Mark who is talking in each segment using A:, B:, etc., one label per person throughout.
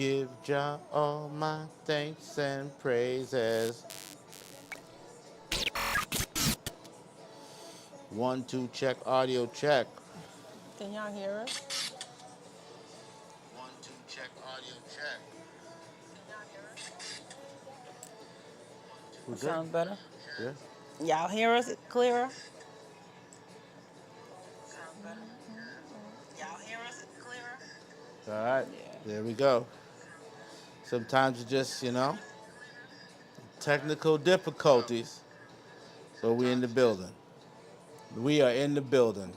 A: Give Jah all my thanks and praises. 1, 2, check, audio check.
B: Can y'all hear us?
A: 1, 2, check, audio check. We
B: That
A: good?
B: sounds better.
A: Yeah.
B: Y'all hear us clearer?
A: All right.
B: Yeah.
A: There we go. Sometimes it's just, technical difficulties. So we in the building. We are in the building.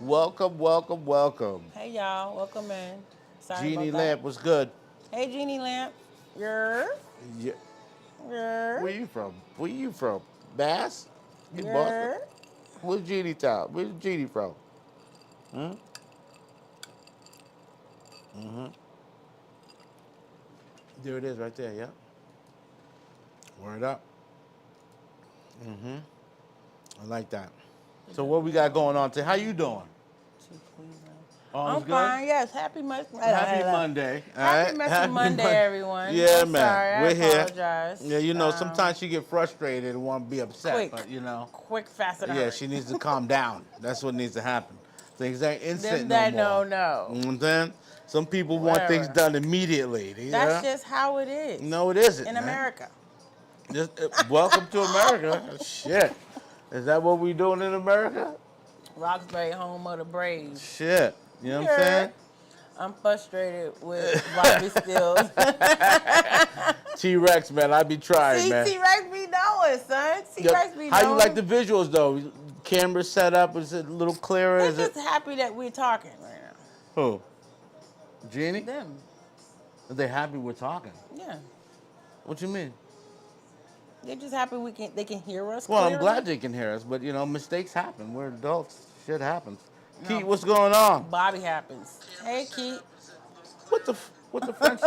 A: Welcome, welcome, welcome.
B: Hey y'all, welcome in. Sorry
A: Jeannie
B: about that.
A: Lamp was good.
B: Hey Jeannie Lamp. Yer.
A: Yeah.
B: Yer.
A: Where you from? Where you from? Bass? You Boston?
B: Yer.
A: Where's Jeannie town? Where's Jeannie from? Hmm? Mm-hmm. There it is right there, yeah. Word up. Mm-hmm. I like that. So what we got going on today? How you doing? All
B: I'm
A: is good?
B: fine, yes. Happy Monday.
A: Happy Monday. All
B: Happy
A: right?
B: Messy Monday, everyone.
A: Yeah,
B: I'm
A: man.
B: sorry,
A: We're
B: I
A: here.
B: apologize.
A: Yeah, sometimes she get frustrated and want to be upset,
B: Quick.
A: but
B: Quick, fast, and
A: yeah,
B: hurry.
A: she needs to calm down. That's what needs to happen. Things ain't instant
B: Them
A: no
B: that
A: more.
B: know,
A: You
B: know.
A: know what I'm saying? Some people want things
B: Whatever.
A: done immediately.
B: That's just how it is.
A: No, it isn't,
B: in
A: man.
B: America.
A: Just, welcome to America. Shit. Is that what we doing in America?
B: Roxbury, home of the Braves.
A: Shit. You know what I'm saying?
B: I'm frustrated with Bobby Stills.
A: T-Rex, man, I be trying, man.
B: T-Rex be knowing, son. T-Rex be knowing.
A: How you like the visuals, though? Camera set up, is it a little clearer?
B: They're
A: Is
B: just
A: it?
B: happy that we're talking right now.
A: Who? Jeannie?
B: Them.
A: Are they happy we're talking?
B: Yeah.
A: What you mean?
B: They're just happy they can hear us
A: Well,
B: clearly.
A: I'm glad they can hear us, but, mistakes happen. We're adults. Shit happens. Keith, what's going on?
B: Bobby happens. Hey, Keith.
A: What the French?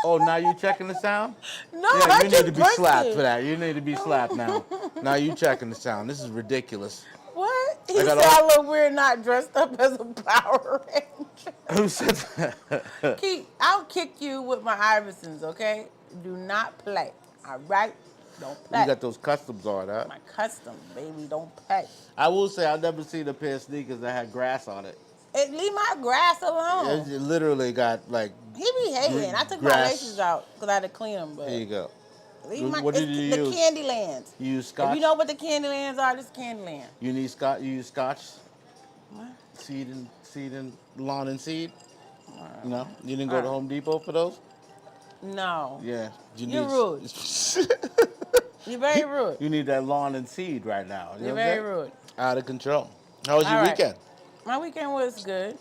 A: Oh, now you checking the sound?
B: No,
A: Yeah,
B: I
A: you
B: just
A: need to be
B: pressed
A: slapped
B: it.
A: for that. You need to be slapped now. Now you checking the sound. This is ridiculous.
B: What? He
A: got
B: said I look weird not dressed up as a Power Ranger.
A: Who said that?
B: Keith, I'll kick you with my Iversons, okay? Do not play, all right? Don't play.
A: You got those customs on, huh?
B: My custom, baby, don't play.
A: I will say I've never seen a pair of sneakers that had grass on it.
B: Leave my grass alone.
A: It literally got like.
B: He be hating. I took my
A: grass.
B: laces out because I had to clean them. But
A: There you go.
B: what
A: did you use?
B: The Candylands.
A: You use Scotch?
B: If you know what the Candylands are, this is Candyland.
A: You need Scotch. You use Scotch.
B: What?
A: Seed and lawn and seed. No, you didn't go to Home Depot for those.
B: No.
A: Yeah,
B: You're rude. You're very rude.
A: You need that lawn and seed right now.
B: You're very rude.
A: Out of control. How was your weekend?
B: My weekend was good.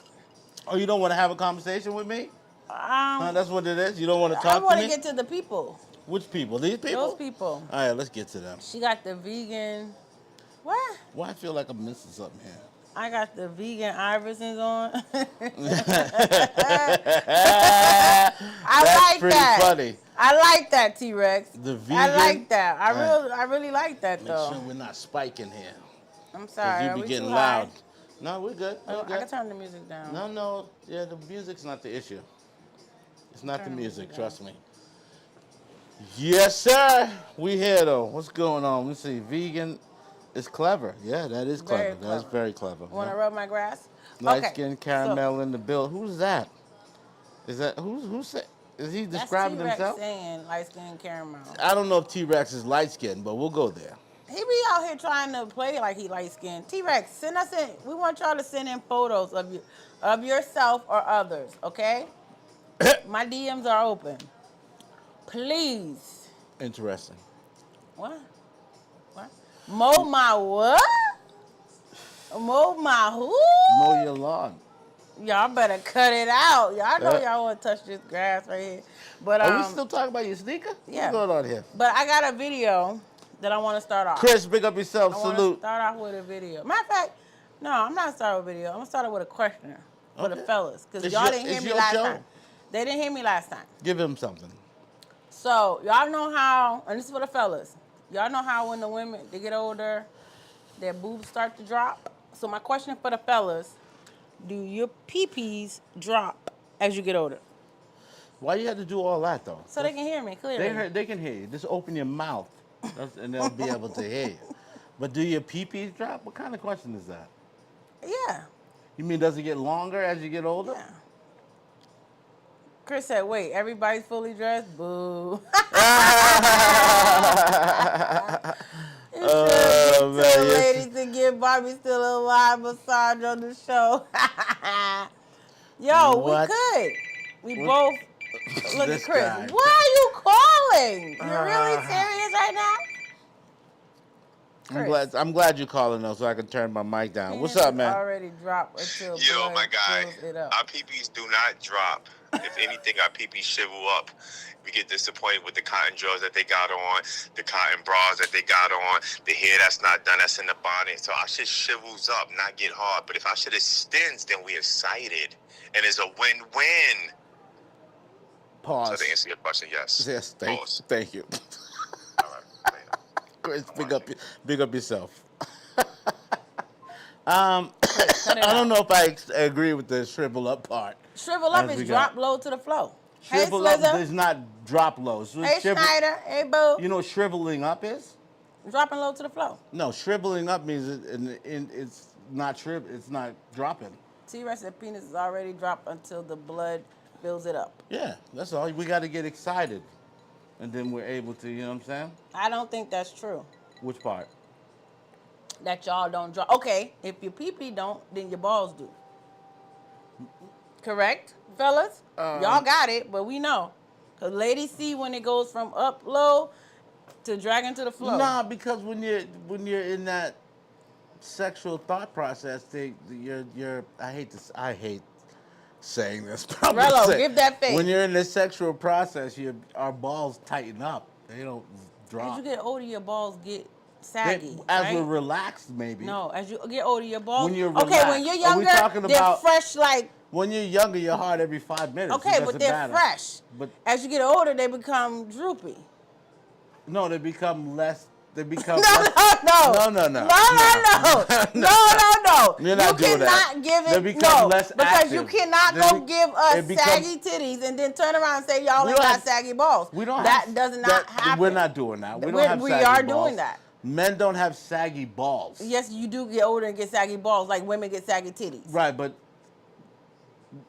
A: Oh, you don't want to have a conversation with me? That's what it is? You don't want to talk to me?
B: I want to get to the people.
A: Which people? These people?
B: Those people.
A: All right, let's get to them.
B: She got the vegan. What?
A: Why I feel like I'm missing something here?
B: I got the vegan Iversons on. I like
A: pretty
B: that.
A: Funny.
B: I like that, T-Rex.
A: The vegan.
B: I like that. I really like that though.
A: Make sure we're not spiking here.
B: I'm sorry.
A: You be getting loud. No, we're good.
B: I can turn the music down.
A: No. Yeah, the music's not the issue. It's not the music, trust me. Yes, sir. We here though. What's going on? Let's see. Vegan is clever. Yeah, that is clever. That's very clever.
B: Want to rub my grass?
A: Light skin caramel in the bill. Who's that? Is that who's that? Is he describing himself?
B: Saying light skin caramel.
A: I don't know if T-Rex is light skinned, but we'll go there.
B: He be out here trying to play like he light skinned. T-Rex, send us in. We want y'all to send in photos of yourself or others, okay? My DMs are open. Please.
A: Interesting.
B: What? Mow my what? Mow my who?
A: Mow your lawn.
B: Y'all better cut it out. Y'all know y'all want to touch this grass right here. But
A: are we still talking about your sneaker?
B: Yeah.
A: What's going on here?
B: But I got a video that I want to start off.
A: Chris, big up yourself. Salute.
B: Start off with a video. Matter of fact, no, I'm not starting with a video. I'm gonna start with a questioner for the fellas, because y'all didn't hear me last time. They didn't hear me last time.
A: Give him something.
B: So y'all know how, and this is for the fellas. Y'all know how when the women they get older, their boobs start to drop. So my question for the fellas: do your pee-pees drop as you get older?
A: Why you had to do all that though?
B: So they can hear me clearly.
A: They can hear you. Just open your mouth, and they'll be able to hear you. But do your pee-pees drop? What kind of question is that?
B: Yeah,
A: You mean does it get longer as you get older?
B: yeah. Chris said, "Wait, everybody's fully dressed." Boo. You should
A: Oh,
B: get
A: man,
B: two
A: yes.
B: ladies to give Bobby still a live massage on the show. Yo,
A: What?
B: we could. We
A: What?
B: both. Look at
A: This
B: Chris.
A: guy.
B: Why are you calling? You're really serious right now? Chris.
A: I'm glad you're calling though, so I can turn my mic down. What's
B: Penis
A: up, man?
B: already dropped until
C: Yo,
B: blood
C: my guy,
B: fills it up.
C: our peepees do not drop. If anything, our peepees shrivel up. We get disappointed with the cotton drawers that they got on, the cotton bras that they got on, the hair that's not done, that's in the body. So our shit shrivels up, not get hard. But if our shit extends, then we're excited. And it's a win-win.
A: Pause.
C: So to answer your question, yes.
A: Yes,
C: Pause.
A: thank you.
C: All right, later.
A: Chris, big up yourself.
B: Chris, cut it
A: I don't
B: out.
A: know if I agree with the shrivel up part.
B: Shrivel up
A: As we
B: is
A: got-
B: drop low to the flow.
A: Shrivel
B: hey,
A: up
B: Slizzer.
A: is not drop low. So
B: Hey, Schneider. Hey, Boo.
A: You know what shriveling up is?
B: Dropping low to the flow.
A: No, shriveling up means it's not it's not dropping.
B: T-Rex and penis is already dropped until the blood fills it up.
A: Yeah, that's all. We got to get excited, and then we're able to. You know what I'm saying?
B: I don't think that's true.
A: Which part?
B: That y'all don't drop. Okay, if your pee-pee don't, then your balls do. Correct, fellas? Y'all got it, but we know. Because ladies see when it goes from up low to dragging to the floor.
A: Nah, because when you're in that sexual thought process, you're I hate saying this. But I'm gonna
B: Rello,
A: say,
B: give that face.
A: When you're in the sexual process, our balls tighten up. They don't drop.
B: As you get older, your balls get saggy.
A: As
B: right?
A: we're relaxed, maybe.
B: No, as you get older, your balls.
A: When you're
B: okay,
A: relaxed.
B: when you're
A: Are we
B: younger,
A: talking
B: they're
A: about-
B: fresh like.
A: When you're younger, you're hard every 5 minutes.
B: Okay,
A: It
B: but
A: doesn't
B: they're
A: matter.
B: fresh.
A: But
B: As you get older, they become droopy.
A: no, they become less. They become
B: No,
A: less.
B: no.
A: No.
B: No.
A: You're not
B: you
A: doing that.
B: cannot give it.
A: They become less
B: because you
A: active.
B: cannot
A: They
B: go
A: be-
B: give us
A: it becomes-
B: saggy titties and then turn around and say y'all
A: We
B: ain't
A: don't
B: got
A: have-
B: saggy balls.
A: We don't
B: that
A: have,
B: does not happen.
A: We're not doing that. We don't
B: We're-
A: have
B: we
A: saggy
B: are
A: balls.
B: doing that.
A: Men don't have saggy balls.
B: Yes, you do get older and get saggy balls like women get saggy titties.
A: Right, but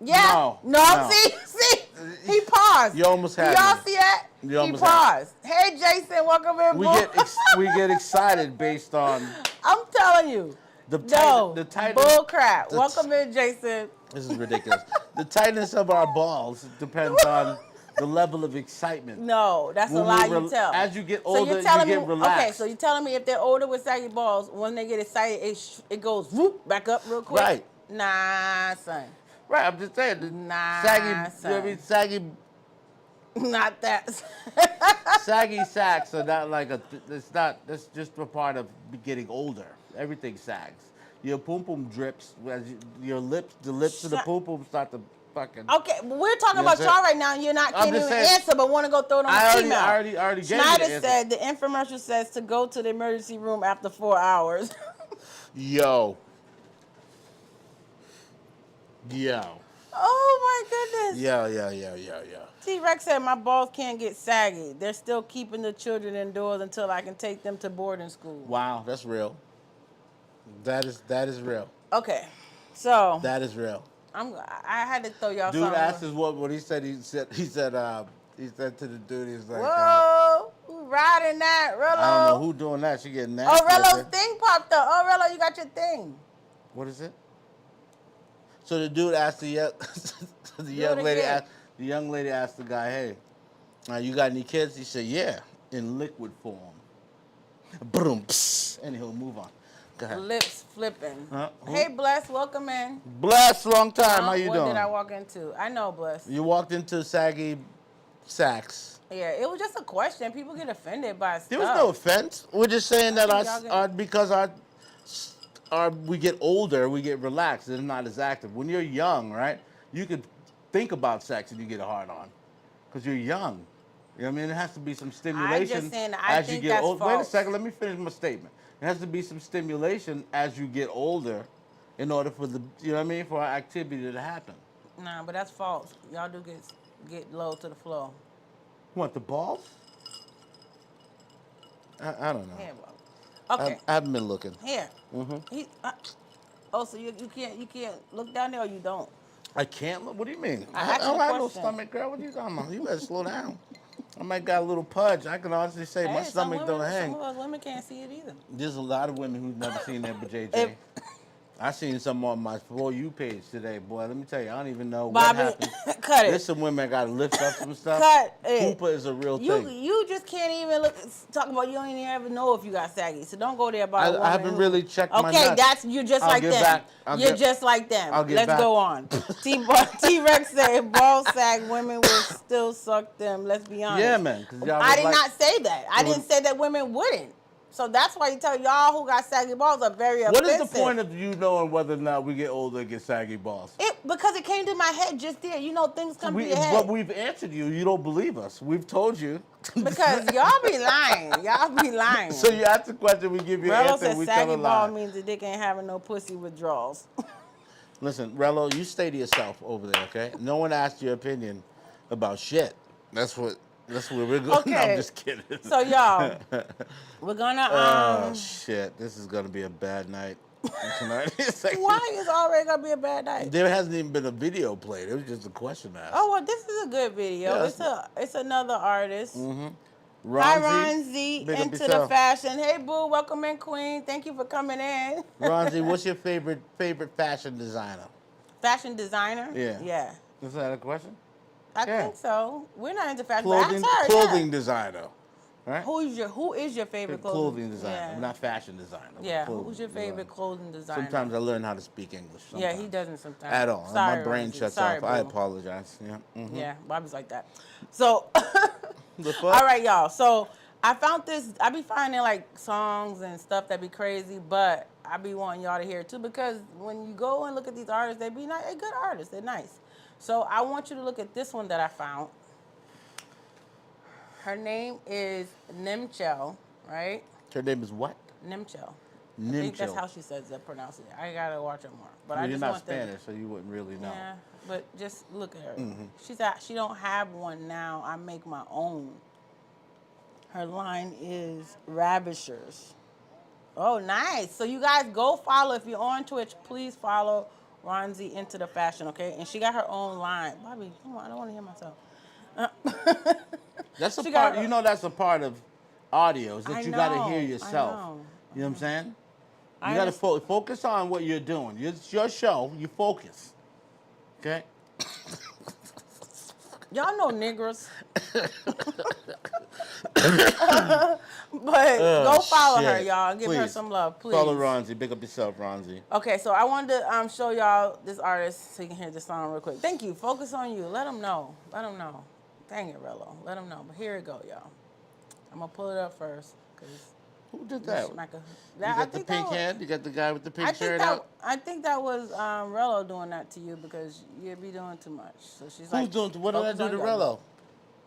B: Yeah.
A: No.
B: See. He paused.
A: You almost had
B: Y'all
A: me.
B: see that?
A: You
B: He
A: almost had
B: paused. Hey, Jason, welcome in.
A: we
B: boo.
A: get excited based on
B: I'm telling you.
A: the
B: No,
A: tightness.
B: bull crap.
A: the-
B: Welcome in, Jason.
A: This is ridiculous. The tightness of our balls depends on the level of excitement.
B: No, that's
A: When
B: a lie
A: we
B: you tell.
A: As you get
B: So
A: older,
B: you're telling
A: you get
B: me,
A: relaxed.
B: okay, so you're telling me if they're older with saggy balls, when they get excited, it goes whoop back up real quick?
A: Right.
B: Nah, son.
A: Right, I'm just saying.
B: Nah,
A: saggy,
B: son.
A: I mean, saggy
B: Not that.
A: saggy sacks are not like that's just a part of getting older. Everything sags. Your pum pum drips as the lips of the pum pum start to fucking.
B: Okay, but we're talking
A: You know
B: about
A: what I'm
B: y'all right now, and you're not
A: I'm
B: can't
A: just
B: even
A: saying-
B: answer, but want to go throw it on
A: I
B: the female.
A: already gave you the
B: Schneider
A: answer.
B: said the infomercial says to go to the emergency room after 4 hours.
A: Yo.
B: Oh my goodness.
A: Yeah.
B: T-Rex said my balls can't get saggy. They're still keeping the children indoors until I can take them to boarding school.
A: Wow, that's real. That is real.
B: Okay, so
A: That is real.
B: I had to throw y'all
A: Dude
B: something.
A: asked us what he said. He said to the dude, he's like,
B: Whoa, who riding that, Rello?
A: I don't know who doing that. She getting nasty.
B: Oh, Rello's
A: up there.
B: thing popped up. Oh, Rello, you got your thing.
A: What is it? So the dude asked the young lady asked the guy, "Hey, you got any kids?" He said, "Yeah, in liquid form." Boom. Anyhow, move on. Go ahead.
B: Lips flipping.
A: Who?
B: Hey, Bless, welcome in.
A: Bless, long time. How you
B: what
A: doing?
B: did I walk into? I know, Bless.
A: You walked into saggy sacks.
B: Yeah, it was just a question. People get offended by stuff.
A: There was no offense. We're just saying that
B: think y'all get-
A: because we get older, we get relaxed and not as active. When you're young, right, you could think about sex and you get a hard on because you're young. You know what I mean? It has to be some stimulation
B: saying that I
A: as you
B: think
A: get
B: that's
A: older. Wait a
B: false.
A: second, let me finish my statement. It has to be some stimulation as you get older in order for the, you know what I mean, for our activity to happen.
B: Nah, but that's false. Y'all do get low to the floor.
A: What, the balls? I don't know.
B: Here, bro. Okay.
A: I haven't been looking.
B: Here. So you can't look down there, or you don't?
A: I can't look. What do you mean?
B: I
A: don't have no
B: question.
A: stomach, girl. What are you talking about? You better slow down. I might got a little pudge. I can honestly say my stomach don't hang.
B: Some of us women can't see it either.
A: There's a lot of women who've never seen that, but JJ. I seen some on my For You page today, boy. Let me tell you, I don't even know
B: Bobby,
A: what happened.
B: cut it.
A: There's some women that got to lift up some stuff.
B: Cut it.
A: Fupa is a real thing.
B: You just can't even talk about. You don't even ever know if you got saggy. So don't go there about.
A: I haven't really checked my nuts.
B: Okay, you're just like them. You're just like them. Let's go on. T-Rex said ball sag women will still suck them. Let's be honest.
A: Yeah, man.
B: I did not say that. I didn't say that women wouldn't. So that's why you tell y'all who got saggy balls are very offensive.
A: What is the point of you knowing whether or not we get older and get saggy balls?
B: Because it came to my head just there. You know, things come to your head.
A: But we've answered you. You don't believe us. We've told you.
B: Because y'all be lying. Y'all be lying.
A: So you ask the question, we give you an answer, and we tell a lie.
B: saggy ball means the dick ain't having no pussy withdrawals.
A: Listen, Rello, you stay to yourself over there, okay? No one asked your opinion about shit. That's where we're going.
B: Okay.
A: No, I'm just kidding.
B: So y'all, we're gonna
A: oh shit, this is gonna be a bad night tonight.
B: Why is it already gonna be a bad night?
A: There hasn't even been a video played. It was just a question asked.
B: Oh well, this is a good video. Yeah, it's another artist.
A: Mm-hmm.
B: Hi, Ronzi, into the fashion. Hey, boo, welcome in, Queen. Thank you for coming in.
A: Ronzi, what's your favorite fashion designer?
B: Fashion designer?
A: Yeah.
B: Yeah.
A: Is that a question?
B: I think so. We're not into fashion.
A: Clothing designer. Right?
B: Who is your favorite
A: clothing designer? Yeah. I'm not fashion designer.
B: Yeah. Who's your favorite clothing designer?
A: Sometimes I learn how to speak English. Sometimes.
B: Yeah, he doesn't sometimes.
A: At all.
B: Sorry,
A: my brain shuts off. Boo. I apologize. Yeah. Mm-hmm.
B: Yeah, Bobby's like that. So, all right, y'all. So I found this. I be finding like songs and stuff that be crazy, but I be wanting y'all to hear it too, because when you go and look at these artists, they be they're good artists. They're nice. So I want you to look at this one that I found. Her name is Nimchel, right?
A: Her name is what?
B: Nimchel. I think that's how she says it, pronounce it. I gotta watch it more. But I just
A: you're not Spanish, so you wouldn't really know.
B: Yeah, but just look at her. Mm-hmm. She don't have one now. I make my own. Her line is Ravishers. Oh, nice. So you guys go follow. If you're on Twitch, please follow Ronzi into the fashion, okay? And she got her own line. Bobby, come on, I don't want to hear myself.
A: That's a part. You know, that's a part of audio is that you got to hear yourself. You know what I'm saying? You got to focus on what you're doing. It's your show. You focus. Okay.
B: Y'all know niggers. But go follow her, y'all. Give her some love, please.
A: Follow Ronzi. Big up yourself, Ronzi.
B: Okay, so I wanted to show y'all this artist so you can hear the song real quick. Thank you. Focus on you. Let them know. Let them know. Dang it, Rello. Let them know. But here it go, y'all. I'm going to pull it up first.
A: Who did that? You
B: got
A: the pink hand? You got the guy with the pink shirt out?
B: I think that was Rello doing that to you because you be doing too much. So she's
A: Who's doing? What did I do to Rello?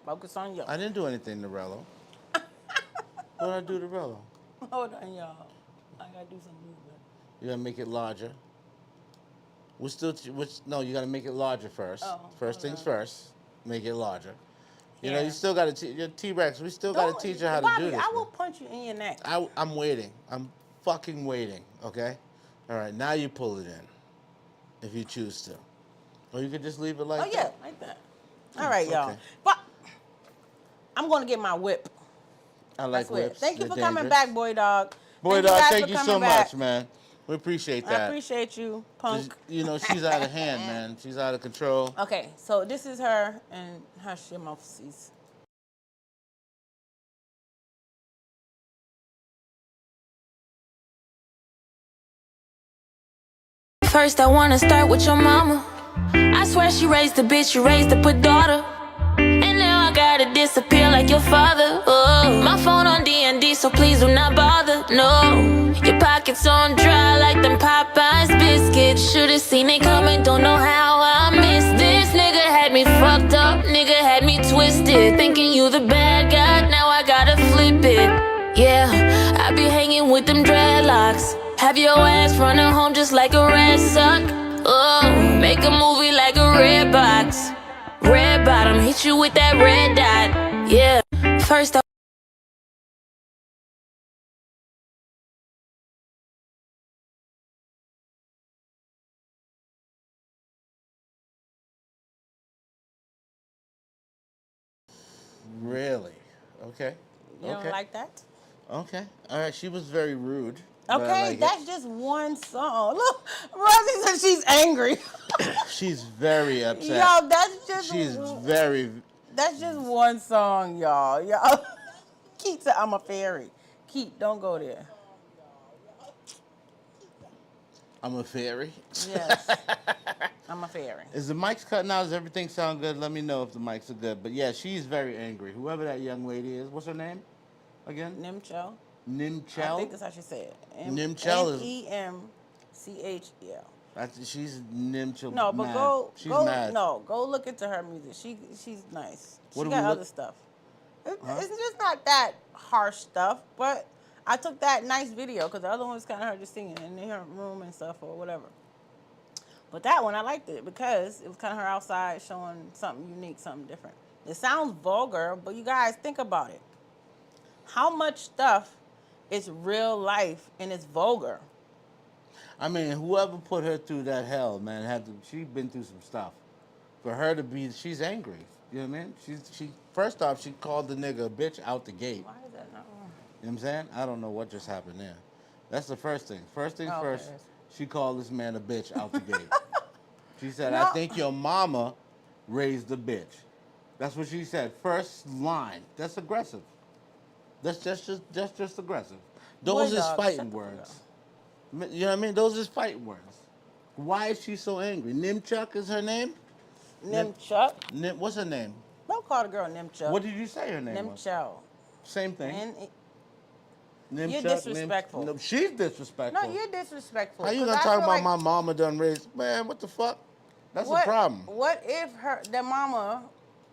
B: Focus on you.
A: I didn't do anything to Rello. What did I do to Rello?
B: Hold on, y'all. I got to do some movement.
A: You got to make it larger. No, you got to make it larger first. First things first. Make it larger. You know, you still got to your T-Rex. We still got to teach her how to do this.
B: I will punch you in your neck.
A: I'm waiting. I'm fucking waiting. Okay. All right. Now you pull it in, if you choose to, or you could just leave it like that.
B: Oh yeah, like that. All right, y'all. But I'm gonna get my whip.
A: I like whips.
B: Thank you for coming back, Boy Dog.
A: Boy Dog, thank you so much, man. We appreciate that.
B: I appreciate you, punk.
A: You know, she's out of hand, man. She's out of control.
B: Okay, so this is her and her shimofsies.
D: First, I wanna start with your mama. I swear she raised a bitch, you raised a put daughter. And now I gotta disappear like your father. Oh, my phone on D&D, so please do not bother. No, your pockets on dry like them Popeyes biscuits. Should've seen it coming, don't know how I missed this. Nigga had me fucked up, nigga had me twisted. Thinking you the bad guy, now I gotta flip it. Yeah, I be hanging with them dreadlocks. Have your ass running home just like a red suck. Oh, make a movie like a red box. Red bottom, hit you with that red dot. Yeah, first I
A: Really? Okay.
B: You
A: Okay.
B: don't like that?
A: Okay. All right. She was very rude. But I
B: Okay,
A: like
B: that's just one song. Look, Rosie said she's angry.
A: it. She's very upset.
B: Yo,
A: She's very.
B: that's just one song, y'all. Y'all, Keith said I'm a fairy. Keith, don't go there.
A: I'm a fairy.
B: Yes, I'm a fairy.
A: Is the mics cutting out? Does everything sound good? Let me know if the mics are good. But yeah, she's very angry. Whoever that young lady is, what's her name? Again?
B: Nimcho.
A: Nimchel.
B: I think that's how she said it.
A: Nimchel is.
B: Nemchel.
A: She's Nimchel.
B: No, but
A: mad. She's
B: go,
A: mad.
B: no, go look into her music. She's nice.
A: What
B: She
A: do
B: got
A: we look-
B: other stuff. It's just not that harsh stuff, but I took that nice video because the other one was kind of her just singing in her room and stuff or whatever. But that one I liked it because it was kind of her outside showing something unique, something different. It sounds vulgar, but you guys think about it. How much stuff is real life and it's vulgar?
A: I mean, whoever put her through that hell, man, she's been through some stuff. For her to be, she's angry. You know what I mean? She first off, she called the nigga a bitch out the gate.
B: Why is that not wrong?
A: You know what I'm saying? I don't know what just happened there. That's the first thing. First things
B: Okay.
A: first, she called this man a bitch out the gate. She said,
B: No.
A: I think your mama raised a bitch. That's what she said. First line. That's aggressive. That's just aggressive. Those
B: Boy,
A: is
B: dog,
A: fighting
B: shut the fuck
A: words. You know what I mean? Those is fighting words. Why is she so angry? Nimchuck is her name?
B: Nimchuck.
A: What's her name?
B: Don't call the girl Nimchuck.
A: What did you say her name was?
B: Nimcho.
A: Same thing.
B: You're
A: Nimchuck,
B: disrespectful.
A: No, she's disrespectful.
B: No, you're disrespectful.
A: How you
B: 'cause
A: gonna
B: I
A: talk
B: feel
A: about
B: like,
A: my mama done raised? Man, what the fuck? That's a problem.
B: What if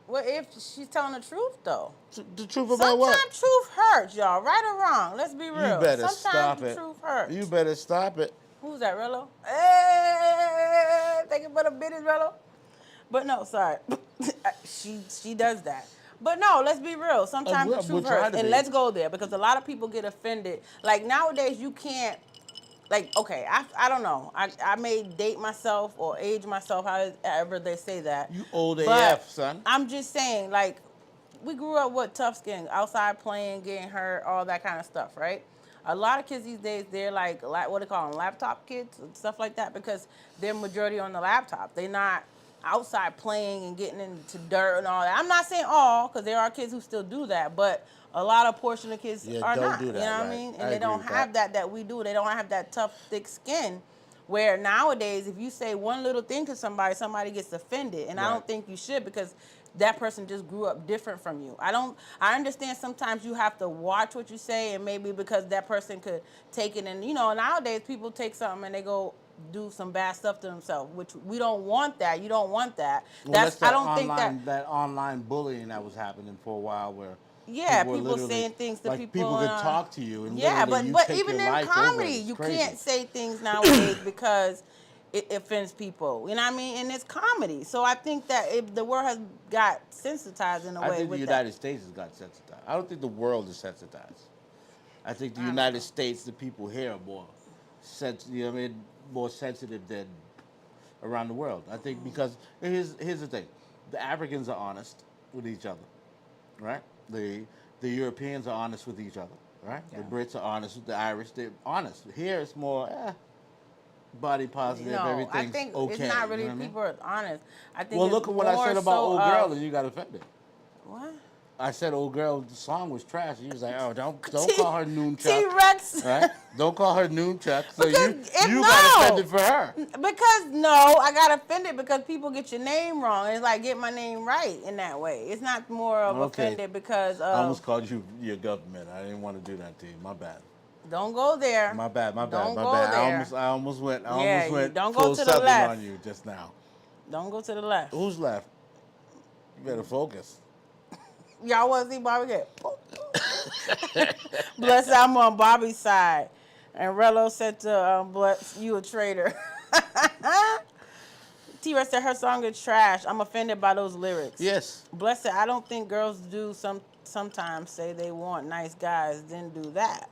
B: what if she's telling the truth though?
A: The truth about what?
B: Sometimes truth hurts, y'all. Right or wrong? Let's be real.
A: You better
B: Sometimes
A: stop
B: the
A: it.
B: truth hurts.
A: You better stop it.
B: Who's that, Rello? Hey, thank you for the business, Rello. But no, sorry. she does that. But no, let's be real. Sometimes the
A: we'll
B: truth
A: try
B: hurts.
A: to
B: And
A: be.
B: let's go there because a lot of people get offended. Like nowadays you can't okay, I don't know. I may date myself or age myself, however they say that.
A: You old
B: But
A: AF, son.
B: I'm just saying, like, we grew up with tough skin, outside playing, getting hurt, all that kind of stuff, right? A lot of kids these days, they're like what they call them, laptop kids and stuff like that because they're majority on the laptop. They're not outside playing and getting into dirt and all that. I'm not saying all, because there are kids who still do that, but a lot of portion of kids are
A: don't
B: not.
A: do that,
B: you know what
A: right.
B: I mean? And
A: I
B: they
A: agree
B: don't
A: with
B: have that we do. They don't have that tough, thick skin. Where nowadays, if you say one little thing to somebody gets offended, and I
A: Right.
B: don't think you should because that person just grew up different from you. I understand sometimes you have to watch what you say, and maybe because that person could take it, and nowadays people take something and they go do some bad stuff to themselves, which we don't want that. You don't want that.
A: Well, that's
B: I don't think
A: that online bullying that was happening for a while where
B: Yeah,
A: were
B: people
A: literally-
B: saying things to
A: like
B: people.
A: could talk to you and
B: yeah,
A: literally you
B: but
A: take
B: even
A: your
B: in
A: life
B: comedy,
A: over. It's
B: you
A: crazy.
B: can't say things nowadays because it offends people. You know what I mean? And it's comedy, so I think that the world has got sensitized in a way
A: I think the
B: with
A: United States has got sensitized. I don't think the world is sensitized. I think the
B: I don't
A: United
B: know.
A: States, the people here are more more sensitive than around the world. I think because here's the thing. The Africans are honest with each other, right? The Europeans are honest with each other, right?
B: Yeah.
A: The Brits are honest with the Irish. They're honest. Here it's more body positive,
B: No,
A: everything's
B: I think
A: okay.
B: it's not really
A: you know what I mean?
B: people are honest. I think
A: Well,
B: it's
A: look at what I
B: more
A: said about
B: so
A: old
B: of-
A: girl, and you got offended.
B: What?
A: I said old girl, the song was trash. He was like, oh, don't call her noon chuck.
B: T-Rex.
A: Right? Don't call her noon chuck. So
B: Because
A: you got offended for her.
B: Because no, I got offended because people get your name wrong. It's like get my name right in that way. It's not more of
A: Okay.
B: offended because
A: I almost
B: of
A: called you your government. I didn't want to do that to you. My bad.
B: don't go there.
A: My bad.
B: Don't
A: My
B: go
A: bad.
B: there.
A: I almost went.
B: You don't go
A: full
B: to the
A: Southern
B: left.
A: on you just now.
B: Don't go to the left.
A: Who's left? You better focus.
B: Y'all want to see Bobby get? Bless, I'm on Bobby's side. And Rello said to Bless, you a traitor. T-Rex said her song is trash. I'm offended by those lyrics.
A: Yes.
B: Bless said, I don't think girls do sometimes say they want nice guys, then do that.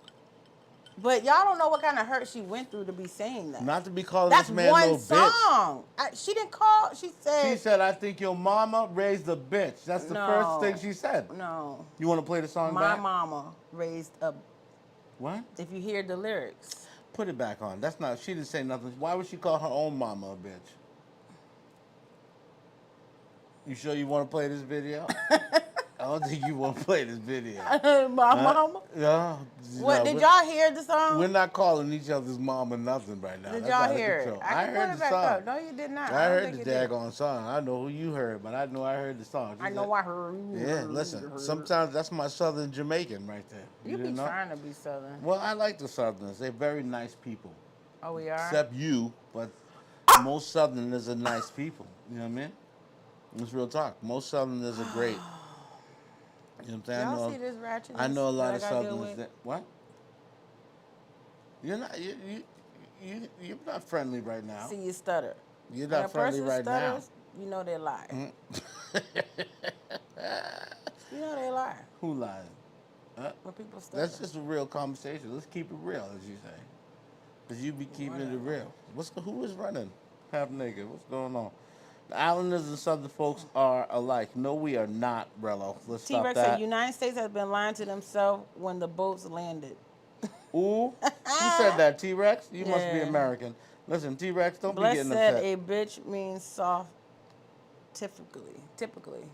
B: But y'all don't know what kind of hurt she went through to be saying that.
A: Not to be calling
B: That's
A: this man
B: one
A: no bitch.
B: song. She didn't call. She said,
A: I think your mama raised a bitch. That's the first thing she said.
B: No.
A: You want to play the song
B: My
A: back?
B: mama raised a...
A: What?
B: If you hear the lyrics.
A: Put it back on. That's not... She didn't say nothing. Why would she call her own mama a bitch? You sure you want to play this video? I don't think you want to play this video.
B: My mama?
A: Yeah.
B: What, did y'all hear the song?
A: We're not calling each other's mom or nothing right now.
B: Did
A: That's
B: y'all
A: out of
B: hear
A: control.
B: it?
A: I
B: can
A: heard
B: put
A: the
B: it back
A: song.
B: up. No, you did not.
A: I heard
B: think
A: the
B: you did.
A: daggone song. I know who you heard, but I know I heard the song.
B: I know I heard you.
A: Yeah, listen. Sometimes that's my Southern Jamaican right there.
B: You be
A: didn't know?
B: trying to be Southern.
A: Well, I like the Southerners. They're very nice people.
B: Oh, we are?
A: Except you, but most Southerners are nice people. You know what I mean? It's real talk. Most Southerners are great. You know what I'm saying?
B: Y'all see this ratchetness
A: I know a lot
B: that
A: of
B: I gotta deal
A: Southerners
B: with?
A: that what? You're not friendly right now.
B: See, you stutter.
A: You're
B: When
A: not
B: a
A: friendly
B: person
A: right now.
B: stutters, you know they lie. You know they lie.
A: Who lied?
B: When people stutter.
A: That's just a real conversation. Let's keep it real, as you say. Because you be keeping it real. Who is running half naked? What's going on? The Islanders and Southern folks are alike. No, we are not, Rello. Let's stop
B: T-Rex
A: that.
B: said United States has been lying to themselves when the boats landed.
A: Ooh, who said that? T-Rex? You must be
B: Yeah.
A: American. Listen, T-Rex, don't
B: Bless
A: be getting
B: said
A: upset.
B: a bitch means soft typically.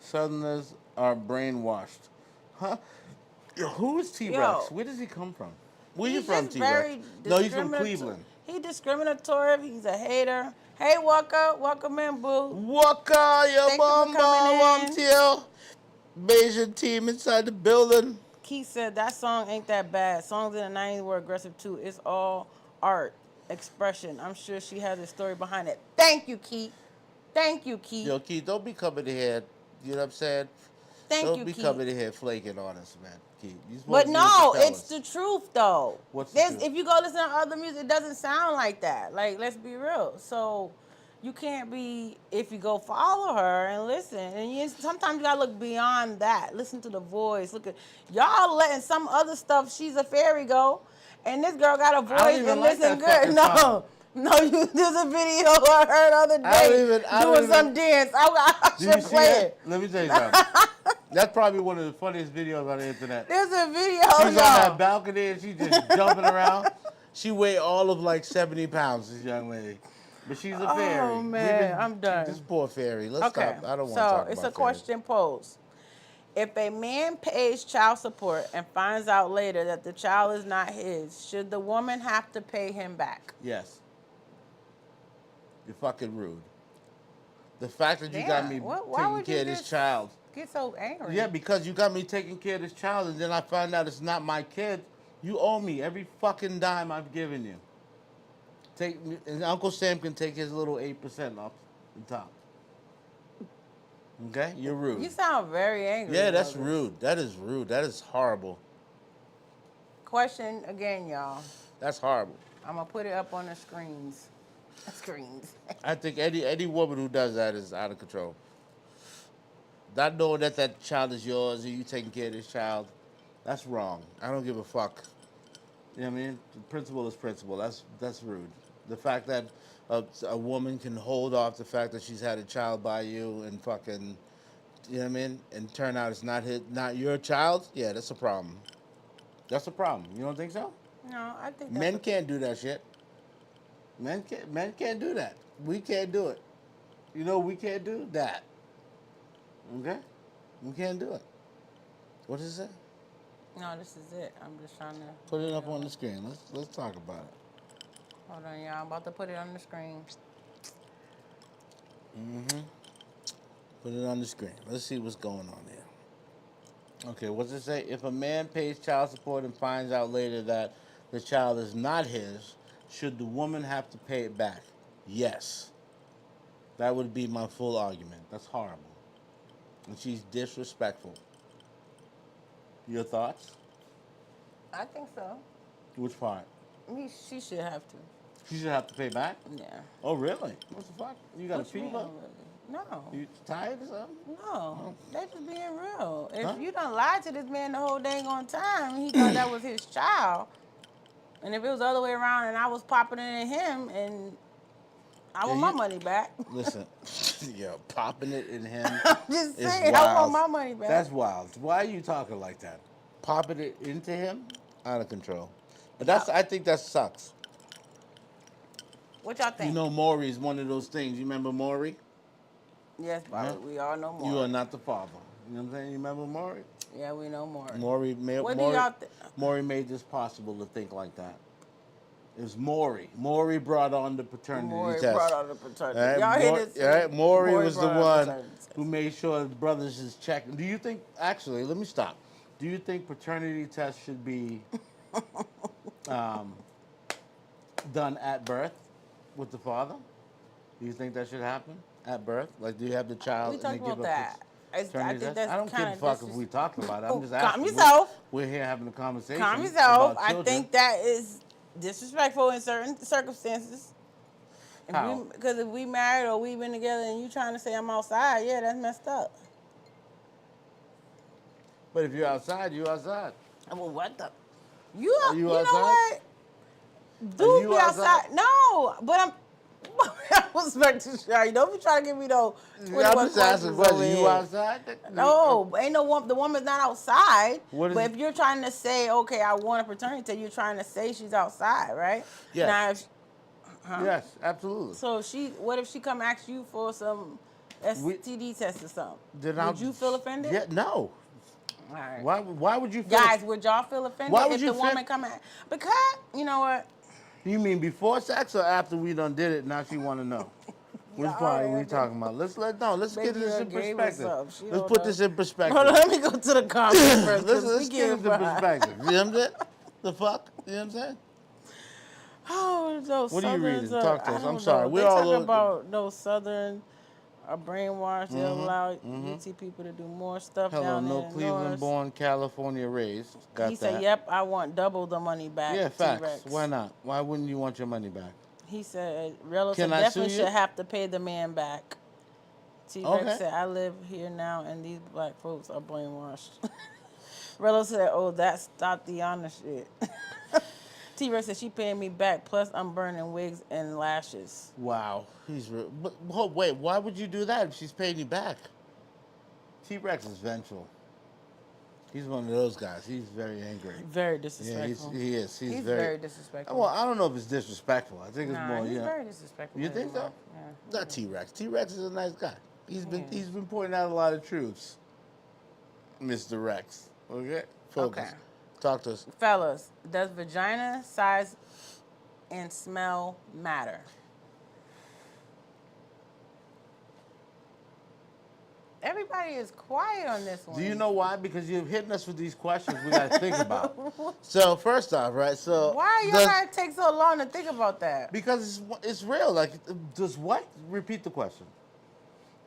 A: Southerners are brainwashed. Huh? Yo, who is T-Rex?
B: Yo.
A: Where does he come from? Where you
B: He's
A: from,
B: just
A: T-Rex?
B: very
A: No, he's from
B: discriminator-
A: Cleveland.
B: He discriminatory. He's a hater. Hey, Walker. Welcome in, boo.
A: Waka, your
B: Thank you for
A: bomba,
B: coming in.
A: Wamtio. Bayesian team inside the building.
B: Keith said that song ain't that bad. Songs in the 90s were aggressive too. It's all art, expression. I'm sure she has a story behind it. Thank you, Keith. Thank you, Keith.
A: Yo, Keith, don't be coming in here. You know what I'm saying?
B: Thank
A: don't
B: you,
A: be
B: Keith.
A: coming in here flaking on us, man, Keith. You supposed
B: But
A: to be
B: no,
A: with the
B: it's
A: fellas.
B: the truth though.
A: What's the truth?
B: If you go listen to other music, it doesn't sound like that. Like, let's be real. So you can't be, if you go follow her and listen, and sometimes you gotta look beyond that. Listen to the voice. Look at y'all letting some other stuff. She's a fairy go, and this girl got a voice
A: even
B: and
A: like
B: listen
A: that fucking
B: good. No.
A: song.
B: No, there's a video I heard the other day
A: I don't
B: doing
A: even-
B: some dance. I
A: Do you
B: should
A: see
B: play
A: that?
B: it.
A: Let me tell you something. That's probably one of the funniest videos on the internet.
B: There's a video,
A: She's on that
B: y'all.
A: balcony and she's just jumping around. She weighed all of like 70 pounds, this young lady. But she's a fairy.
B: Oh, man, I'm done.
A: This poor fairy. Let's
B: Okay,
A: stop. I don't want to
B: so
A: talk about
B: it's a
A: fairies.
B: question posed. If a man pays child support and finds out later that the child is not his, should the woman have to pay him back?
A: Yes. You're fucking rude. The fact that you got
B: Damn,
A: me
B: why
A: taking
B: would
A: care
B: you
A: of this
B: just
A: child.
B: Get so angry.
A: Yeah, because you got me taking care of this child and then I find out it's not my kid. You owe me every fucking dime I've given you. And Uncle Sam can take his little 8% off the top. Okay? You're rude.
B: You sound very angry.
A: Yeah,
B: about
A: that's
B: this.
A: rude. That is rude. That is horrible.
B: Question again, y'all.
A: That's horrible.
B: I'm gonna put it up on the screens. Screens.
A: I think any woman who does that is out of control. Not knowing that that child is yours and you taking care of this child, that's wrong. I don't give a fuck. You know what I mean? Principle is principle. That's rude. The fact that a woman can hold off the fact that she's had a child by you and fucking, you know what I mean? And turn out it's not your child, yeah, that's a problem. That's a problem. You don't think so?
B: No, I think
A: Men can't do that shit. Men can't do that. We can't do it. You know we can't do that. Okay? We can't do it. What is it?
B: No, this is it. I'm just trying to
A: Put it up on the screen. Let's talk about it.
B: Hold on, y'all. I'm about to put it on the screen.
A: Put it on the screen. Let's see what's going on here. Okay, what's it say? If a man pays child support and finds out later that the child is not his, should the woman have to pay it back? Yes. That would be my full argument. That's horrible. And she's disrespectful. Your thoughts?
B: I think so.
A: Which part?
B: She should have to.
A: She should have to pay back?
B: Yeah.
A: Oh, really? What the fuck? You got
B: What
A: a
B: you mean,
A: fever?
B: really? No.
A: You tired or something?
B: No. They just being real. If
A: Huh?
B: you done lied to this man the whole dang on time, he thought that was his child. And if it was the other way around and I was popping it in him and I want my money back.
A: Listen, yo, popping it in him
B: I'm just
A: is
B: saying,
A: wild.
B: I want my money back.
A: That's wild. Why are you talking like that? Popping it into him? Out of control. But I think that sucks.
B: What y'all think?
A: You know, Maury is one of those things. You remember Maury?
B: Yes, Bobby, we all know more.
A: You are not the father. You know what I'm saying? You remember Maury?
B: Yeah, we know more.
A: Maury made this possible to think like that. It was Maury. Maury brought on the paternity test.
B: Maury brought on the paternity.
A: All right,
B: Y'all hear this?
A: All right, Maury was the
B: brought on
A: one
B: paternity test.
A: who made sure the brothers is checking. Do you think, actually, let me stop. Do you think paternity tests should be done at birth with the father? Do you think that should happen at birth? Like, do you have the child
B: We
A: and
B: talked
A: they give
B: about
A: up
B: that. I
A: paternity
B: think
A: test?
B: that's
A: I don't give a
B: kinda
A: fuck if we talked about it. I'm just
B: Calm
A: asking.
B: yourself.
A: We're here having a conversation.
B: Calm yourself.
A: about
B: I
A: children.
B: think that is disrespectful in certain circumstances.
A: How?
B: Because if we married or we been together and you trying to say I'm outside, yeah, that's messed up.
A: But if you're outside, you're outside.
B: Well, what the?
A: Are
B: You
A: you
B: know
A: outside?
B: what?
A: Are
B: Dude
A: you
B: be outside. No, but I'm. I was back to shy. Don't be trying to give me those 21
A: I'm just asking
B: questions
A: questions.
B: over
A: You
B: here.
A: outside?
B: No, ain't no woman. The woman's not outside.
A: What is
B: But
A: it?
B: if you're trying to say, okay, I want a paternity test, you're trying to say she's outside, right?
A: Yes.
B: Now, if,
A: Yes, absolutely.
B: so what if she come ask you for some STD test or something? Would you feel offended?
A: Yeah, no.
B: All right.
A: Why would you feel?
B: Guys, would y'all feel offended
A: Why would
B: if
A: you
B: the
A: feel-
B: woman come at? Because you know what?
A: You mean before sex or after we done did it? Now she want to know. Which
B: Y'all
A: part are we
B: already-
A: talking about? Let's
B: Maybe
A: get this in
B: you gave us
A: perspective.
B: some. She
A: Let's
B: don't
A: put
B: know.
A: this in perspective.
B: Hold on, let me go to the comments first.
A: Let's get it into perspective. You know what I'm saying? The fuck? You know what I'm saying?
B: Oh, those
A: What are you
B: Southerners
A: reading? Talk to
B: I
A: us.
B: don't
A: I'm sorry.
B: know.
A: We're
B: They
A: all
B: talking
A: over-
B: about those Southern are brainwashed. They allow UT people to do more stuff
A: Hello,
B: down
A: no
B: there in the
A: Cleveland
B: north.
A: born, California raised. Got
B: He
A: that.
B: said, "Yep, I want double the money back."
A: Yeah, facts.
B: T-Rex.
A: Why not? Why wouldn't you want your money back?
B: He said, "Relatives
A: Can I
B: definitely
A: sue you?
B: should have to pay the man back." T-Rex
A: Okay.
B: said, "I live here now, and these black folks are brainwashed." Rello said, "Oh, that's Tatiana shit." T-Rex said, "She paying me back, plus I'm burning wigs and lashes."
A: Wow, he's real. But wait, why would you do that if she's paying you back? T-Rex is vengeful. He's one of those guys. He's very angry.
B: Very
A: Yeah,
B: disrespectful.
A: he is. He's
B: very disrespectful.
A: Well, I don't know if it's disrespectful. I think it's
B: Nah,
A: more.
B: he's
A: You know,
B: very disrespectful.
A: you
B: to
A: think
B: his
A: so?
B: wife. Yeah.
A: Not T-Rex. T-Rex is a nice guy. He's been
B: Yeah.
A: he's been pointing out a lot of truths. Mr. Rex. Okay. Focus.
B: Okay.
A: Talk to us.
B: Fellas, does vagina size and smell matter? Everybody is quiet on this one.
A: Do you know why? Because you're hitting us with these questions we got to think about. So first off, right? So
B: Why y'all gotta take so long to think about that?
A: Because it's real. Like, does what? Repeat the question.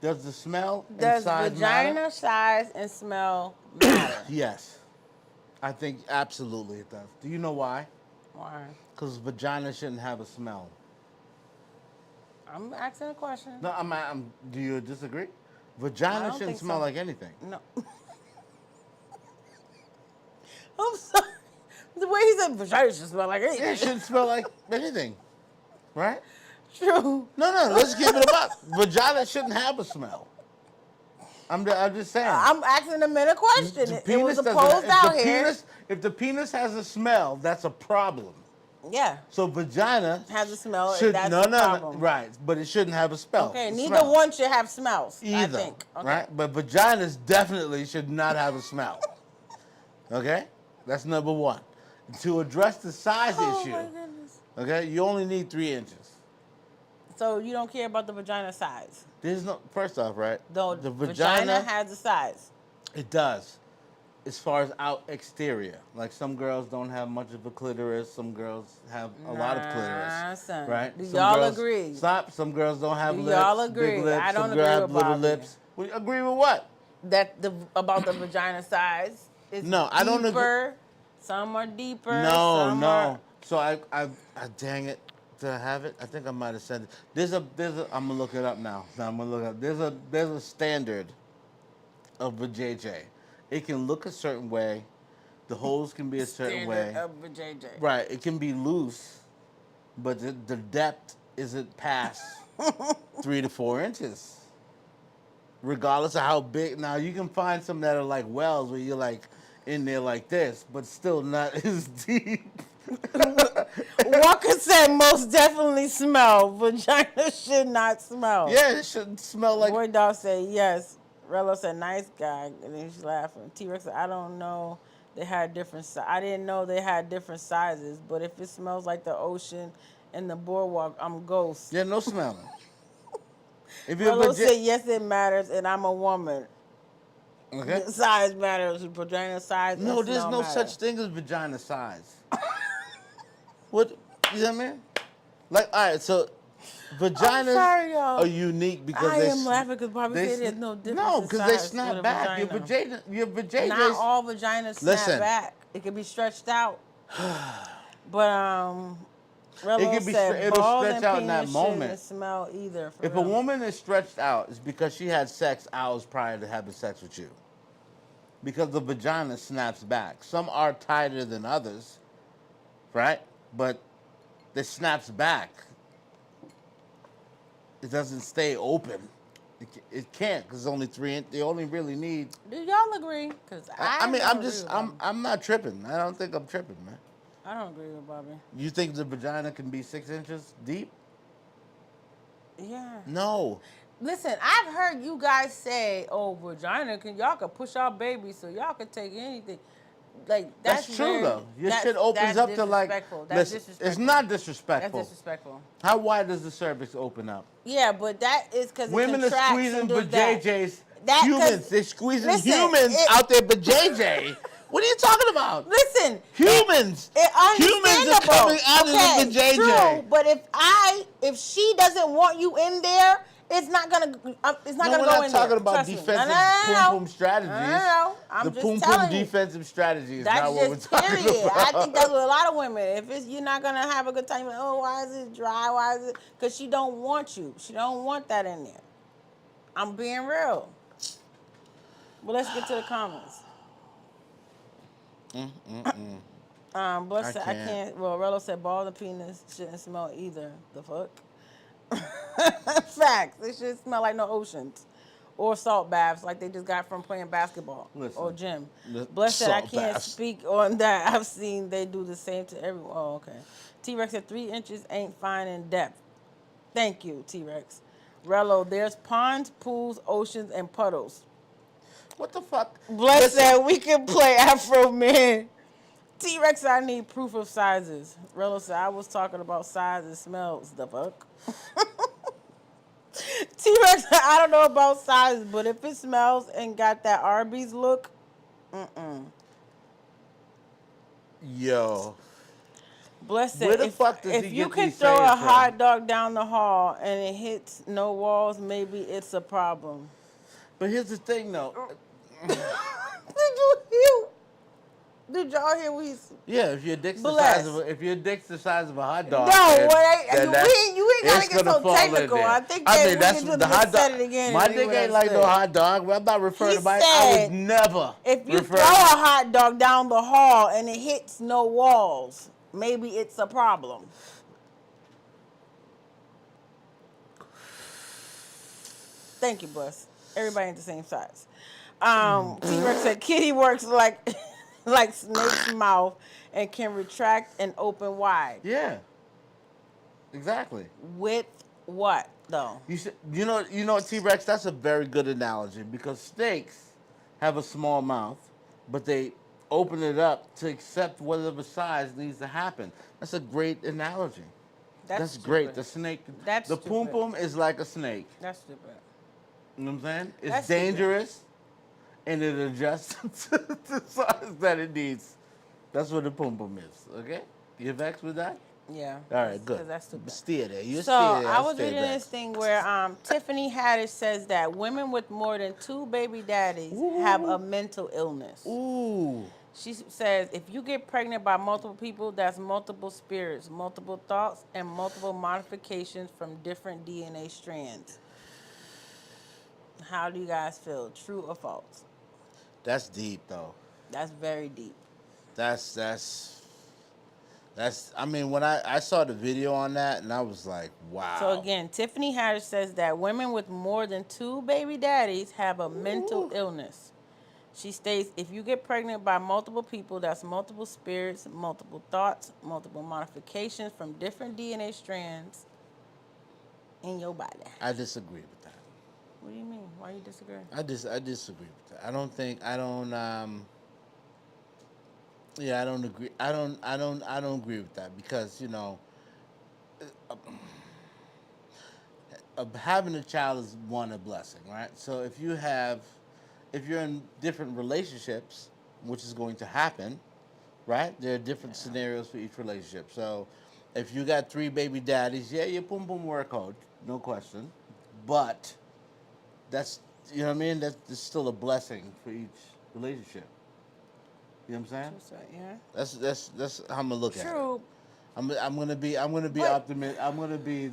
A: Does the smell and
B: Does
A: size
B: vagina
A: matter?
B: size and smell matter?
A: Yes. I think absolutely it does. Do you know why?
B: Why?
A: Because vagina shouldn't have a smell.
B: I'm asking a question.
A: No, do you disagree?
B: I
A: Vagina
B: don't
A: shouldn't
B: think
A: smell
B: so.
A: like anything.
B: No. I'm sorry. The way he said vagina should smell like anything.
A: It shouldn't smell like anything. Right?
B: True.
A: No, let's give it a buck. Vagina shouldn't have a smell. I'm just saying.
B: I'm asking the men a question.
A: The
B: It was
A: penis doesn't-
B: opposed
A: if
B: out
A: the
B: here.
A: if the penis has a smell, that's a problem.
B: Yeah.
A: So vagina
B: Has a smell.
A: should
B: That's
A: no,
B: the
A: no,
B: problem.
A: right, but it shouldn't have a smell.
B: Okay,
A: a
B: neither
A: smell.
B: one should have smells.
A: Either,
B: I think. Okay.
A: right? But vaginas definitely should not have a smell. Okay, that's number one. To address the size
B: Oh
A: issue,
B: my goodness.
A: okay, you only need 3 inches.
B: So you don't care about the vagina size?
A: There's no. First off, right?
B: Though
A: the
B: vagina has a size.
A: It does. As far as out exterior, like some girls don't have much of a clitoris, some girls have a lot of clitoris,
B: son.
A: right?
B: Do
A: Some
B: y'all
A: girls-
B: agree?
A: Stop. Some girls don't have
B: Do
A: lips.
B: y'all agree?
A: Big lips.
B: I don't
A: some
B: agree
A: girls have
B: with
A: little
B: Bobby.
A: lips. We agree with what?
B: That about the vagina size is
A: No, I don't agree.
B: deeper Some are deeper.
A: No,
B: some
A: no.
B: Are...
A: So I dang it. Did I have it? I think I might have said it. There's a. I'm gonna look it up now. I'm gonna look up. There's a standard of a JJ. It can look a certain way. The holes can be a certain way.
B: Standard of a JJ.
A: Right. It can be loose, but the depth isn't past 3 to 4 inches. Regardless of how big. Now you can find some that are like wells where you're like in there like this, but still not as deep.
B: Walker said most definitely smell. Vagina should not smell.
A: Yeah, it should smell like.
B: Boy Dog said yes. Rello said nice guy, and then she's laughing. T-Rex said I don't know. They had different. I didn't know they had different sizes. But if it smells like the ocean and the boardwalk, I'm ghost.
A: Yeah, no smelling. If you're
B: Rello said yes, it matters, and I'm a woman.
A: Okay.
B: Size matters. Vagina size.
A: No,
B: and
A: there's
B: smell
A: no
B: matter.
A: such thing as vagina size. What? You know what I mean? Like, all right, so vaginas
B: sorry, y'all.
A: are unique because
B: I
A: they.
B: am laughing because Bobby said there's no difference.
A: No,
B: in
A: because they
B: size
A: snap
B: with a
A: back.
B: vagina.
A: Your vajayjays.
B: Not all vaginas snap
A: Listen.
B: back. It can be stretched out. But Rello
A: It can be
B: said
A: it'll
B: balls
A: stretch
B: and
A: out in that
B: penis
A: moment.
B: shouldn't smell either. For
A: If a
B: real.
A: woman is stretched out, it's because she had sex hours prior to having sex with you. Because the vagina snaps back. Some are tighter than others, right? But it snaps back. It doesn't stay open. It can't because it's only 3 inches. They only really need.
B: Do y'all agree? Because
A: I mean,
B: don't agree with Bobby.
A: I'm not tripping. I don't think I'm tripping, man.
B: I don't agree with Bobby.
A: You think the vagina can be 6 inches deep?
B: Yeah.
A: No.
B: Listen, I've heard you guys say, "Oh, vagina y'all can push out babies, so y'all can take anything." Like
A: That's true though. Your shit opens up to like.
B: That's
A: Listen,
B: disrespectful.
A: it's not disrespectful.
B: That's disrespectful.
A: How wide does the cervix open up?
B: Yeah, but that is because
A: Women are squeezing vajayjays.
B: That- 'cause-
A: Humans, they're squeezing
B: listen,
A: humans out there vajayjay. What are you talking about?
B: Listen,
A: Humans. Humans are coming out of the vajayjay.
B: True, but if she doesn't want you in there, it's not gonna go in there.
A: We're not talking about
B: Trust me.
A: defensive
B: No.
A: pum strategies.
B: No. I'm
A: the
B: just
A: pum
B: telling you.
A: defensive strategy is
B: That's
A: not what we're
B: just
A: talking
B: period.
A: about.
B: I think that's with a lot of women. If you're not gonna have a good time, you're like, oh, why is it dry? Why is it? Because she don't want you. She don't want that in there. I'm being real. But let's get to the comments. Bless said, I can't. Well, Rello said ball and penis shouldn't smell either. The fuck? Facts. It should smell like no oceans. Or salt baths like they just got from playing basketball or gym. Bless said, I can't speak on that. I've seen they do the same to everyone. Oh, okay. T-Rex said 3 inches ain't fine in depth. Thank you, T-Rex. Rello, there's ponds, pools, oceans, and puddles.
A: What the fuck?
B: Bless said we can play Afro Man. T-Rex, I need proof of sizes. Rello said I was talking about size and smells. The fuck? T-Rex, I don't know about sizes, but if it smells and got that Arby's look,
A: Yo.
B: Bless
A: Where
B: it.
A: the fuck does
B: if
A: he
B: you
A: get
B: can
A: these
B: throw a
A: sayings from?
B: hot dog down the hall and it hits no walls, maybe it's a problem.
A: But here's the thing, though.
B: Did y'all hear what he's?
A: Yeah, if your dick's
B: Bless.
A: the size of a hot dog.
B: No,
A: then
B: you ain't gotta
A: it's
B: get
A: gonna
B: so
A: fall in
B: technical.
A: there.
B: I think
A: I
B: that
A: mean, that's
B: we can
A: the
B: just
A: hot
B: said
A: dog.
B: it again.
A: My
B: and
A: dick
B: we
A: ain't like no
B: understood.
A: hot dog. I'm not referring
B: He
A: to my. I
B: said,
A: would never.
B: If you
A: refer
B: throw a hot dog down the hall and it hits no walls, maybe it's a problem. Thank you, Bus. Everybody ain't the same size. T-Rex said kitty works like snake's mouth and can retract and open wide.
A: Yeah. Exactly.
B: With what though?
A: You know, T-Rex. That's a very good analogy because snakes have a small mouth, but they open it up to accept whatever size needs to happen. That's a great analogy. That's great. The snake. The pum pum is like a snake.
B: That's stupid.
A: You know what I'm saying? It's
B: That's
A: dangerous, and it adjusts to the size that it needs. That's what the pum pum is. Okay, you vexed with that?
B: Yeah.
A: All right, good.
B: Because that's stupid.
A: Steer there. You
B: So
A: steer there.
B: I was
A: stay
B: reading
A: back.
B: this thing where Tiffany Haddish says that women with more than 2 baby daddies have a mental illness.
A: Ooh.
B: She says, if you get pregnant by multiple people, that's multiple spirits, multiple thoughts, and multiple modifications from different DNA strands. How do you guys feel? True or false?
A: That's deep, though.
B: That's very deep.
A: That's. I mean, when I saw the video on that, and I was like, wow.
B: So again, Tiffany Haddish says that women with more than 2 baby daddies have a mental illness. She states, if you get pregnant by multiple people, that's multiple spirits, multiple thoughts, multiple modifications from different DNA strands in your body.
A: I disagree with that.
B: What do you mean? Why you disagree?
A: I disagree with that. I don't yeah, I don't agree. I don't agree with that because, having a child is a blessing, right? So if you're in different relationships, which is going to happen, right? There are different scenarios for each relationship. So if you got 3 baby daddies, yeah, your boom boom work hard, no question. But that's, you know what I mean? That's still a blessing for each relationship. You know what I'm saying?
B: Yeah.
A: That's how I'm gonna look at it.
B: True.
A: I'm gonna be optimistic. I'm gonna be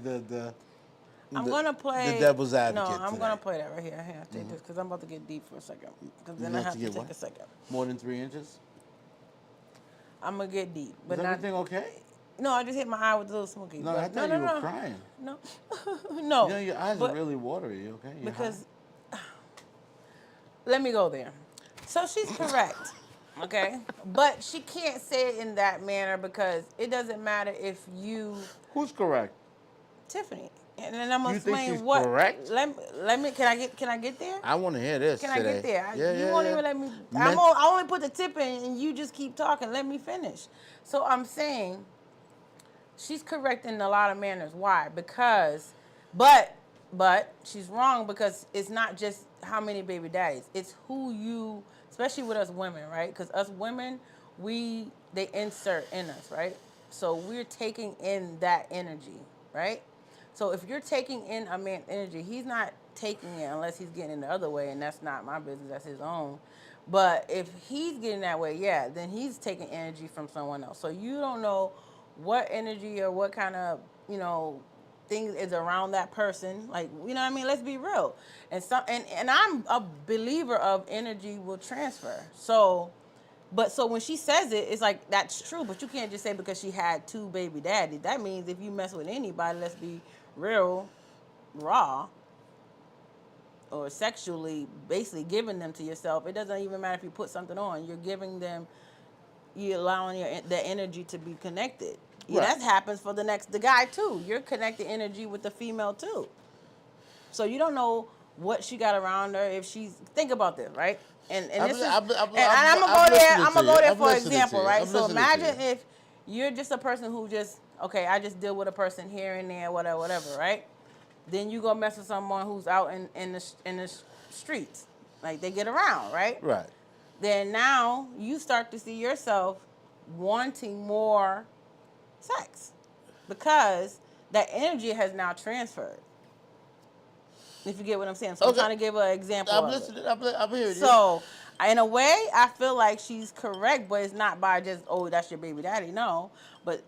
B: I'm gonna play
A: the devil's advocate.
B: No, I'm
A: today.
B: gonna play that right here. Here, take this because I'm about to get deep for a second. Because then
A: You
B: I
A: have
B: have
A: to
B: to
A: get
B: take
A: what?
B: a second.
A: More than 3 inches.
B: I'm gonna get deep, but
A: Is
B: not.
A: everything okay?
B: No, I just hit my eye with a little smoky.
A: No,
B: but
A: I thought you were crying.
B: No, no.
A: You know, your eyes
B: but-
A: are really watery. Okay. You're
B: because let me go there. So she's correct, okay, but she can't say it in that manner because it doesn't matter if you
A: high. Who's correct?
B: Tiffany, and then I'm gonna
A: You think
B: explain
A: she's
B: what.
A: correct?
B: Let me. Can I get there?
A: I want to hear this.
B: Can
A: today.
B: I get there?
A: Yeah,
B: You won't even let me. I only put the tip in, and you just keep talking. Let me finish. So I'm saying, she's correct in a lot of manners. Why? Because, but she's wrong because it's not just how many baby daddies. It's who you, especially with us women, right? Because us women, they insert in us, right? So we're taking in that energy, right? So if you're taking in a man's energy, he's not taking it unless he's getting in the other way, and that's not my business, that's his own. But if he's getting that way, yeah, then he's taking energy from someone else. So you don't know what energy or what kind of, thing is around that person. Like, you know what I mean? Let's be real. And I'm a believer of energy will transfer. So when she says it, it's like that's true, but you can't just say because she had 2 baby daddies. That means if you mess with anybody, let's be real, raw, or sexually, basically giving them to yourself. It doesn't even matter if you put something on. You're giving them, you're allowing the energy to be connected. Yeah,
A: Right.
B: that happens for the guy too. You're connecting energy with the female too. So you don't know what she got around her. If she's, think about this, right? And this is, I'm gonna go there. I'm gonna go there for example, right? So imagine if you're just a person who just, okay, I just deal with a person here and there, whatever, right? Then you go mess with someone who's out in the streets, like they get around, right?
A: Right.
B: Then now you start to see yourself wanting more sex because that energy has now transferred. If you get what I'm saying. So
A: Okay.
B: I'm trying to give an example.
A: I'm
B: of
A: listening.
B: It.
A: I'm hearing you.
B: So in a way, I feel like she's correct, but it's not by just, oh, that's your baby daddy. No, but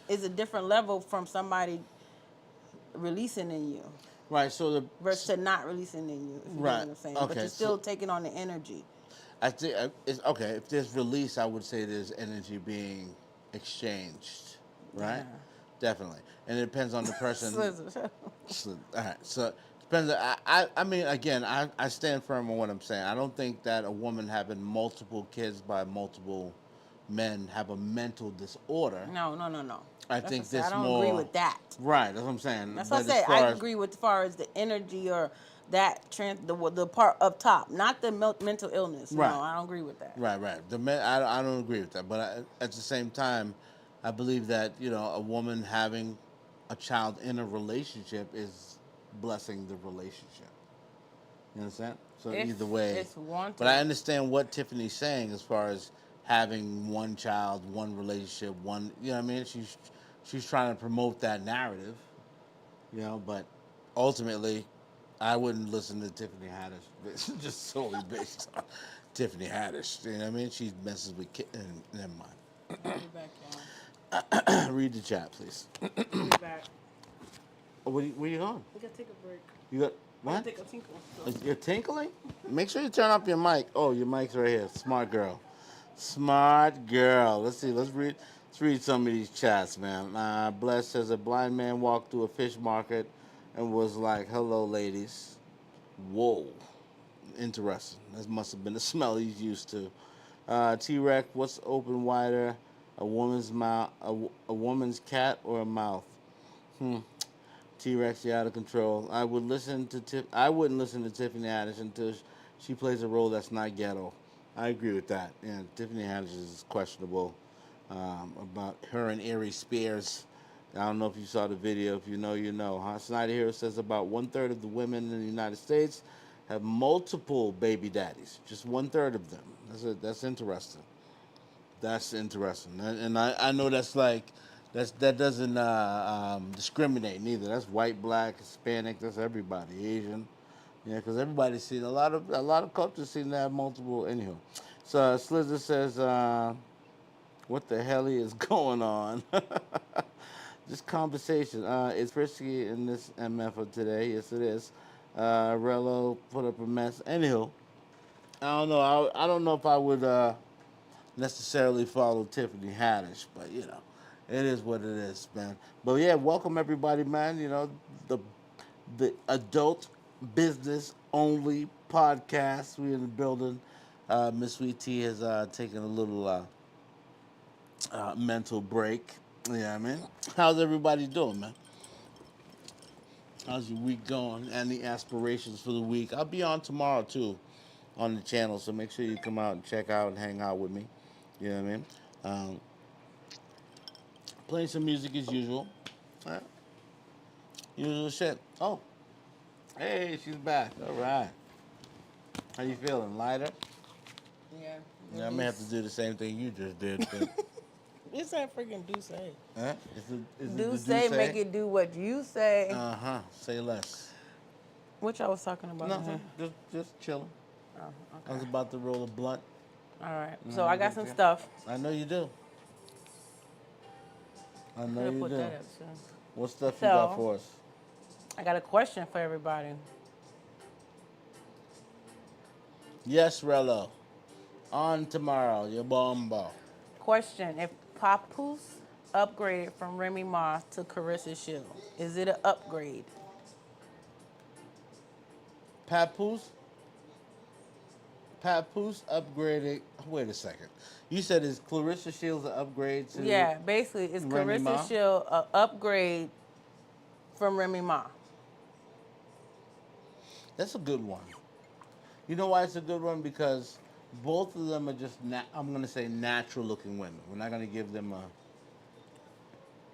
B: it's a different level from somebody releasing in you.
A: Right. So
B: versus to not releasing in you. If you
A: Right.
B: Know what I'm saying.
A: Okay,
B: But you're still taking on the energy.
A: I think it's okay. If there's release, I would say there's energy being exchanged, right?
B: Yeah.
A: Definitely, and it depends on the person.
B: Slizzle.
A: All right, so depends. I mean, again, I stand firm on what I'm saying. I don't think that a woman having multiple kids by multiple men have a mental disorder.
B: No.
A: I think this
B: I don't
A: more.
B: agree with that.
A: Right, that's what I'm saying.
B: That's
A: But
B: what I
A: as
B: said.
A: far
B: I
A: as-
B: agree with as far as the energy or that the part up top, not the mental illness.
A: Right.
B: No, I don't agree with that.
A: Right. I don't agree with that. But at the same time, I believe that a woman having a child in a relationship is blessing the relationship. You understand? So
B: If
A: either way,
B: it's wanted.
A: but I understand what Tiffany's saying as far as having one child, one relationship, one. You know what I mean? She's trying to promote that narrative. But ultimately, I wouldn't listen to Tiffany Haddish just solely based on Tiffany Haddish. You know what I mean? She messes with kids. Never mind.
B: I'll be back, y'all.
A: Read the chat, please.
B: I'll be back.
A: Oh, where you going?
B: We gotta take a break.
A: You got
B: I gotta
A: what?
B: take a tinkle.
A: You're tinkling? Make sure you turn off your mic. Oh, your mic's right here. Smart girl. Smart girl. Let's see. Let's read some of these chats, man. Bless says a blind man walked through a fish market and was like, "Hello, ladies." Whoa. Interesting. That must have been the smell he's used to. T-Rex, what's open wider? A woman's mouth, a woman's cat, or a mouth? T-Rex, you're out of control. I wouldn't listen to Tiffany Haddish until she plays a role that's not ghetto. I agree with that. Yeah, Tiffany Haddish is questionable. About her and Aries Spears. I don't know if you saw the video. If you know, you know. Snyder Hero says about 1/3 of the women in the United States have multiple baby daddies. Just 1/3 of them. That's interesting. That's interesting. And I know that's like that doesn't discriminate neither. That's white, black, Hispanic. That's everybody. Asian. Yeah, because everybody's seen a lot of cultures seem to have multiple. Anyhow, so Slizzer says, "What the hell is going on?" This conversation is risky in this MF of today. Yes, it is. Rello put up a mess. Anyhow, I don't know. I don't know if I would necessarily follow Tiffany Haddish, but you know, it is what it is, man. But yeah, welcome everybody, man. You know, the adult business only podcast. We in the building. Miss Sweet Tea has taken a little mental break. Yeah, I mean, how's everybody doing, man? How's your week going? Any aspirations for the week? I'll be on tomorrow too, on the channel. So make sure you come out and check out and hang out with me. You know what I mean? Playing some music as usual. Usual shit. Oh, hey, she's back. All right. How you feeling? Lighter?
B: Yeah.
A: I may have to do the same thing you just did. But
B: It's that freaking do say.
A: huh? Is it
B: Do
A: the
B: say, make it do what you say.
A: Say less.
B: What y'all was talking about?
A: Nothing. Just chilling.
B: Oh,
A: I was
B: okay.
A: about to roll a blunt.
B: All right. So I got some stuff.
A: I know you do. I know
B: Coulda
A: you
B: put
A: do.
B: that up soon.
A: What stuff
B: So-
A: you got for us?
B: I got a question for everybody.
A: Yes, Rello. On tomorrow, your bomba.
B: Question: if Papoose upgraded from Remy Ma to Carissa Shield, is it an upgrade?
A: Papoose upgraded. Wait a second. You said is Clarissa Shields an upgrade to?
B: Yeah, basically, it's
A: Remy Ma?
B: Carissa Shield an upgrade from Remy Ma?
A: That's a good one. You know why it's a good one? Because both of them are just, I'm going to say natural looking women. We're not going to give them a,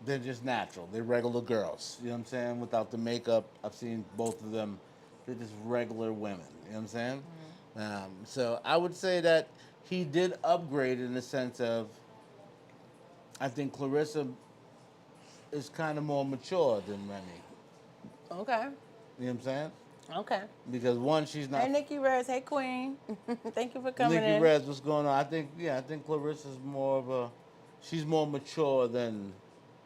A: they're just natural. They're regular girls. You know what I'm saying? Without the makeup, I've seen both of them. They're just regular women. You know what I'm saying? Mm-hmm. So I would say that he did upgrade in the sense of, I think Clarissa is kind of more mature than Remy.
B: Okay.
A: You know what I'm saying?
B: Okay.
A: Because one, she's not.
B: Hey, Nikki Rez. Hey, Queen. Thank you for coming
A: Nikki
B: in.
A: Rez, what's going on? I think Clarissa's more of a, she's more mature than.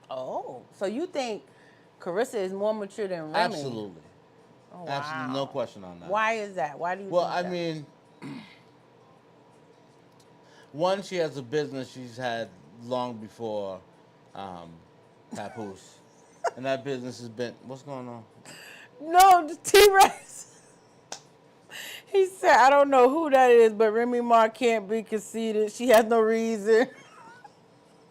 B: Oh, so you think Carissa is more mature than Remy?
A: Absolutely.
B: Oh, wow.
A: Absolutely, no question on that.
B: Why is that? Why do you
A: Well,
B: think
A: I
B: that?
A: mean, one, she has a business she's had long before Papoose. And that business has been, what's going on?
B: No, the T-Rex. He said, I don't know who that is, but Remy Ma can't be conceited. She has no reason.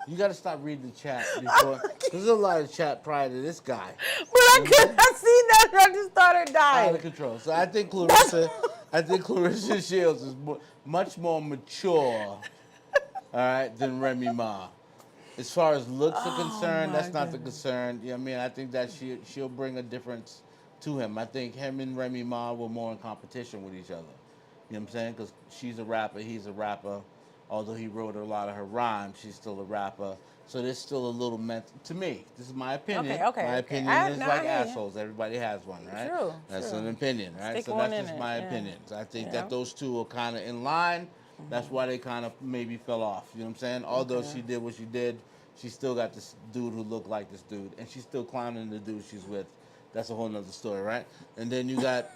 A: You got to stop reading the chat before. There's a lot of chat prior to this guy.
B: But I couldn't have seen that and I just started dying.
A: Out of control. So I think Clarissa Shields is much more mature, all right, than Remy Ma. As far as looks are concerned,
B: my
A: that's not the concern. You know what I mean? I think that she'll bring a difference to him. I think him and Remy Ma were more in competition with each other. You know what I'm saying? Because she's a rapper, he's a rapper. Although he wrote a lot of her rhymes, she's still a rapper. So there's still a little to me. This is my opinion.
B: Okay.
A: My opinion is like assholes. Everybody has one, right?
B: True.
A: That's
B: true.
A: an opinion, right?
B: Stick
A: So
B: one
A: that's
B: in
A: just
B: it,
A: my
B: yeah.
A: opinion. So I think
B: Yeah.
A: that those two are kind of in line. That's why they kind of maybe fell off. You know what I'm saying? Although she did what she did, she still got this dude who looked like this dude, and she's still clowning the dude she's with. That's a whole nother story, right? And then you got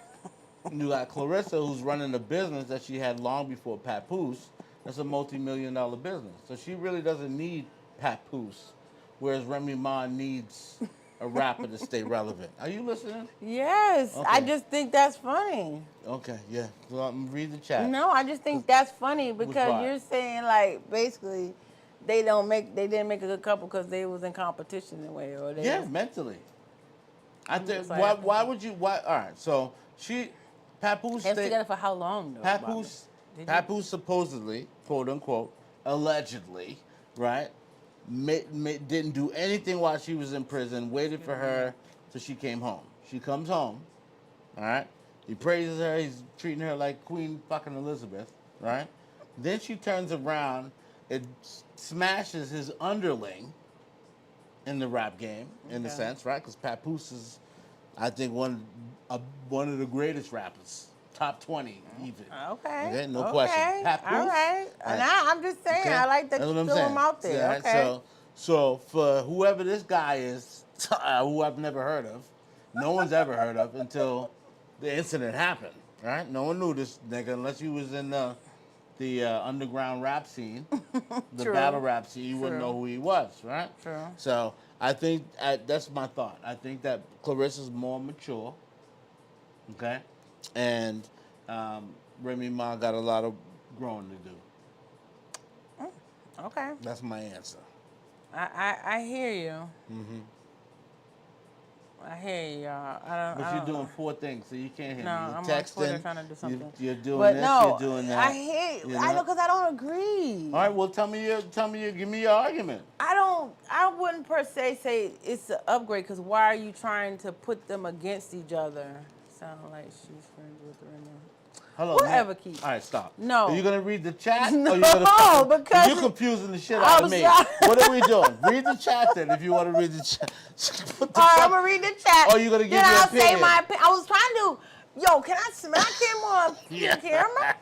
A: Clarissa, who's running a business that she had long before Papoose. That's a multi-million-dollar business. So she really doesn't need Papoose, whereas Remy Ma needs a rapper to stay relevant. Are you listening?
B: Yes.
A: Okay.
B: I just think that's funny.
A: Okay, yeah. Well, read the chat.
B: No, I just think that's funny because
A: part?
B: you're saying like basically they didn't make a good couple because they was in competition in a way or they
A: Yeah,
B: was,
A: mentally. I think.
B: just like-
A: Why would you? Why? All right. So Papoose
B: they was
A: stayed.
B: together for how long though?
A: Papoose supposedly, quote unquote, allegedly, right, didn't do anything while she was in prison, waited for her till she came home. She comes home, all right? He praises her, he's treating her like Queen fucking Elizabeth, right? Then she turns around and smashes his underling in the rap game, in a sense, right? Because Papoose is, I think, one of the greatest rappers. Top 20, even.
B: Okay.
A: No question. Papoose.
B: All right. And I'm just saying, I like that
A: That's
B: you
A: what I'm
B: threw
A: saying.
B: him out there.
A: Yeah,
B: Okay.
A: So for whoever this guy is, who I've never heard of, no one's ever heard of until the incident happened, right? No one knew this nigga unless you was in the underground rap scene, the
B: True.
A: battle rap scene. You wouldn't
B: True.
A: know who he was, right?
B: True.
A: So I think that's my thought. I think that Clarissa's more mature, okay, and Remy Ma got a lot of growing to do.
B: Okay.
A: That's my answer.
B: I hear you. I hear you, y'all.
A: But you're doing 4 things, so you can't hear
B: No,
A: me. You're
B: I'm on
A: texting.
B: Twitter trying to do something.
A: You're doing
B: But
A: this.
B: no,
A: You're doing that.
B: I hear you.
A: you
B: I know because I don't agree.
A: All right. Well, tell me give me your argument.
B: I wouldn't per se say it's an upgrade because why are you trying to put them against each other? Sound like she's friends with Remy.
A: Hello.
B: Whatever,
A: man.
B: Keith.
A: All right, stop.
B: No.
A: Are you gonna read the chat?
B: No,
A: or you gonna
B: because
A: you're confusing the shit out of
B: I'm
A: me.
B: sorry.
A: What are we doing? Read the chat then, if you want to read the chat. What the
B: All right,
A: fuck?
B: I'm gonna read the chat.
A: Oh, you gonna give
B: then
A: your
B: I'll
A: opinion?
B: say my opinion. I was trying to. Yo, can I smack him on camera?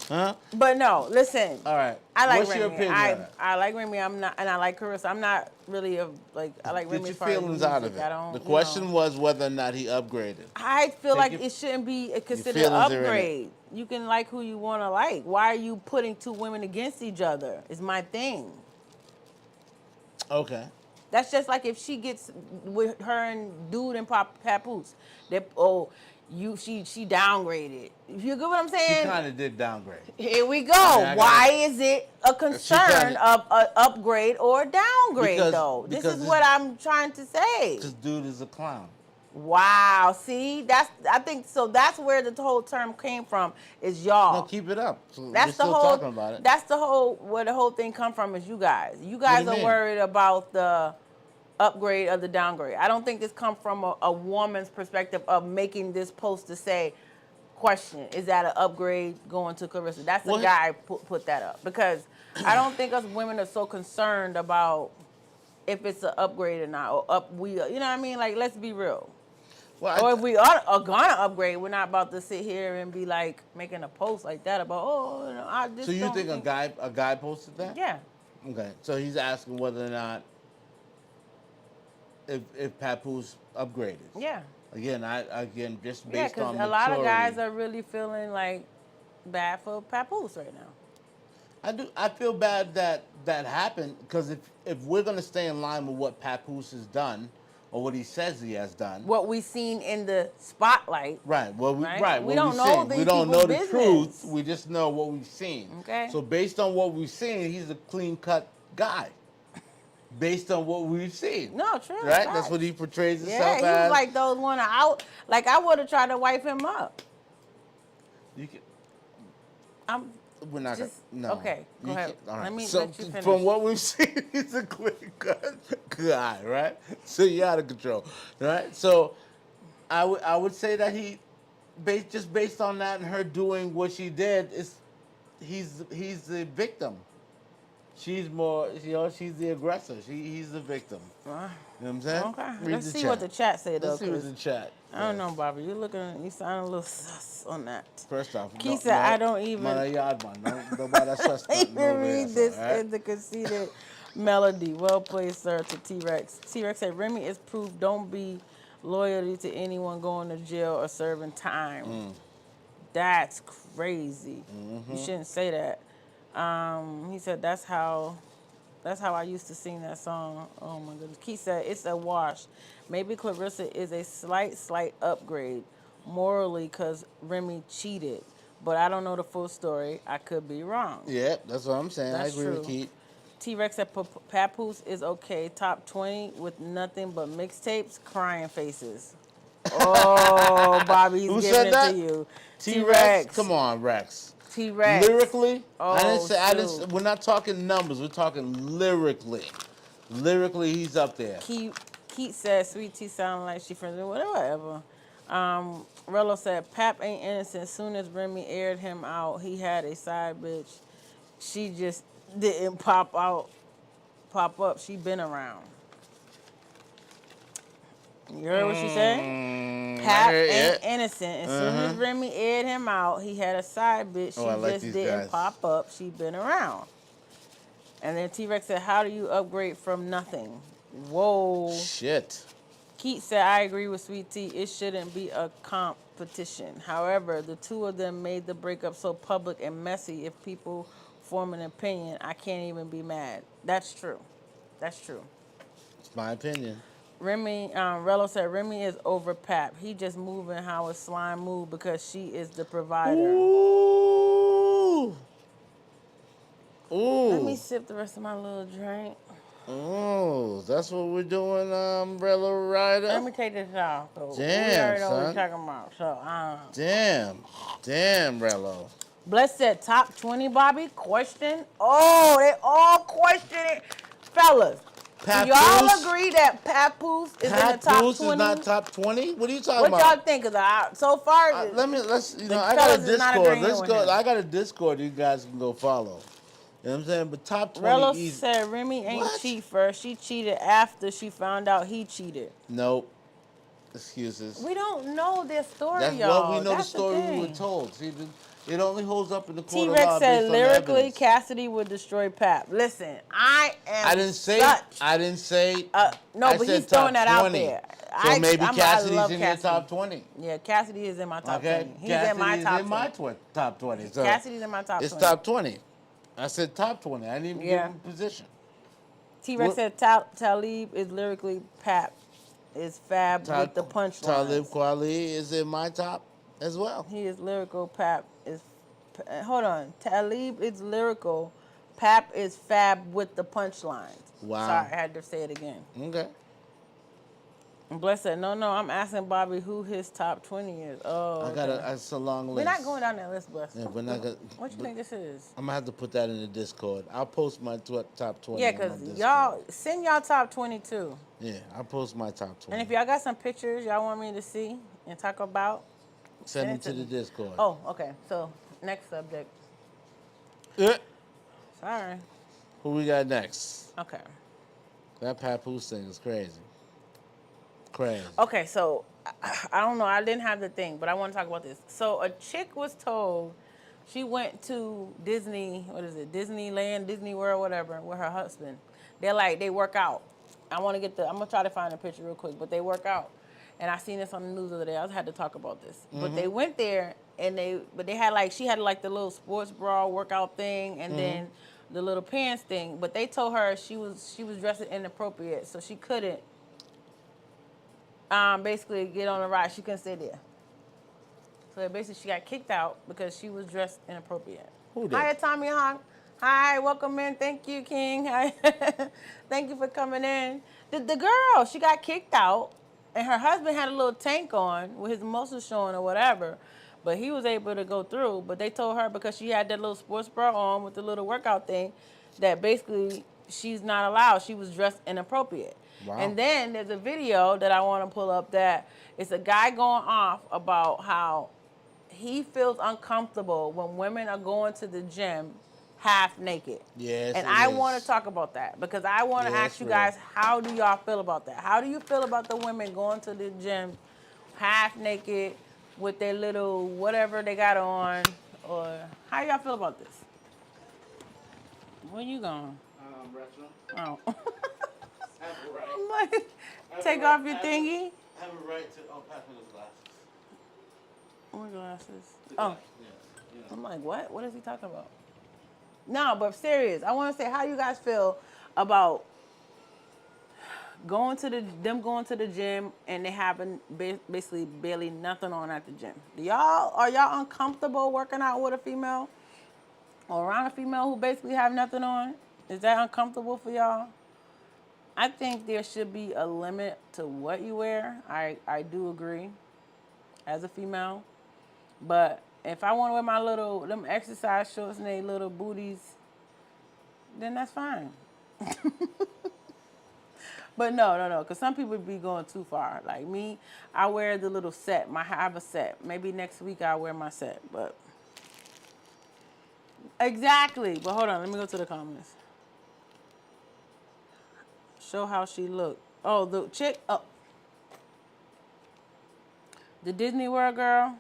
A: Huh?
B: But no, listen.
A: All right.
B: I like
A: What's
B: Remy.
A: your opinion on it?
B: I like Remy. I'm not, and I like Carissa. I'm not really I like
A: Get
B: Remy
A: your
B: as far as
A: feelings out of
B: music.
A: it.
B: I don't.
A: The
B: you
A: question
B: know.
A: was whether or not he upgraded.
B: I feel like
A: your-
B: it shouldn't be considered an
A: feelings are in it.
B: upgrade. You can like who you want to like. Why are you putting 2 women against each other? Is my thing.
A: Okay.
B: That's just like if she gets with her and dude and Papoose. She downgraded. You get what I'm
A: She
B: saying?
A: kind of did downgrade.
B: Here we go.
A: I
B: Why is it a concern
A: kinda-
B: of an upgrade or a downgrade,
A: Because-
B: though? This
A: because
B: is
A: it's-
B: what I'm trying to say.
A: This dude is a clown.
B: Wow. See, I think so. That's where the whole term came from. Is y'all?
A: No, keep it up. So we're
B: That's the
A: still
B: whole.
A: talking about it.
B: That's the whole. Where the whole thing come from is you guys. You guys
A: you
B: are
A: mean?
B: worried about the upgrade or the downgrade. I don't think this come from a woman's perspective of making this post to say, question, is that an upgrade going to Clarissa? That's
A: Well,
B: the guy put that up because I don't think us women are so concerned about if it's an upgrade or not or you know what I mean? Like, let's be real.
A: Well,
B: Or if we are gonna upgrade, we're not about to sit here and be like making a post like that about I just
A: so you
B: don't
A: think a guy posted that?
B: Yeah.
A: Okay. So he's asking whether or not if Papoose upgraded.
B: Yeah.
A: Again, just
B: Yeah,
A: based on
B: because a lot of guys
A: maturity.
B: are really feeling like bad for Papoose right now.
A: I feel bad that happened because if we're gonna stay in line with what Papoose has done or what he says he has done.
B: What we've seen in the spotlight.
A: Right. Well,
B: Right?
A: Right.
B: We
A: what
B: don't
A: we've
B: know
A: seen.
B: these
A: We don't know the
B: people's
A: truth.
B: business.
A: We just know what we've seen.
B: Okay.
A: So based on what we've seen, he's a clean cut guy. Based on what we've seen.
B: No, true.
A: Right?
B: facts.
A: That's what he portrays himself
B: Yeah, he
A: as.
B: was like those one out. Like I would have tried to wipe him up.
A: You can,
B: I'm
A: we're not
B: just
A: gonna. No.
B: okay. Go
A: You
B: ahead.
A: can't- all right.
B: Let me
A: So
B: let you finish.
A: from what we've seen, he's a clean cut guy, right? So you're out of control, right? So I would say that he, based on that and her doing what she did, he's the victim. She's more, she's the aggressor. He's the victim. You know what I'm saying?
B: Okay.
A: Read
B: Let's
A: the
B: see
A: chat.
B: what the chat say though.
A: Let's see what's
B: 'Cause
A: in the chat.
B: I don't know, Bobby. You sound a little sus on that.
A: First off,
B: Keith said, I don't even
A: Man, a yard man. Nobody sus nothing
B: even
A: over here,
B: read
A: so,
B: this
A: all right?
B: in the conceited melody. Well played, sir, to T-Rex. T-Rex said, Remy is proof. Don't be loyalty to anyone going to jail or serving time. That's crazy. You shouldn't say that. He said, that's how I used to sing that song. Oh my goodness. Keith said, it's a wash. Maybe Clarissa is a slight upgrade morally because Remy cheated. But I don't know the full story. I could be wrong.
A: Yeah, that's what I'm saying.
B: That's
A: I agree with
B: true.
A: Keith.
B: T-Rex said, Papoose is okay. Top 20 with nothing but mixtapes, crying faces. Oh, Bobby, he's
A: Who
B: giving
A: said
B: it
A: that?
B: to you.
A: T-Rex? Come on, Rex.
B: T-Rex.
A: Lyrically?
B: Oh,
A: shoot. We're not talking numbers. We're talking lyrically. Lyrically, he's up there.
B: Keith said, Sweet Tea sound like she friends with whatever. Rello said, Pap ain't innocent. Soon as Remy aired him out, he had a side bitch. She just didn't pop up. She been around. You heard what she said? Pap ain't innocent. As soon as Remy aired him out, he had a side bitch. She
A: like
B: just
A: these
B: didn't
A: guys.
B: pop up. She been around. And then T-Rex said, how do you upgrade from nothing? Whoa.
A: Shit.
B: Keith said, I agree with Sweet Tea. It shouldn't be a competition. However, the two of them made the breakup so public and messy. If people form an opinion, I can't even be mad. That's true. That's true.
A: It's my opinion.
B: Remy, Rello said, Remy is over Pap. He just moving how a slime move because she is the provider.
A: Ooh. Ooh.
B: Let me sip the rest of my little drink.
A: Oh, that's what we're doing, Umbrella Rider?
B: Let me take this off. So
A: Damn,
B: we already know what we're
A: son.
B: talking about. So, I don't know.
A: Damn, Rello.
B: Bless said top 20, Bobby? Question? Oh, they all question it. Fellas, do y'all agree that Papoose is in the top 20?
A: Papoose is not top 20? What are you talking
B: What
A: about?
B: y'all think? So far,
A: I got a
B: fellas is not
A: Discord.
B: agreeing
A: Let's
B: with
A: go.
B: him.
A: I got a Discord you guys can go follow. You know what I'm saying? But top 20
B: Rello
A: easy.
B: said Remy ain't
A: What?
B: cheat first. She cheated after she found out he cheated.
A: Nope. Excuses.
B: We don't know their story,
A: That's
B: y'all.
A: what we know.
B: That's
A: the story we
B: thing.
A: were told. See, it only holds up in the court of
B: T-Rex
A: law
B: said
A: based on the
B: lyrically,
A: evidence.
B: Cassidy would destroy Pap. Listen, I didn't say. No,
A: I
B: but
A: said
B: he's throwing
A: top
B: that
A: 20.
B: out there.
A: So maybe
B: I
A: Cassidy's
B: love
A: in
B: Cassidy.
A: your top 20.
B: Yeah, Cassidy is in my top
A: Okay,
B: 20. He's
A: Cassidy's
B: in my top 20.
A: top 20. So
B: Cassidy's in my top 20.
A: it's top 20. I said top 20. I didn't even give him a position.
B: T-Rex said Talib is lyrically Pap. Is fab with the punchline.
A: Talib Kweli is in my top as well.
B: He is lyrical. Pap is. Hold on. Talib is lyrical. Pap is fab with the punchlines.
A: Wow.
B: Sorry, I had to say it again.
A: Okay.
B: And Bless said, no, I'm asking Bobby who his top 20 is. Oh,
A: It's a long list.
B: We're not going down that list, Bless.
A: Yeah, we're not gonna.
B: What you think this is?
A: I'm gonna have to put that in the Discord. I'll post my top 20.
B: Yeah,
A: on my
B: because
A: Discord.
B: y'all, send y'all top 20 too.
A: Yeah, I'll post my top 20.
B: And if y'all got some pictures y'all want me to see and talk about,
A: send them
B: it
A: to the Discord.
B: Oh, okay. So, next subject.
A: Yeah.
B: Sorry.
A: Who we got next?
B: Okay.
A: That Papoose thing is crazy. Crazy.
B: Okay, so I don't know. I didn't have the thing, but I want to talk about this. So a chick was told she went to Disney, Disneyland, Disney World, whatever, with her husband. They work out. I'm gonna try to find a picture real quick, but they work out. And I seen this on the news the other day. I had to talk about this. Mm-hmm. But they went there and they had she had the little sports bra workout thing and then the little pants thing. But they told her she was dressing inappropriate, so she couldn't basically get on the ride. She couldn't stay there. So basically she got kicked out because she was dressed inappropriate.
A: Who did?
B: Hi, Tommy Hawk. Hi, welcome in. Thank you, King. Hi. Thank you for coming in. The girl, she got kicked out, and her husband had a little tank on with his muscles showing or whatever, but he was able to go through. But they told her because she had that little sports bra on with the little workout thing that basically she's not allowed. She was dressed inappropriate. Wow. And then there's a video that I want to pull up that it's a guy going off about how he feels uncomfortable when women are going to the gym half naked.
A: Yes,
B: and
A: it
B: I
A: is.
B: want to talk about that because I want to
A: Yeah,
B: ask
A: it's
B: you
A: real.
B: guys, how do y'all feel about that? How do you feel about the women going to the gym half naked with their little whatever they got on? Or how y'all feel about this? Where you going?
A: Restroom.
B: Oh.
A: I have a right.
B: I'm like,
A: I have
B: take
A: a right-
B: off your
A: I have a-
B: thingy.
A: I have a right to. Oh, pass me those glasses.
B: My glasses.
A: The
B: Oh,
A: glass, yeah.
B: I'm like, what? What is he talking about? No, but serious. I want to say, how you guys feel about going to the gym and they having basically barely nothing on at the gym? Are y'all uncomfortable working out with a female or around a female who basically have nothing on? Is that uncomfortable for y'all? I think there should be a limit to what you wear. I do agree as a female. But if I want to wear my them exercise shorts and they little booties, then that's fine. But no, because some people be going too far. Like me, I wear the little set. I have a set. Maybe next week I'll wear my set. But exactly. But hold on, let me go to the comments. Show how she looked. Oh, the chick. Oh, the Disney World girl.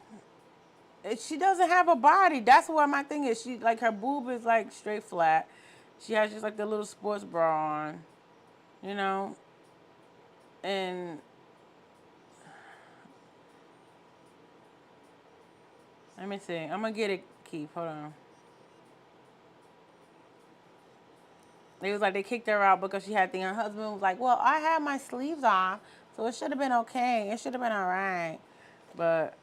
B: She doesn't have a body. That's what my thing is. She like her boob is like straight flat. She has just like the little sports bra on, you know. And let me see. I'm gonna get it, Keith. Hold on. They was like they kicked her out because she had thing. Her husband was like, "Well, I had my sleeves off, so it should have been okay. It should have been all right." But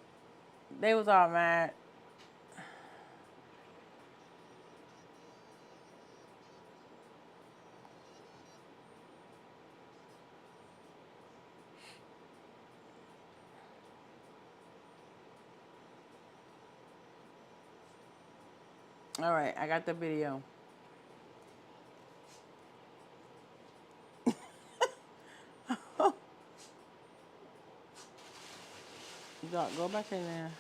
B: they was all mad. All right, I got the video. Go back in there.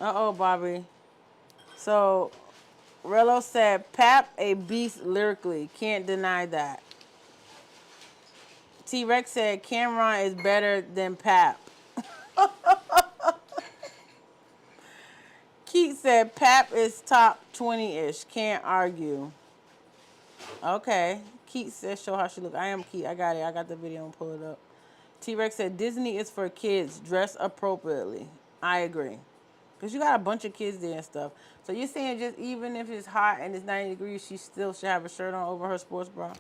B: Uh-oh, Bobby. So, Rello said, Pap a beast lyrically. Can't deny that. T-Rex said, Cameron is better than Pap. Keith said, Pap is top 20-ish. Can't argue. Okay. Keith said, show how she look. I am Keith. I got it. I got the video and pull it up. T-Rex said, Disney is for kids. Dress appropriately. I agree. Because you got a bunch of kids there and stuff. So you're saying just even if it's hot and it's 90 degrees, she still should have a shirt on over her sports bra?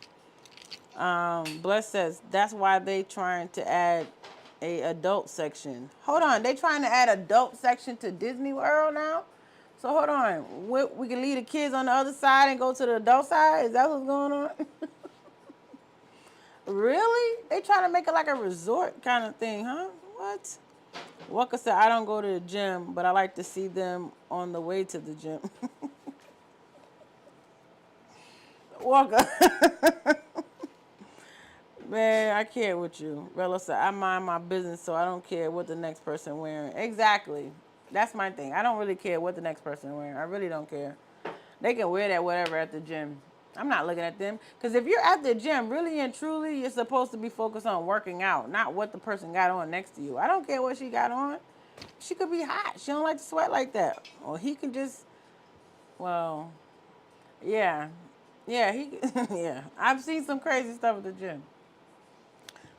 B: Bless says, that's why they trying to add a adult section. Hold on. They trying to add adult section to Disney World now? So hold on. We can leave the kids on the other side and go to the adult side? Is that what's going on? Really? They trying to make it like a resort kind of thing, huh? What? Walker said, I don't go to the gym, but I like to see them on the way to the gym. Walker. Man, I care with you. Rella said, I mind my business, so I don't care what the next person wearing. Exactly. That's my thing. I don't really care what the next person wearing. I really don't care. They can wear that whatever at the gym. I'm not looking at them. Because if you're at the gym, really and truly, you're supposed to be focused on working out, not what the person got on next to you. I don't care what she got on. She could be hot. She don't like to sweat like that. Or he can just, well, yeah. Yeah, yeah. I've seen some crazy stuff at the gym.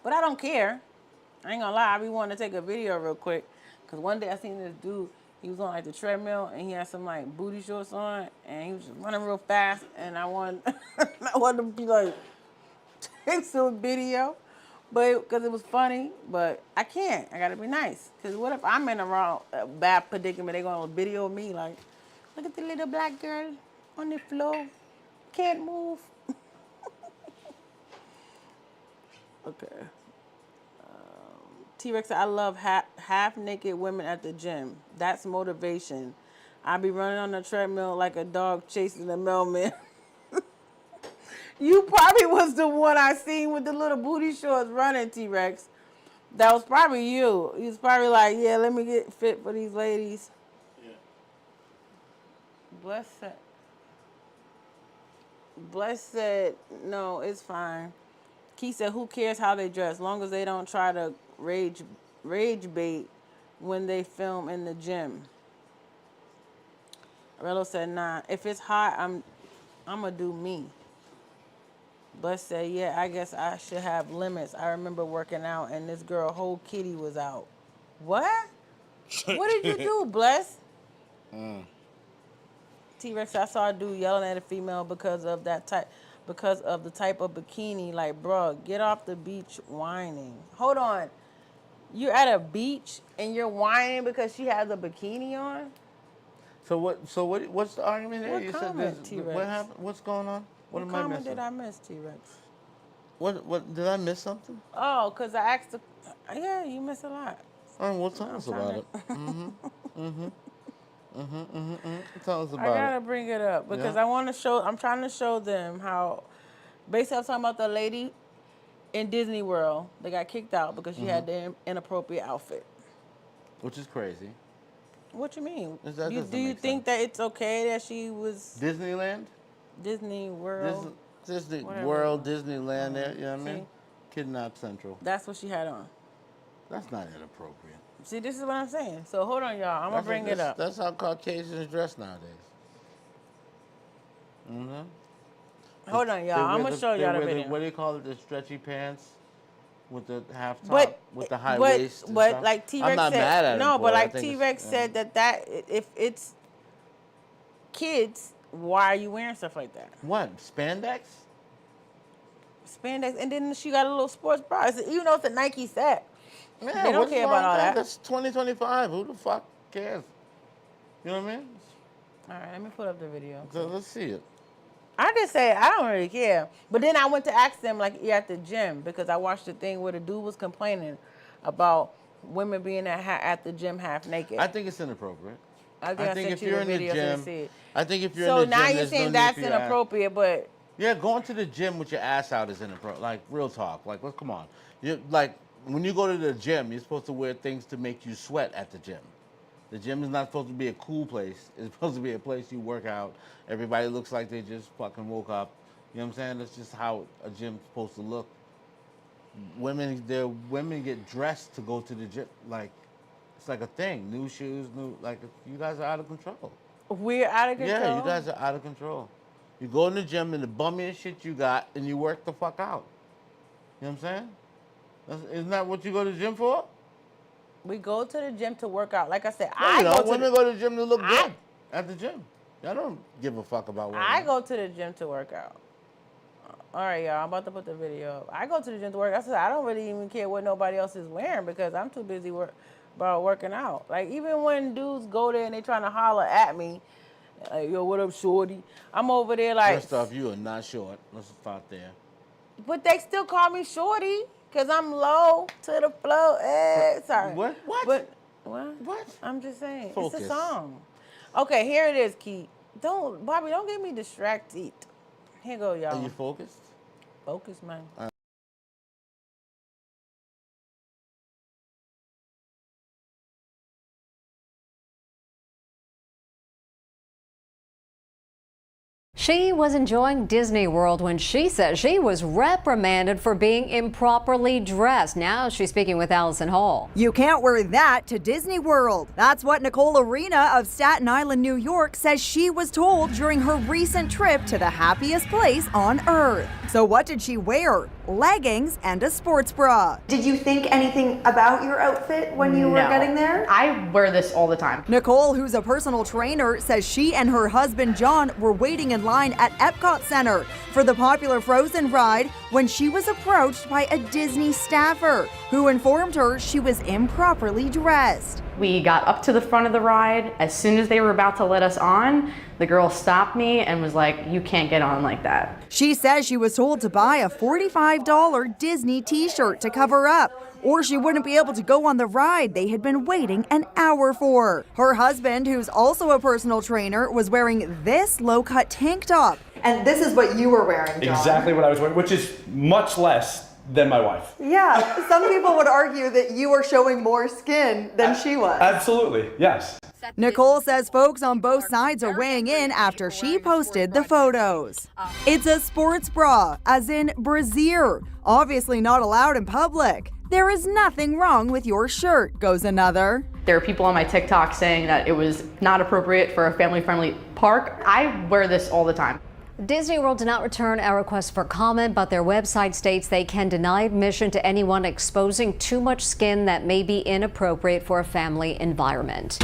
B: But I don't care. I ain't gonna lie, I be wanting to take a video real quick. Because one day I seen this dude, he was on like the treadmill and he had some like booty shorts on and he was just running real fast and I wanted, I wanted to be like, take some video. But because it was funny, but I can't. I gotta be nice. Because what if I'm in a wrong, bad predicament, they gonna video me like, look at the little black girl on the floor, can't move. Okay. T-Rex said, I love half naked women at the gym. That's motivation. I be running on the treadmill like a dog chasing a mailman. You probably was the one I seen with the little booty shorts running, T-Rex. That was probably you. He was probably like, yeah, let me get fit for these ladies.
A: Yeah.
B: Bless said, no, it's fine. Keith said, who cares how they dress, as long as they don't try to rage bait when they film in the gym. Rello said, nah, if it's hot, I'm gonna do me. Bless said, yeah, I guess I should have limits. I remember working out and this girl whole kitty was out. What? What did you do, Bless? T-Rex, I saw a dude yelling at a female because of the type of bikini. Like, bro, get off the beach whining. Hold on. You're at a beach and you're whining because she has a bikini on?
A: So what's the argument there?
B: What
A: You
B: comment,
A: said
B: T-Rex?
A: what happened? What's going on? What am I
B: comment
A: missing?
B: did I miss, T-Rex?
A: What did I miss something?
B: Oh, because I asked the... Yeah, you missed a lot.
A: All right, well, tell us about it. Tell us about it.
B: I gotta bring it up because
A: Yeah.
B: I'm trying to show them how... Basically, I'm talking about the lady in Disney World that got kicked out because she had the inappropriate outfit.
A: Which is crazy.
B: What you mean?
A: That
B: Do
A: doesn't
B: you
A: make
B: think that it's okay that she was
A: Disneyland?
B: Disney World?
A: Disney
B: Whatever.
A: World, Disneyland, there, you know what I mean?
B: See?
A: Kidnap Central.
B: That's what she had on.
A: That's not inappropriate.
B: See, this is what I'm saying. So hold on, y'all. I'm gonna bring it up.
A: That's how Caucasians dress nowadays. Mm-hmm.
B: Hold on, y'all. I'm gonna show y'all the video.
A: What do you call it? The stretchy pants with the half top,
B: But
A: with the high waist. And
B: but
A: stuff?
B: like T-Rex
A: I'm not
B: said,
A: mad at him
B: no,
A: for
B: but
A: it. I
B: like
A: think
B: T-Rex said that if it's kids, why are you wearing stuff like that?
A: What, spandex?
B: Spandex, and then she got a little sports bra. Even though it's a Nike set,
A: Yeah,
B: they don't
A: what's
B: care
A: wrong
B: about all
A: with
B: that.
A: That's 2025. Who the fuck cares? You know what I mean?
B: All right, let me put up the video.
A: So let's see it.
B: I just say I don't really care. But then I went to ask them like at the gym because I watched the thing where the dude was complaining about women being at the gym half naked.
A: I think it's inappropriate.
B: I think
A: if you're in the gym, I think if you're
B: so
A: in the gym,
B: now you're
A: there's
B: saying
A: no
B: that's
A: need for your ass-
B: inappropriate, but
A: Yeah, going to the gym with your ass out is inappropriate. Like, real talk. Like, come on. Like, when you go to the gym, you're supposed to wear things to make you sweat at the gym. The gym is not supposed to be a cool place. It's supposed to be a place you work out. Everybody looks like they just fucking woke up. You know what I'm saying? That's just how a gym's supposed to look. Women get dressed to go to the gym. Like, it's like a thing. New shoes, you guys are out of control.
B: we're out of control.
A: Yeah, you guys are out of control. You go in the gym and the bummiest shit you got, and you work the fuck out. You know what I'm saying? Isn't that what you go to the gym for?
B: We go to the gym to work out. Like I said,
A: Women go to the gym to look good at the gym. I don't give a fuck about women.
B: I go to the gym to work out. All right, y'all. I'm about to put the video up. I go to the gym to work out. I said I don't really even care what nobody else is wearing because I'm too busy about working out. Like even when dudes go there and they trying to holler at me, like, yo, what up, shorty? I'm over there like.
A: First off, you are not short. Let's start there.
B: But they still call me shorty because I'm low to the floor. Sorry.
A: What?
B: But what?
A: What?
B: I'm just saying.
A: Focus.
B: It's a song. Okay, here it is, Keith. Bobby, don't get me distracted. Here go, y'all.
A: Are you focused?
B: Focus, man.
E: She was enjoying Disney World when she said she was reprimanded for being improperly dressed. Now she's speaking with Allison Hall.
F: You can't wear that to Disney World. That's what Nicole Arena of Staten Island, New York says she was told during her recent trip to the happiest place on earth. So what did she wear? Leggings and a sports bra.
G: Did you think anything about your outfit when you were getting there?
H: I wear this all the time.
F: Nicole, who's a personal trainer, says she and her husband John were waiting in line at Epcot Center for the popular Frozen ride when she was approached by a Disney staffer who informed her she was improperly dressed.
H: We got up to the front of the ride. As soon as they were about to let us on, the girl stopped me and was like, "You can't get on like that."
F: She says she was told to buy a $45 Disney t-shirt to cover up, or she wouldn't be able to go on the ride they had been waiting an hour for. Her husband, who's also a personal trainer, was wearing this low-cut tank top.
G: And this is what you were wearing, John.
I: Exactly what I was wearing, which is much less than my wife.
G: Yeah, some people would argue that you were showing more skin than she was.
I: Absolutely, yes.
F: Nicole says folks on both sides are weighing in after she posted the photos. It's a sports bra, as in brassiere, obviously not allowed in public. There is nothing wrong with your shirt, goes another.
H: There are people on my TikTok saying that it was not appropriate for a family-friendly park. I wear this all the time.
E: Disney World did not return our request for comment, but their website states they can deny admission to anyone exposing too much skin that may be inappropriate for a family environment.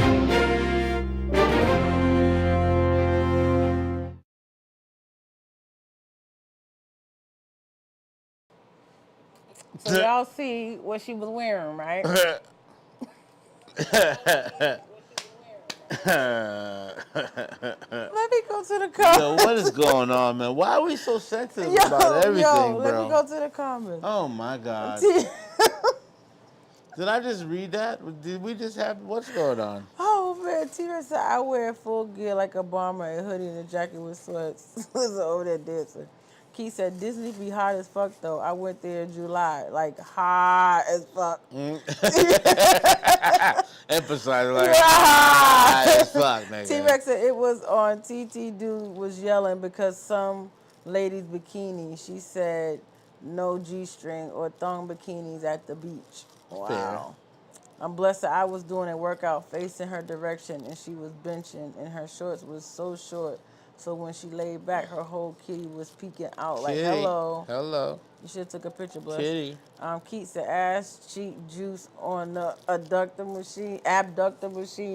B: So y'all see what she was wearing, right? Let me go to the comments.
A: Yo, what is going on, man? Why are we so sensitive about everything, bro?
B: Let me go to the comments.
A: Oh my God. Did I just read that? Did we just have, what's going on?
B: Oh man, T-Rex said I wear full gear like a bomber, a hoodie and a jacket with sweats. Was over there dancing. Keith said Disney be hot as fuck though. I went there in July, like hot as fuck.
A: Emphasize like hot as fuck, nigga.
B: T-Rex said it was on TT. Dude was yelling because some lady's bikini. She said no G-string or thong bikinis at the beach. Wow.
A: Fair.
B: I'm blessed that I was doing a workout facing her direction and she was benching and her shorts was so short. So when she laid back, her whole kitty was peeking out like,
A: Kitty.
B: hello.
A: Hello.
B: You should have took a picture, Bless.
A: Kitty.
B: Keith said ass cheek juice on the abductor machine,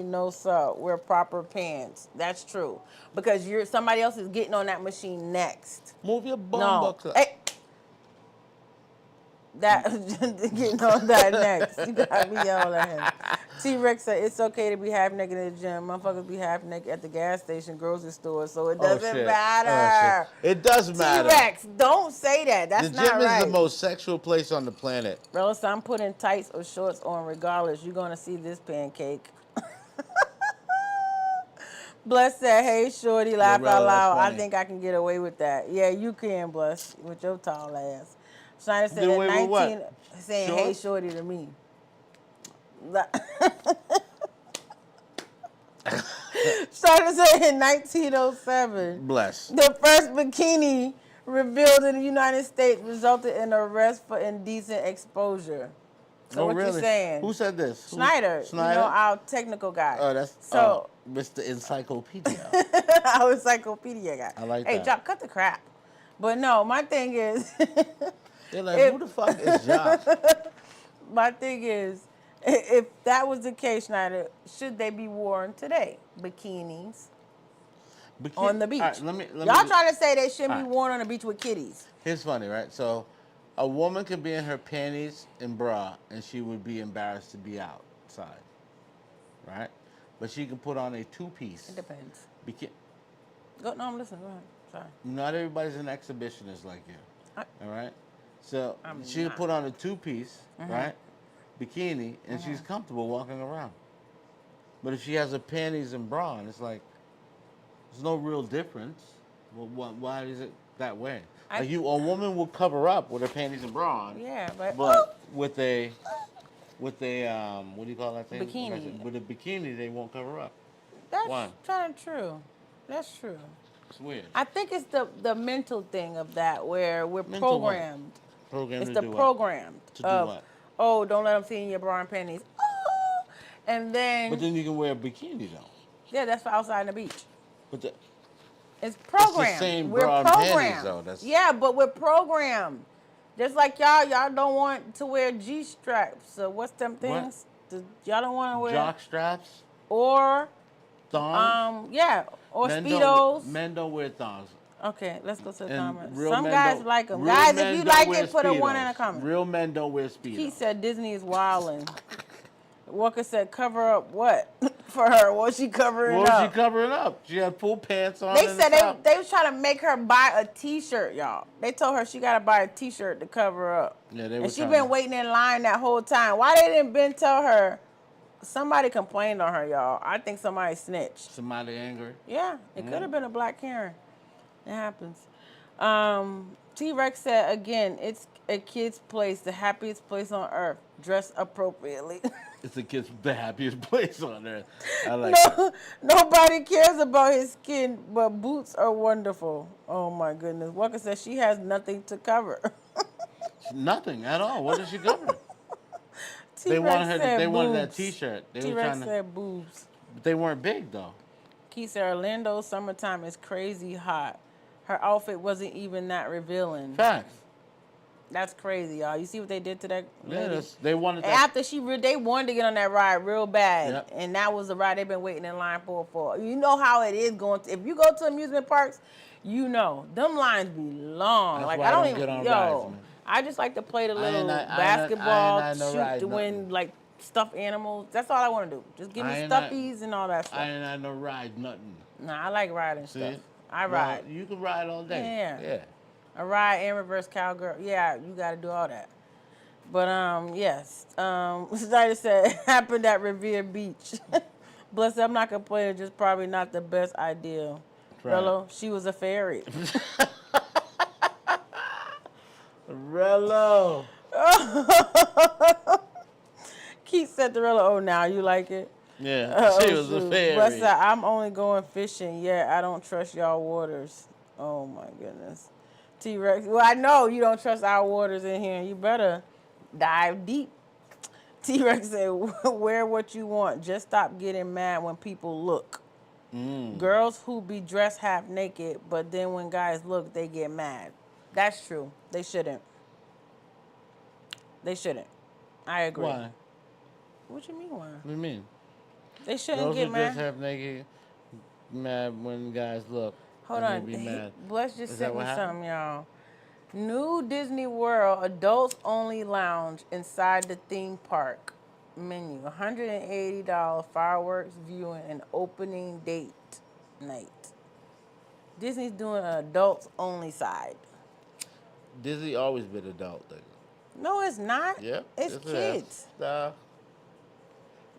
B: no sir. Wear proper pants. That's true. Because somebody else is getting on that machine next.
A: Move your bum
B: No.
A: buckler.
B: Hey. That getting on that next. You got me yelling at him. T-Rex said it's okay to be half naked in the gym. Motherfuckers be half naked at the gas station, grocery store, so it doesn't matter.
A: Oh, shit. It does matter.
B: T-Rex, don't say that. That's
A: the
B: not right.
A: gym is the most sexual place on the planet.
B: Regardless, I'm putting tights or shorts on regardless. You're going to see this pancake. Bless said, hey, shorty, laugh out loud. I think I can get away with that. Yeah, you can, Bless, with your tall ass. Schneider said at 19, saying, short? Hey, shorty to me. Schneider said in 1907,
A: Bless.
B: The first bikini revealed in the United States resulted in arrest for indecent exposure. So what you saying?
A: Who said this?
B: Schneider,
A: Schneider?
B: You know, our technical guy.
A: Oh, that's Mr. Encyclopedia.
B: Our encyclopedia guy.
A: I like
B: that. Hey, Jock, cut the crap. But no, my thing is...
A: They're like, who the fuck is Jock?
B: My thing is, if that was the case, Schneider, should they be worn today? Bikinis on the beach.
A: Right,
B: Y'all trying to say they shouldn't be worn on the beach with kitties.
A: Here's funny, right? So a woman could be in her panties and bra, and she would be embarrassed to be outside, right? But she can put on a two-piece.
B: It depends.
A: No,
B: I'm listening. Go ahead. Sorry.
A: Not everybody's an exhibitionist like you, all right? So she can put on a two-piece, right, bikini, and she's comfortable walking around. But if she has her panties and bra on, it's like, there's no real difference. Well, why is it that way? A woman will cover up with her panties and bra on.
B: Yeah, but
A: with a what do you call that thing?
B: Bikini.
A: With a bikini, they won't cover up.
B: That's kind of true. That's true.
A: It's weird.
B: I think it's the mental thing of that where we're programmed.
A: Programmed
B: it's
A: to
B: the
A: do
B: programmed.
A: What? To do what?
B: Oh, don't let them see in your bra and panties. Oh, and then.
A: But then you can wear a bikini though.
B: Yeah, that's for outside on the beach.
A: But
B: it's programmed.
A: It's the same
B: we're
A: bra
B: programmed.
A: and panties though.
B: Yeah, but we're programmed. Just like y'all don't want to wear G-straps. So what's them things? Y'all don't want to wear
A: jock straps
B: or
A: thongs.
B: Or Speedos.
A: Men don't wear thongs.
B: Okay, let's go to the
A: And
B: comments.
A: real
B: Some
A: men
B: guys
A: don't-
B: like them.
A: real
B: Guys,
A: men
B: if you
A: don't
B: like
A: wear
B: it, put a 1 in
A: Speedos.
B: the comment.
A: Real men don't wear Speedos.
B: He said Disney is wildin'. Walker said cover up what for her? What's she covering up?
A: What was she covering up? She had full pants on.
B: They said they was trying to make her buy a T-shirt, y'all. They told her she got to buy a T-shirt to cover her up.
A: Yeah, they were.
B: And she been waiting in line that whole time. Why they didn't been tell her? Somebody complained on her, y'all. I think somebody snitched. Somebody
A: angry?
B: Yeah, it could have been a black Karen. It happens. T-Rex said, again, it's a kid's place, the happiest place on earth. Dress appropriately.
A: It's the happiest place on earth. I like that.
B: No, nobody cares about his skin, but boots are wonderful. Oh my goodness. Walker says she has nothing to cover.
A: Nothing at all. What is she covering? They
B: T-Rex
A: wanted her.
B: said
A: They wanted that
B: boobs.
A: T-shirt. They were
B: T-Rex
A: trying to.
B: said boobs.
A: But they weren't big though.
B: Keith said Orlando's summertime is crazy hot. Her outfit wasn't even that revealing.
A: Facts.
B: That's crazy, y'all. You see what they did to that lady?
A: Yeah, they wanted
B: And
A: that.
B: after they wanted to get on that ride real bad,
A: Yep.
B: and that was the ride they've been waiting in line for. You know how it is going. If you go to amusement parks, you know them lines be long.
A: That's
B: like
A: why
B: I don't
A: I don't
B: even
A: get on
B: yo.
A: rides, man.
B: I just like to play the
A: I ain't
B: little
A: not- I ain't not-
B: basketball,
A: I ain't not no
B: shoot
A: ride,
B: to win
A: nothing.
B: like stuffed animals. That's all I want to do. Just give me
A: I ain't not-
B: stuffies and all that stuff.
A: I ain't had no ride, nothing.
B: Nah, I like riding
A: See?
B: stuff. I
A: Well,
B: ride.
A: you can ride all day.
B: Yeah.
A: Yeah.
B: A ride and reverse cowgirl. Yeah, you got to do all that. But yes. Snyder said happened at Revere Beach. Bless her, I'm not complaining. Just probably not the best idea.
A: Right.
B: Rello, she was a fairy.
A: Rello.
B: Keith said to Rello, "Oh, now you like it."
A: Yeah. She was a fairy.
B: Bless her, I'm only going fishing. Yeah, I don't trust y'all waters. Oh my goodness. T-Rex. Well, I know you don't trust our waters in here. You better dive deep. T-Rex said, wear what you want. Just stop getting mad when people look. Girls who be dressed half naked, but then when guys look, they get mad. That's true. They shouldn't. They shouldn't. I agree.
A: Why?
B: What you mean why?
A: What do you mean?
B: They shouldn't
A: Girls
B: get
A: who
B: mad.
A: just have naked mad when guys look.
B: Hold
A: and
B: on.
A: They be mad.
B: Bless just
A: Is
B: sent
A: that
B: me
A: what happened?
B: something, y'all. New Disney World adults only lounge inside the theme park menu. $180 fireworks viewing and opening date night. Disney's doing an adults only side.
A: Disney always been adult. Like,
B: No, it's not.
A: yep.
B: It's
A: yes, it has.
B: kids.
A: Nah.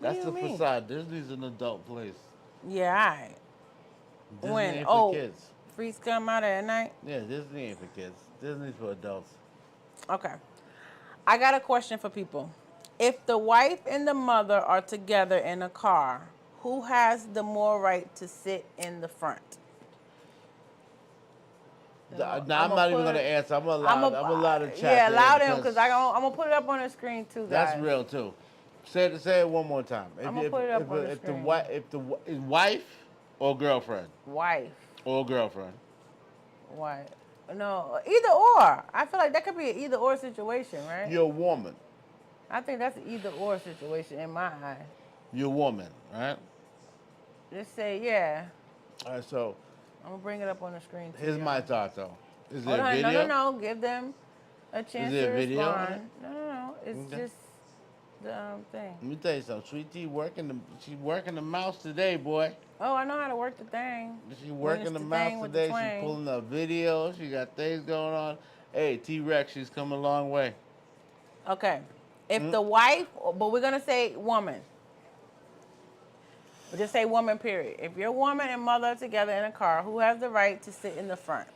A: That's
B: do
A: the
B: you mean?
A: facade. Disney's an adult place.
B: Yeah, all right.
A: Disney
B: When?
A: ain't
B: Oh.
A: for kids.
B: Freaks come out at night?
A: Yeah, Disney ain't for kids. Disney's for adults.
B: Okay. I got a question for people. If the wife and the mother are together in a car, who has the more right to sit in the front?
A: Now,
B: I'ma
A: I'm not even
B: put-
A: going to answer. I'm allowed to chat.
B: Yeah,
A: there
B: allow them because I'm gonna put it up on the screen too, guys.
A: That's real too. Say it one more time.
B: I'ma put it up on the
A: if
B: screen.
A: if the wife or girlfriend
B: Wife,
A: or girlfriend.
B: wife. No, either or. I feel like that could be an either or situation, right?
A: You're a woman.
B: I think that's an either or situation in my eye.
A: You're a woman, right?
B: Just say yeah.
A: All right. So
B: I'm gonna bring it up on the screen.
A: here's
B: y'all.
A: my thought though. Is
B: Hold
A: there a
B: on,
A: video?
B: no. Give them a chance
A: there
B: to
A: a video on
B: respond. No. It's
A: Okay.
B: just the thing.
A: Let me tell you something. Sweet Tea she's working the mouse today, boy.
B: Oh, I know how to work the thing.
A: She's
B: When
A: working
B: it's
A: the
B: the
A: mouse
B: thing with the
A: today.
B: twang.
A: She's pulling up videos. She got things going on. Hey, T-Rex, she's come a long way.
B: Okay. If
A: Mm.
B: the wife, but we're gonna say woman. We'll just say woman, period. If your woman and mother are together in a car, who has the right to sit in the front?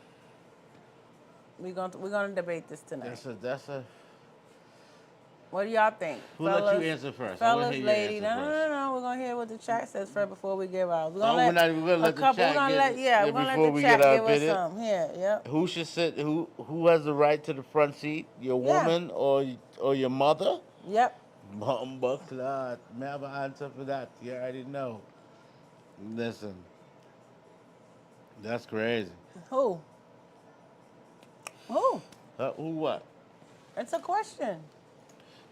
B: We're gonna debate this tonight.
A: That's a.
B: What do y'all think?
A: Who let you answer first? I wanna
B: Fellas,
A: hear your
B: lady.
A: answer first.
B: No. We're gonna hear what the chat says first before we give ours. We're
A: Oh, we're not even gonna let the chat
B: We're gonna
A: get-
B: let
A: yeah,
B: we're gonna
A: before
B: let
A: we
B: the chat
A: get our
B: give us
A: opinion.
B: some. Here, yep.
A: Who should sit? Who has the right to the front seat? Your
B: Yeah.
A: woman or your mother?
B: Yep.
A: Bumbaclad. May I have an answer for that? You already know. Listen, that's crazy.
B: Who? Who?
A: Who what?
B: It's a question.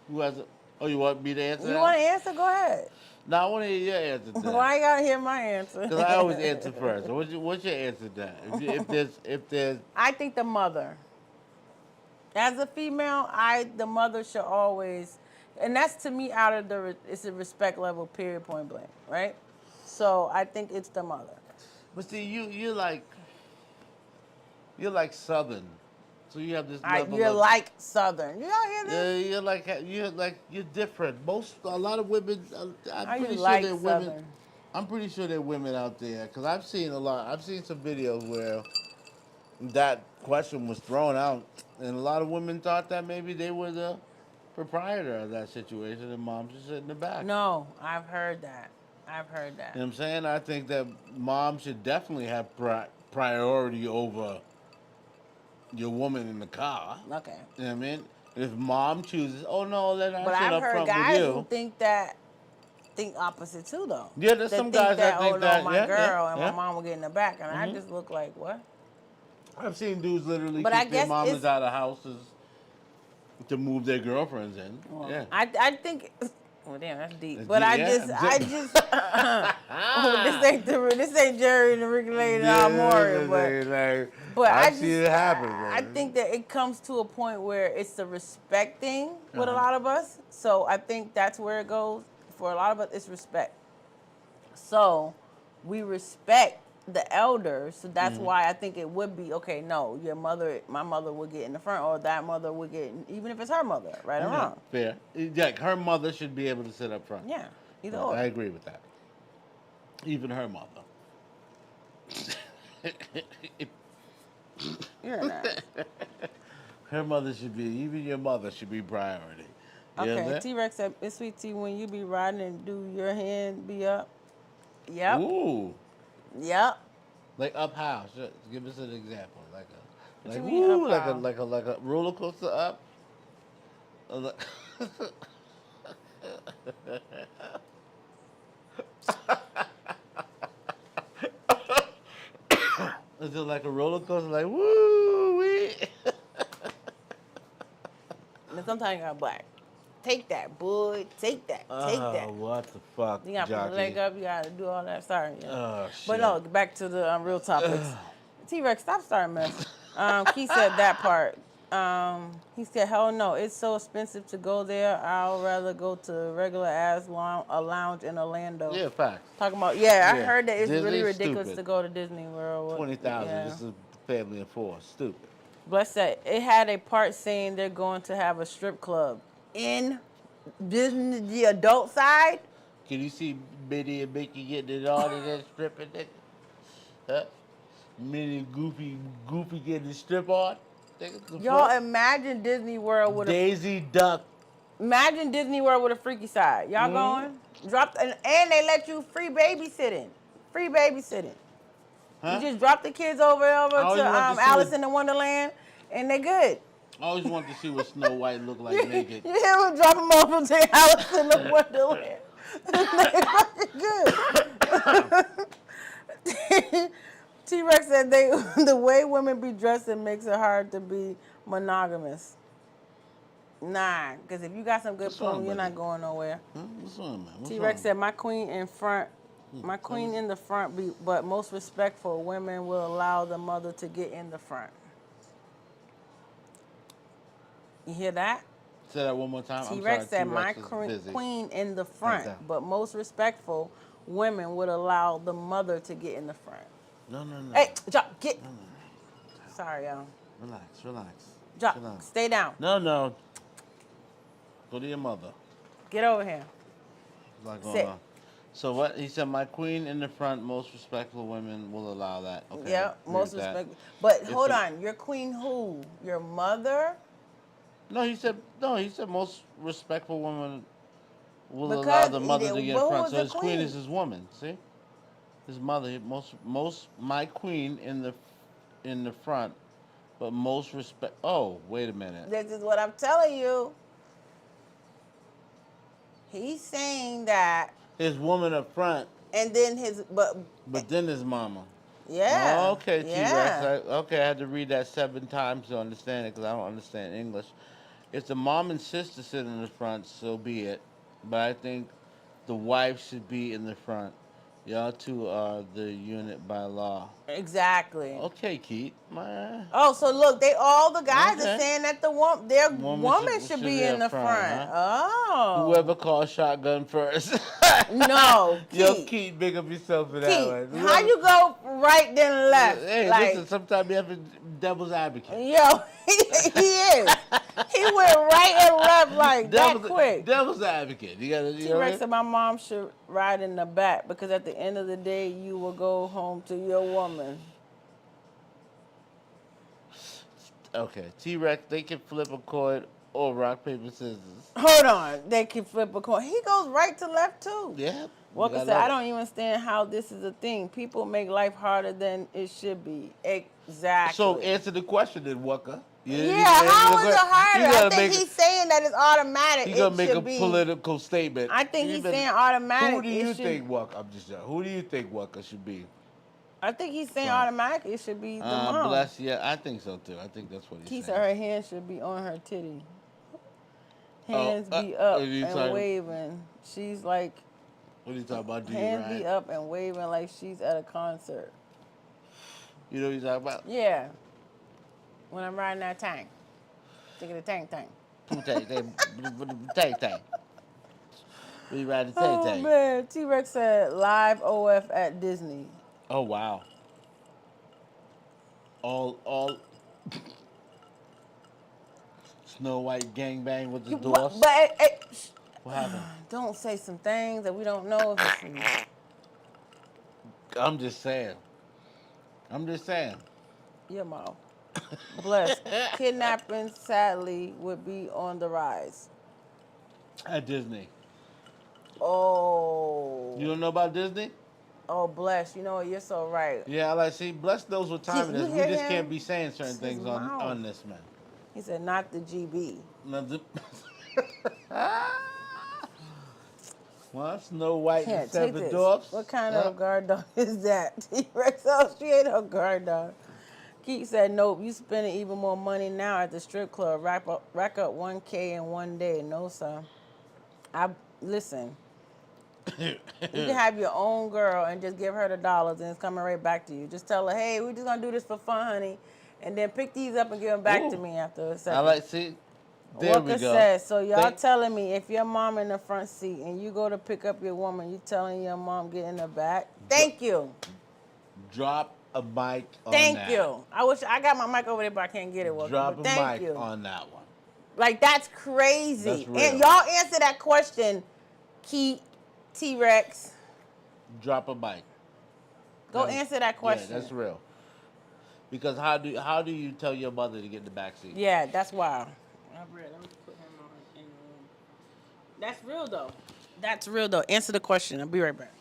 A: Who has it? Oh, you want me to answer?
B: You
A: that?
B: want to answer? Go ahead.
A: No, I want to hear your answer.
B: Why you gotta hear my answer?
A: Because I always answer first. What's your answer to that? If there's
B: I think the mother. As a female, the mother should always, and that's to me out of it's a respect level, period, point blank, right? So I think it's the mother.
A: but see you're like Southern, so you have this level
B: You're
A: of,
B: like Southern. You don't hear this?
A: yeah, you're different. A lot of women. I'm
B: Are you
A: pretty
B: like
A: sure there are women.
B: Southern?
A: I'm pretty sure there are women out there because I've seen a lot. I've seen some videos where that question was thrown out, and a lot of women thought that maybe they were the proprietor of that situation, and mom should sit in the back.
B: No, I've heard that. I've heard that.
A: You know what I'm saying? I think that mom should definitely have priority over your woman in the car.
B: Okay.
A: You know what I mean? If mom chooses, oh no, let her
B: But
A: sit
B: I've
A: up
B: heard
A: front with
B: guys
A: you.
B: who think opposite too, though.
A: Yeah, there's
B: That
A: some guys that think
B: oh,
A: that.
B: no, my
A: Yeah,
B: girl
A: yeah,
B: and
A: yeah.
B: my mom will get in the back, and I just look like what?
A: I've seen dudes literally
B: But I
A: kick their
B: guess
A: mamas
B: it's-
A: out of houses to move their girlfriends in.
B: Well,
A: Yeah.
B: I think. Well, damn, that's deep.
A: That's
B: But
A: deep,
B: I
A: yeah.
B: just. Oh, this ain't Jerry and the Ricky Lady and Amore, but
A: I've seen it happen,
B: I
A: man.
B: think that it comes to a point where it's the respect thing with a lot of us. So I think that's where it goes. For a lot of us, it's respect. So we respect the elders. So that's why I think it would be, okay, no, my mother would get in the front, or that mother would get, even if it's her mother, right or wrong.
A: Fair. Yeah, her mother should be able to sit up front.
B: Yeah, either
A: Yeah,
B: or.
A: I agree with that. Even her mother.
B: You're not.
A: Her mother should be, even your mother should be priority. You know what I'm
B: Okay,
A: saying?
B: T-Rex said, it's sweet T, when you be riding and do your hand be up? Yep.
A: Ooh.
B: Yep.
A: Like up how? Give us an example. Like
B: What
A: like
B: you mean
A: woo,
B: up how?
A: like a roller coaster up. Is it like a roller coaster? Like woo wee.
B: And sometimes you got black. Take that, boy. Take that. Take that.
A: What the fuck,
B: You gotta put
A: jockey?
B: the leg up. You gotta do all that. Sorry. Yeah.
A: Oh, shit.
B: But no, back to the real topics. T-Rex, stop starting mess. Keith said that part. He said, hell no, it's so expensive to go there. I'll rather go to a regular ass a lounge in Orlando.
A: Yeah, facts.
B: Talking about, I
A: Yeah.
B: heard that it's really
A: Disney's
B: ridiculous
A: stupid.
B: to go to Disney World.
A: 20,000.
B: Yeah.
A: This is family of four. Stupid.
B: Bless that. It had a part saying they're going to have a strip club in Disney, the adult side.
A: Can you see Minnie and Mickey getting it on in that stripping? Huh? Minnie and Goofy getting the strip on?
B: Y'all imagine Disney World with
A: Daisy Duck.
B: Imagine Disney World with a freaky side. Y'all going? And they let you free babysitting. Free babysitting.
A: Huh?
B: You just drop the kids over to
A: always wanted to see
B: Alice
A: what-
B: in the Wonderland, and they good.
A: I always wanted to see what Snow White looked like naked.
B: You hear me? Drop them off to Alice in the Wonderland. They fucking good. T-Rex said the way women be dressing makes it hard to be monogamous. Nah, because if you got some good
A: What's wrong
B: plume, you're
A: with
B: not
A: it?
B: going nowhere.
A: What's wrong, man? What's
B: T-Rex
A: wrong?
B: said, my queen in the front, but most respectful women will allow the mother to get in the front. You hear that?
A: Say that one more time.
B: T-Rex said, my
A: T-Rex is busy.
B: queen in the front,
A: Okay.
B: but most respectful women would allow the mother to get in the front.
A: No.
B: Hey, Jock, get. Sorry, y'all.
A: Relax.
B: Jock,
A: Sit down.
B: stay down.
A: No. Go to your mother.
B: Get over here.
A: What's going
B: Sit.
A: on? So what? He said, my queen in the front, most respectful women will allow that. Okay.
B: Yeah,
A: agree
B: most
A: with that.
B: respectful. But
A: If
B: hold
A: it-
B: on, your queen who? Your mother?
A: No, he said most respectful women will allow
B: Because
A: the mother to get in
B: who
A: front.
B: was
A: So
B: the
A: his queen
B: queen?
A: is his woman. See, his mother. My queen in the front, but most respect. Oh, wait a minute.
B: This is what I'm telling you. He's saying that,
A: His woman up front,
B: and then
A: but then his mama.
B: yeah.
A: Oh, okay, T-Rex.
B: Yeah.
A: I had to read that 7 times to understand it because I don't understand English. If the mom and sister sit in the front, so be it. But I think the wife should be in the front. Y'all two are the unit by law.
B: Exactly.
A: Okay, Keith. Man.
B: Oh, so look, all the guys are
A: Okay.
B: saying that their
A: Woman
B: woman
A: should
B: should
A: be
B: be in the
A: up
B: front.
A: front,
B: Oh.
A: Whoever calls shotgun first.
B: No,
A: Yo,
B: Keith.
A: Keith, big up yourself for that
B: Keith,
A: one.
B: how you go right then left?
A: Hey,
B: like,
A: listen, sometimes you have to devil's advocate.
B: yo, he is. He went right and left like that quick.
A: Devil's advocate. You gotta. You know what I
B: T-Rex said my mom should ride in the back because at the end of the day, you will go home to your woman.
A: Okay, T-Rex, they can flip a coin or rock, paper, scissors.
B: Hold on. They can flip a coin. He goes right to left too.
A: Yeah.
B: Walker said, I don't even understand how this is a thing. People make life harder than it should be. Exactly.
A: So answer the question then, Walker.
B: Yeah, how is it harder? I
A: gotta
B: think he's saying that it's automatic.
A: He's gonna make a
B: be,
A: political statement.
B: I think he's saying automatic.
A: Who do you think Walker? I'm just joking. Who do you think Walker should be?
B: I think he's saying automatic. It should be the mom.
A: Bless. Yeah, I think so too. I think that's what he's saying.
B: He said her hand should be on her titty. Hands be up and waving. She's like.
A: What are you talking about?
B: Hands be up and waving like she's at a concert.
A: You know what he's talking about?
B: Yeah. When I'm riding that tank. Thinking the tank.
A: Tank. We ride the tank.
B: Oh man, T-Rex said live OF at Disney.
A: Oh wow. All Snow White gangbang with the dwarfs.
B: But
A: what happened?
B: Don't say some things that we don't know if it's
A: I'm just saying.
B: Your mouth. Bless. Kidnapping, sadly, would be on the rise.
A: At Disney.
B: Oh.
A: You don't know about Disney?
B: Oh, Bless. You know what? You're so right.
A: Yeah, like, see, Bless knows what time it is. We just can't be saying certain
B: It's
A: things on this, man.
B: He said, not the GB.
A: Not the... Well, Snow White and Seven Dwarfs.
B: What kind of guard dog is that? T-Rex, oh, she ain't no guard dog. Keith said, nope, you spending even more money now at the strip club. Rack up 1K in one day. No, sir. Listen. You can have your own girl and just give her the dollars and it's coming right back to you. Just tell her, hey, we're just going to do this for fun, honey. And then pick these up and give them back to me after a second.
A: I like, see, there
B: Walker
A: we go.
B: says, so y'all telling me if your mom in the front seat and you go to pick up your woman, you telling your mom get in the back? Thank you.
A: Drop a mic on that.
B: Thank you. I wish I got my mic over there, but I can't get it. Walker.
A: Drop a
B: Thank
A: mic
B: you.
A: on that one.
B: Like, that's crazy.
A: That's real.
B: And y'all answer that question, Keith, T-Rex.
A: Drop a mic.
B: Go answer that question.
A: Yeah, that's real. Because how do you tell your mother to get in the back seat?
B: Yeah, that's wild. Let me put him on in the room. That's real though. That's real though. Answer the question. I'll be right back.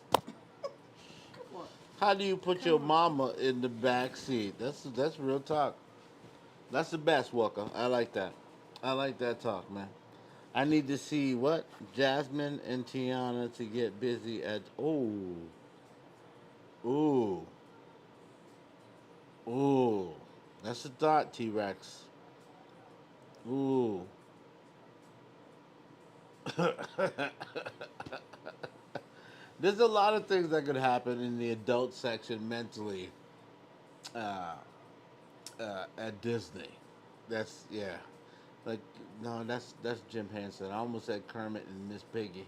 A: How do you put your mama in the back seat? That's real talk. That's the best, Walker. I like that. I like that talk, man. I need to see what? Jasmine and Tiana to get busy at Ooh. That's a thought, T-Rex. Ooh. There's a lot of things that could happen in the adult section mentally at Disney. That's like no, that's Jim Henson. I almost said Kermit and Miss Piggy,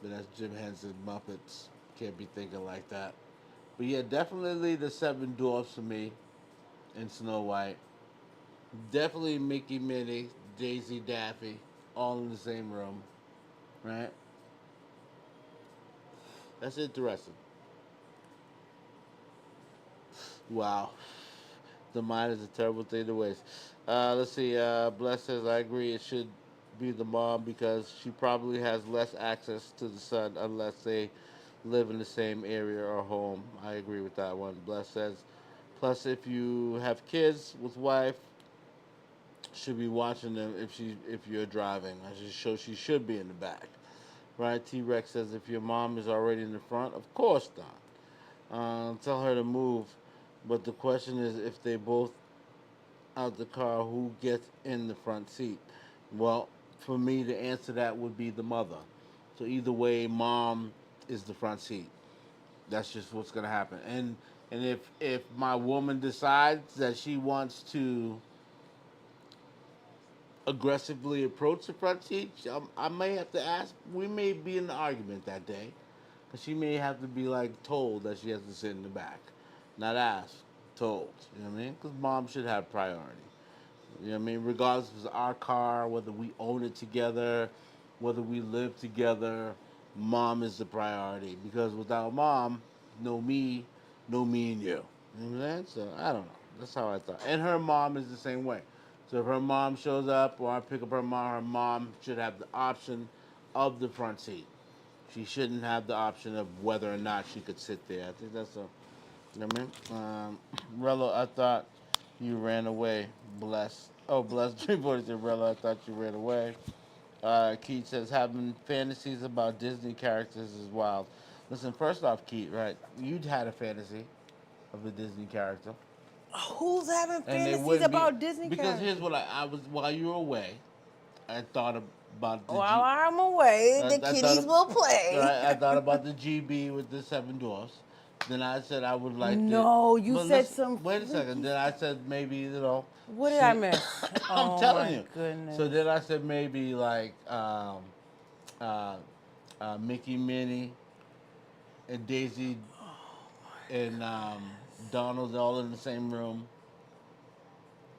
A: but that's Jim Henson's Muppets. Can't be thinking like that. But yeah, definitely the Seven Dwarfs for me, and Snow White. Definitely Mickey, Minnie, Daisy, Daffy, all in the same room, right? That's interesting. Wow. The mind is a terrible thing to waste. Let's see. Bless says, I agree it should be the mom because she probably has less access to the son unless they live in the same area or home. I agree with that one. Bless says, plus if you have kids with wife, should be watching them if you're driving. She should be in the back. Right? T-Rex says, if your mom is already in the front, of course not. Tell her to move. But the question is, if they both out the car, who gets in the front seat? Well, for me, the answer to that would be the mother. So either way, mom is the front seat. That's just what's going to happen. And if my woman decides that she wants to aggressively approach the front seat, I may have to ask. We may be in an argument that day, because she may have to be like told that she has to sit in the back, not asked, told. You know what I mean? Because mom should have priority. You know what I mean? Regardless if it's our car, whether we own it together, whether we live together, mom is the priority. Because without mom, no me and you. You know what I'm saying? So I don't know. That's how I thought. And her mom is the same way. So if her mom shows up or I pick up her mom should have the option of the front seat. She shouldn't have the option of whether or not she could sit there. I think that's a, you know what I mean? Rello, I thought you ran away. Bless. Oh, bless. People said, Rello, I thought you ran away. Keith says, having fantasies about Disney characters is wild. Listen, first off, Keith, right? You'd had a fantasy of a Disney character.
B: Who's having
A: And they
B: fantasies
A: wouldn't be.
B: about Disney
A: Because
B: characters?
A: here's what I was, while you were away, I thought about the
B: While I'm away, the
A: I
B: kiddies will play.
A: Right, I thought about the GB with the seven dwarfs. Then I said I would like to.
B: No, you
A: But
B: said
A: listen,
B: some
A: Wait a second. Then I said maybe
B: What did I miss?
A: I'm
B: Oh
A: telling
B: my
A: you.
B: goodness.
A: So then I said maybe like Mickey, Minnie, and Daisy, and Donald all in the same room.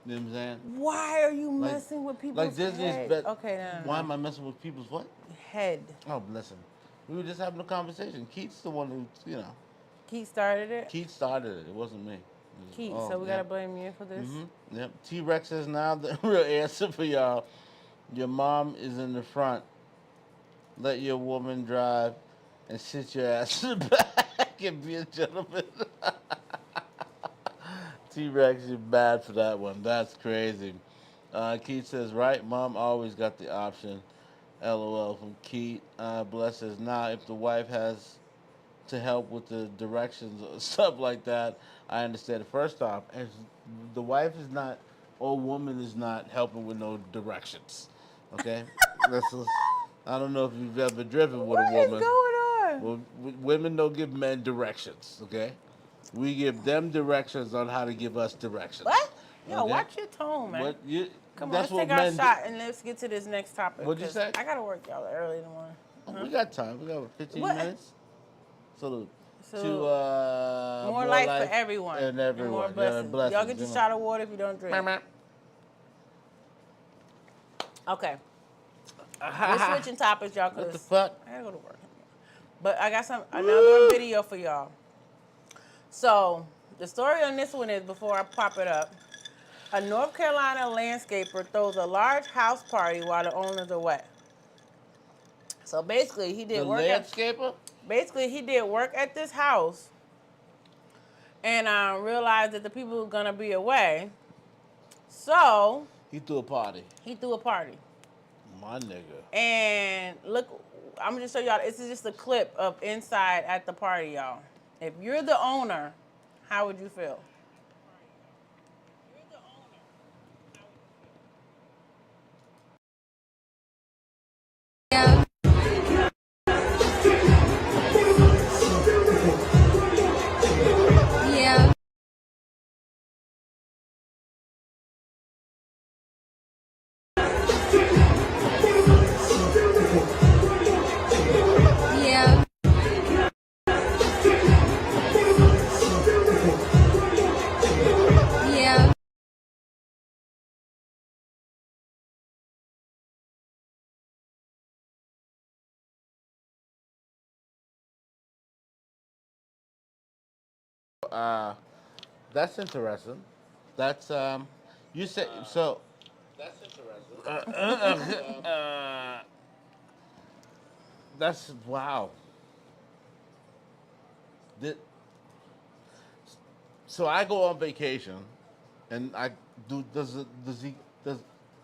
A: You know what I'm saying?
B: Why are you
A: Like-
B: messing with people's
A: Like Disney's
B: head?
A: bet.
B: Okay, no.
A: Why am I messing with people's what?
B: Head.
A: Oh, listen. We were just having a conversation. Keith's the one who,
B: Keith started it?
A: Keith started it. It wasn't me. It was-
B: Keith,
A: oh,
B: so we
A: yeah.
B: gotta blame you for this?
A: Yep. T-Rex is now the real answer for y'all. Your mom is in the front. Let your woman drive and sit your ass in the back and be a gentleman. T-Rex, you're bad for that one. That's crazy. Keith says, right, mom always got the option. LOL from Keith. Bless says, now if the wife has to help with the directions or stuff like that, I understand it. First off, as the wife is not, or woman is not helping with no directions. Okay? I don't know if you've ever driven with a woman.
B: What is going on?
A: Well, women don't give men directions, okay? We give them directions on how to give us directions.
B: What? Yo,
A: okay?
B: watch your tone, man. Come on,
A: that's
B: let's
A: what
B: take our
A: men
B: shot and let's get to this next topic.
A: What'd you
B: 'cause
A: say?
B: I gotta work y'all early in the morning.
A: Oh, we got time. We got 15
B: What?
A: minutes. So
B: So,
A: to
B: more life for everyone.
A: and everyone.
B: more blessings.
A: blessings.
B: Y'all get your shot of water if you don't drink.
A: Meow,
B: Okay. We're switching topics, y'all,
A: What the
B: because
A: fuck?
B: I gotta go to work. But I got another video for y'all. So, the story on this one is, before I pop it up, a North Carolina landscaper throws a large house party while the owners are away. So basically, he did
A: The
B: work
A: landscaper?
B: he did work at this house and realized that the people were gonna be away. So
A: He threw a party.
B: he threw a party.
A: My nigga.
B: And look, I'm gonna just show y'all. This is just a clip of inside at the party, y'all. If you're the owner, how would you feel?
I: Yeah. Yeah. Yeah.
A: That's interesting. That's you said so. That's interesting. That's wow. Did, so I go on vacation, and I do.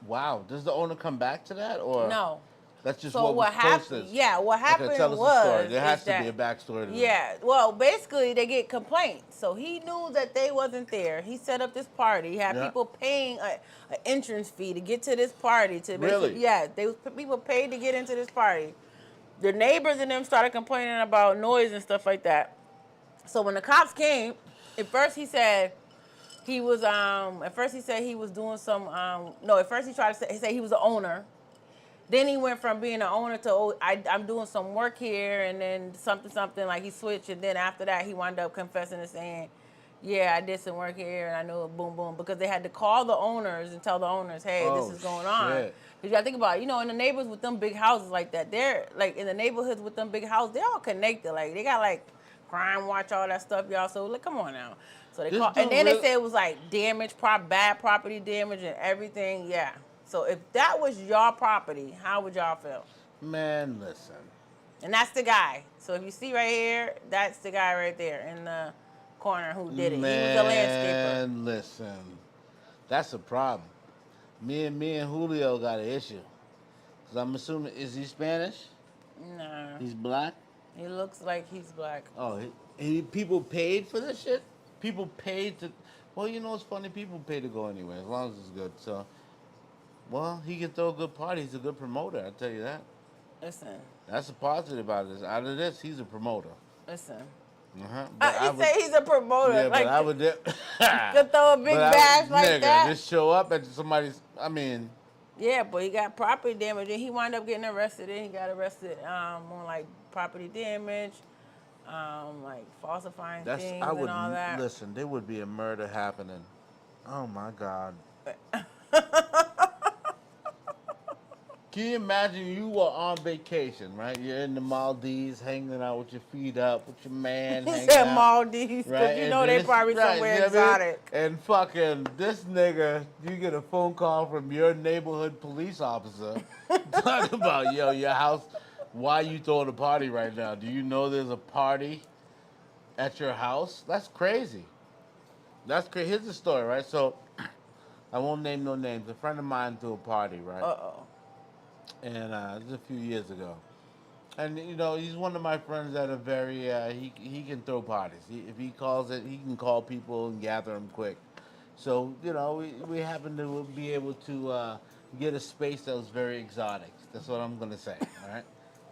A: Wow. Does the owner come back to that or
B: No.
A: That's just
B: So
A: what
B: what
A: was
B: happened?
A: posted.
B: Yeah, what happened
A: Okay, tell us
B: was
A: the story. There has
B: is
A: to be a
B: that-
A: backstory to this.
B: Yeah, well, basically they get complaints. So he knew that they wasn't there. He set up this party. He had
A: Yeah.
B: people paying an entrance fee to get to this party. To
A: Really?
B: basically- Yeah, people paid to get into this party. The neighbors and them started complaining about noise and stuff like that. So when the cops came, at first he said he was doing some at first he tried to say he was the owner. Then he went from being an owner to, I'm doing some work here, and then something, like he switched, and then after that, he wound up confessing and saying, yeah, I did some work here, and I knew it, boom, boom, because they had to call the owners and tell the owners, hey, this is going on.
A: shit.
B: Because you got to think about it, in the neighborhoods with them big houses like that, they're, like, in the neighborhoods with them big houses, they're all connected. Like, they got, like, crime watch, all that stuff, y'all. So, like, come on now. So So they
A: This
B: call, and
A: dude
B: then they
A: really-
B: said it was like damage, bad property damage and everything. Yeah. So if that was your property, how would y'all feel?
A: Man, listen.
B: And that's the guy. So if you see right here, that's the guy right there in the corner who did it. He was a landscaper.
A: Man, listen. That's a problem. Me and Julio got an issue. Cause I'm assuming, is he Spanish?
B: Nah.
A: He's black?
B: He looks like he's black.
A: Oh, people paid for this shit? People paid to, well, you know, it's funny. People pay to go anywhere as long as it's good. So, well, he can throw a good party. He's a good promoter, I'll tell you that.
B: Listen.
A: That's a positive about this. Out of this, he's a promoter.
B: Listen.
A: Uh-huh.
B: Say he's a promoter.
A: Yeah,
B: like,
A: but I would.
B: could throw a big bash like
A: nigga,
B: that.
A: Just show up at somebody's. I mean.
B: Yeah, but he got property damage, and he wound up getting arrested. And he got arrested on like property damage, like falsifying things and all that.
A: Listen. There would be a murder happening. Oh my God. Can you imagine you were on vacation, right? You're in the Maldives, hanging out with your feet up, with your man.
B: He
A: hanging
B: said
A: out,
B: Maldives, because
A: right?
B: you
A: And
B: know they
A: this-
B: probably
A: right,
B: somewhere
A: you know what I mean?
B: exotic.
A: And fucking this nigga, you get a phone call from your neighborhood police officer talking about, yo, your house, why you throwing a party right now? Do you know there's a party at your house? That's crazy. That's crazy. Here's the story, right? So, I won't name no names. A friend of mine threw a party, right?
B: Uh-oh.
A: And this is a few years ago. And, you know, he's one of my friends that are very, he can throw parties. If he calls it, he can call people and gather them quick. So, you know, we happen to be able to get a space that was very exotic. That's what I'm going to say, all right?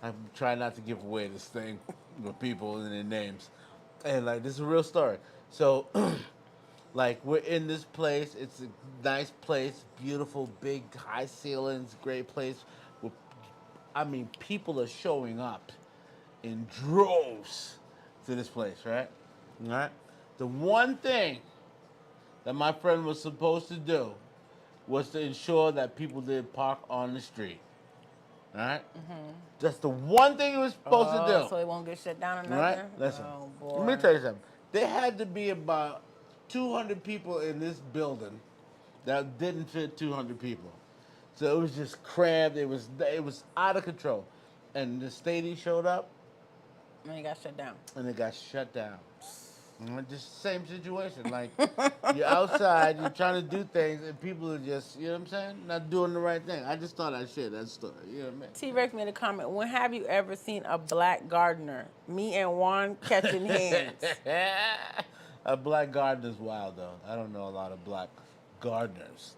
A: I'm trying not to give away this thing with people and their names. And, like, this is a real story. So, like, we're in this place. It's a nice place, beautiful, big, high ceilings, great place. I mean, people are showing up in droves to this place, right? All right? The one thing that my friend was supposed to do was to ensure that people did park on the street. All right? Mm-hmm. That's the one thing he was supposed to do.
B: So it won't get shut down or nothing?
A: Right? Listen,
B: Oh, boy.
A: let me tell you something. There had to be about 200 people in this building that didn't fit 200 people. So it was just crammed. It was out of control. And the stadium showed up.
B: And it got shut down.
A: And it got shut down. Just same situation. Like, you're outside, you're trying to do things, and people are just, you know what I'm saying, not doing the right thing. I just thought I'd share that story. You know what I mean?
B: T-Rex made a comment. When have you ever seen a black gardener? Me and Juan catching hands.
A: A black gardener's wild, though. I don't know a lot of black gardeners.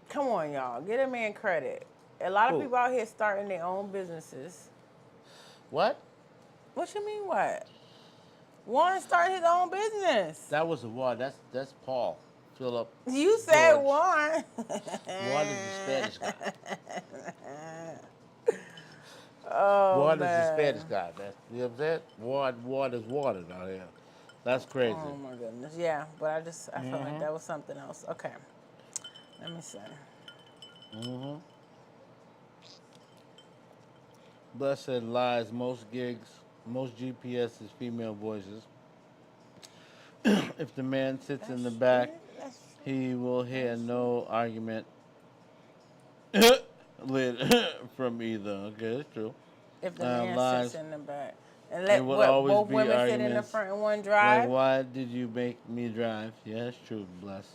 B: Come on, y'all. Get a man credit. A lot of
A: Who?
B: people out here starting their own businesses.
A: What?
B: What you mean, what? Juan started his own business.
A: That was a war. That's Paul. Philip.
B: You said
A: George.
B: Juan.
A: Juan is a Spanish guy.
B: Oh,
A: Juan
B: man.
A: is a Spanish guy. You know what I'm saying? Juan is water down here. That's crazy.
B: Oh, my goodness. Yeah, but I felt like that was something else. Okay. Let me see.
A: Mm-hmm. Blessed lies, most gigs, most GPS is female voices. If the man sits in the back, he will hear no argument from either. Okay, that's true.
B: If the man
A: lies.
B: sits in the back. And
A: There
B: let
A: will
B: what,
A: always
B: both
A: be
B: women sit in the
A: arguments.
B: front and one drive?
A: Like, why did you make me drive? Yeah, that's true, bless.